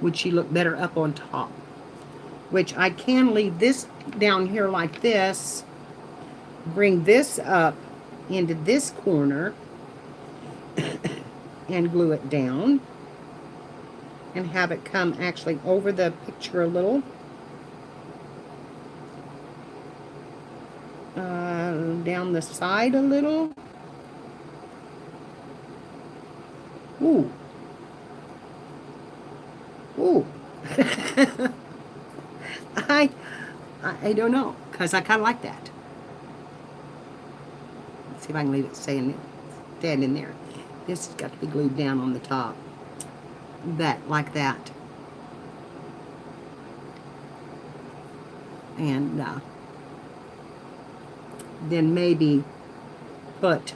Would she look better up on top? Which I can leave this down here like this, bring this up into this corner, and glue it down, and have it come actually over the picture a little. Down the side a little. Ooh. Ooh. I don't know, because I kind of like that. Let's see if I can leave it stand in there. This has got to be glued down on the top. That, like that. And then maybe put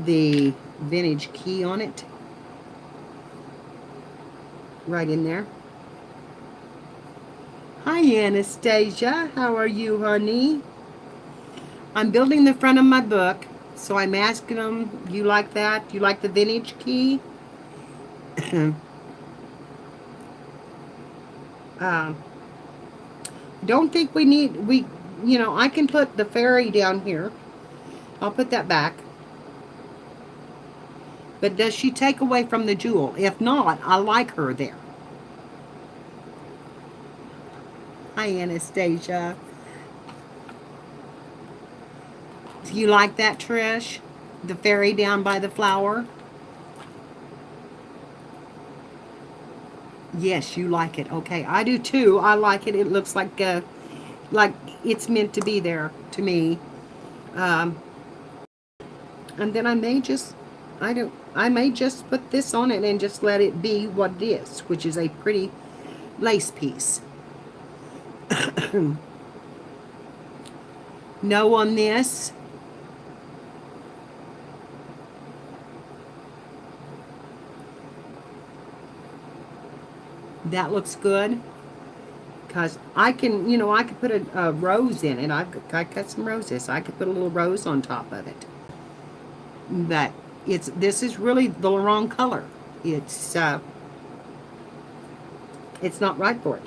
the vintage key on it. Right in there. Hi, Anastasia. How are you, honey? I'm building the front of my book, so I'm asking them, you like that? You like the vintage key? Don't think we need, you know, I can put the fairy down here. I'll put that back. But does she take away from the jewel? If not, I like her there. Hi, Anastasia. Do you like that, Trish? The fairy down by the flower? Yes, you like it. Okay, I do too. I like it. It looks like it's meant to be there to me. And then I may just, I may just put this on it and just let it be what it is, which is a pretty lace piece. No on this. That looks good. Because I can, you know, I could put a rose in it. I cut some roses. I could put a little rose on top of it. But this is really the wrong color. It's not right for it.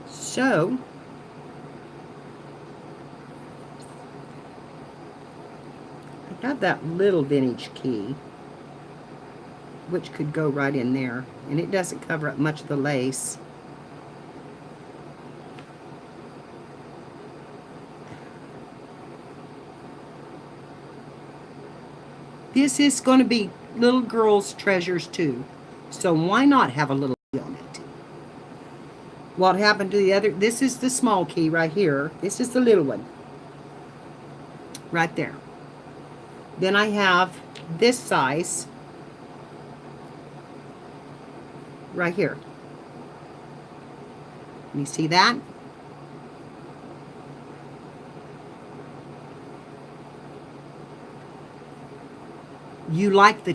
So I got that little vintage key, which could go right in there, and it doesn't cover up much of the lace. This is going to be little girls' treasures too, so why not have a little key on it? What happened to the other? This is the small key right here. This is the little one right there. Then I have this size right here. You see that? You like the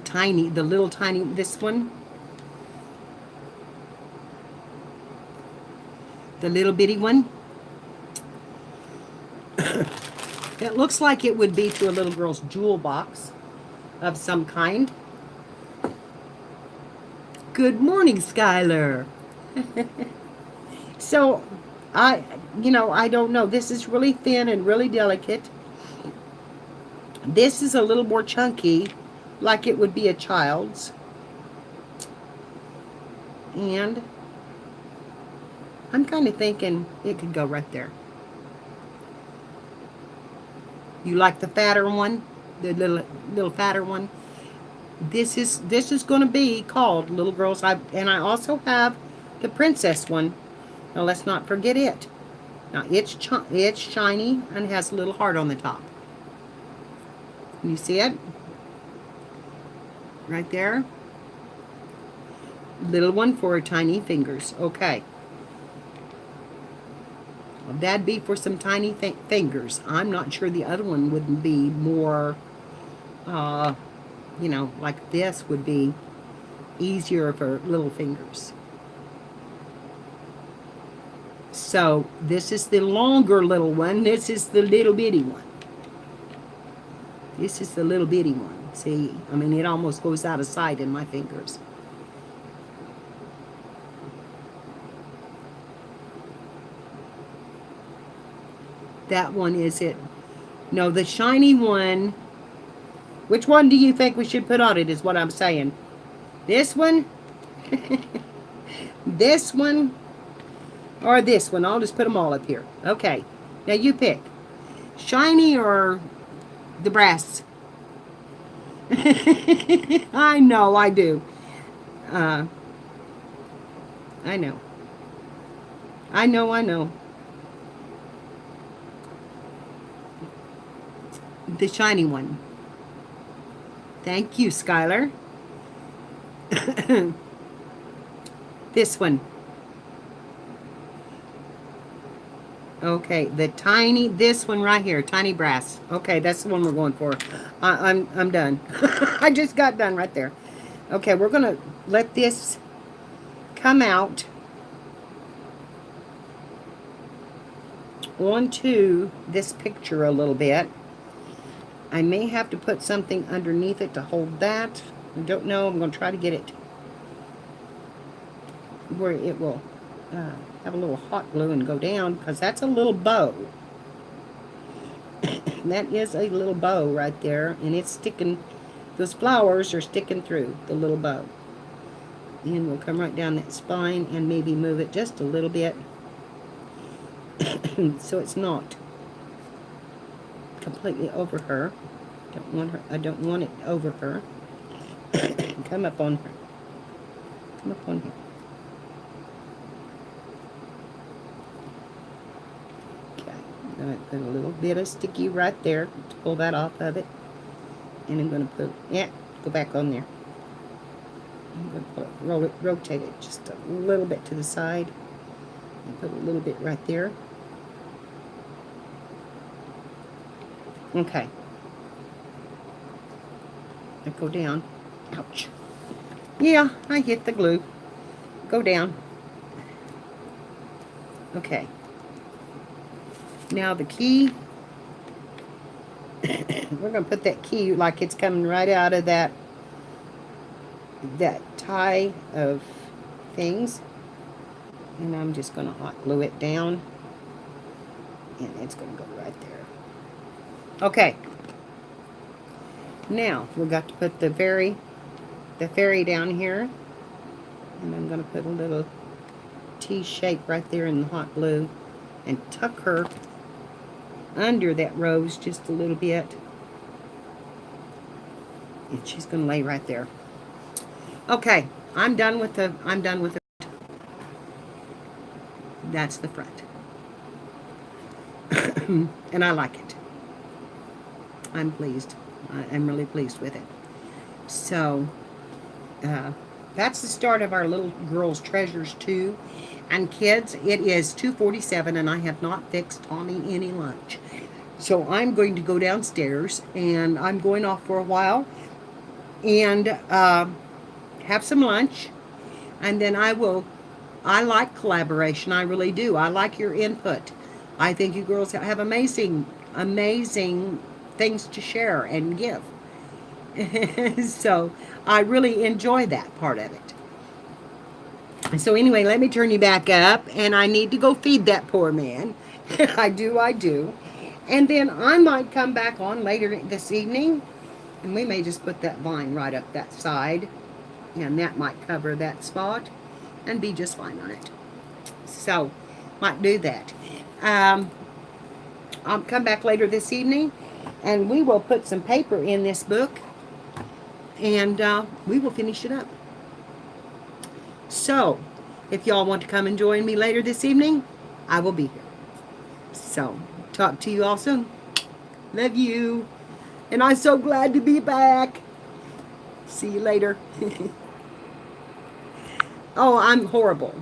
little tiny, this one? The little bitty one? It looks like it would be to a little girl's jewel box of some kind. Good morning, Skylar. So, I don't know. This is really thin and really delicate. This is a little more chunky, like it would be a child's. And I'm kind of thinking it could go right there. You like the fatter one? The little fatter one? This is going to be called Little Girls. And I also have the princess one. Now let's not forget it. Now it's shiny and has a little heart on the top. Can you see it? Right there. Little one for tiny fingers. Okay. Well, that'd be for some tiny fingers. I'm not sure the other one wouldn't be more, like this would be easier for little fingers. So this is the longer little one. This is the little bitty one. This is the little bitty one. See, I mean, it almost goes out of sight in my fingers. That one is it. No, the shiny one. Which one do you think we should put on it is what I'm saying. This one? This one? Or this one? I'll just put them all up here. Okay. Now you pick. Shiny or the brass? I know, I do. I know. I know. The shiny one. Thank you, Skylar. This one. Okay, this one right here, tiny brass. Okay, that's the one we're going for. I'm done. I just got done right there. Okay, we're gonna let this come out onto this picture a little bit. I may have to put something underneath it to hold that. I don't know. I'm going to try to get it where it will have a little hot glue and go down, because that's a little bow. That is a little bow right there, and it's sticking. Those flowers are sticking through the little bow. And we'll come right down that spine and maybe move it just a little bit so it's not completely over her. I don't want it over her. Come up on her. Come up on her. Okay. I'm going to put a little bit of sticky right there to pull that off of it. And I'm going to go back on there. I'm going to rotate it just a little bit to the side. And put a little bit right there. Okay. I go down. Ouch. Yeah, I hit the glue. Go down. Okay. Now the key we're going to put that key like it's coming right out of that tie of things. And I'm just going to hot glue it down. And it's going to go right there. Okay. Now, we've got to put the fairy down here. And I'm going to put a little T shape right there in the hot glue. And tuck her under that rose just a little bit. And she's going to lay right there. Okay, I'm done with the that's the front. And I like it. I'm pleased. I'm really pleased with it. So, that's the start of our little girl's treasures too. And kids, it is 2:47 and I have not fixed Tommy any lunch. So I'm going to go downstairs and I'm going off for a while and have some lunch. And then I like collaboration. I really do. I like your input. I think you girls have amazing things to share and give. So I really enjoy that part of it. So anyway, let me turn you back up, and I need to go feed that poor man. I do. And then I might come back on later this evening, and we may just put that vine right up that side, and that might cover that spot and be just fine on it. So, might do that. I'll come back later this evening, and we will put some paper in this book, and we will finish it up. So, if y'all want to come and join me later this evening, I will be here. So, talk to you all soon. Love you. And I'm so glad to be back. See you later. Oh, I'm horrible.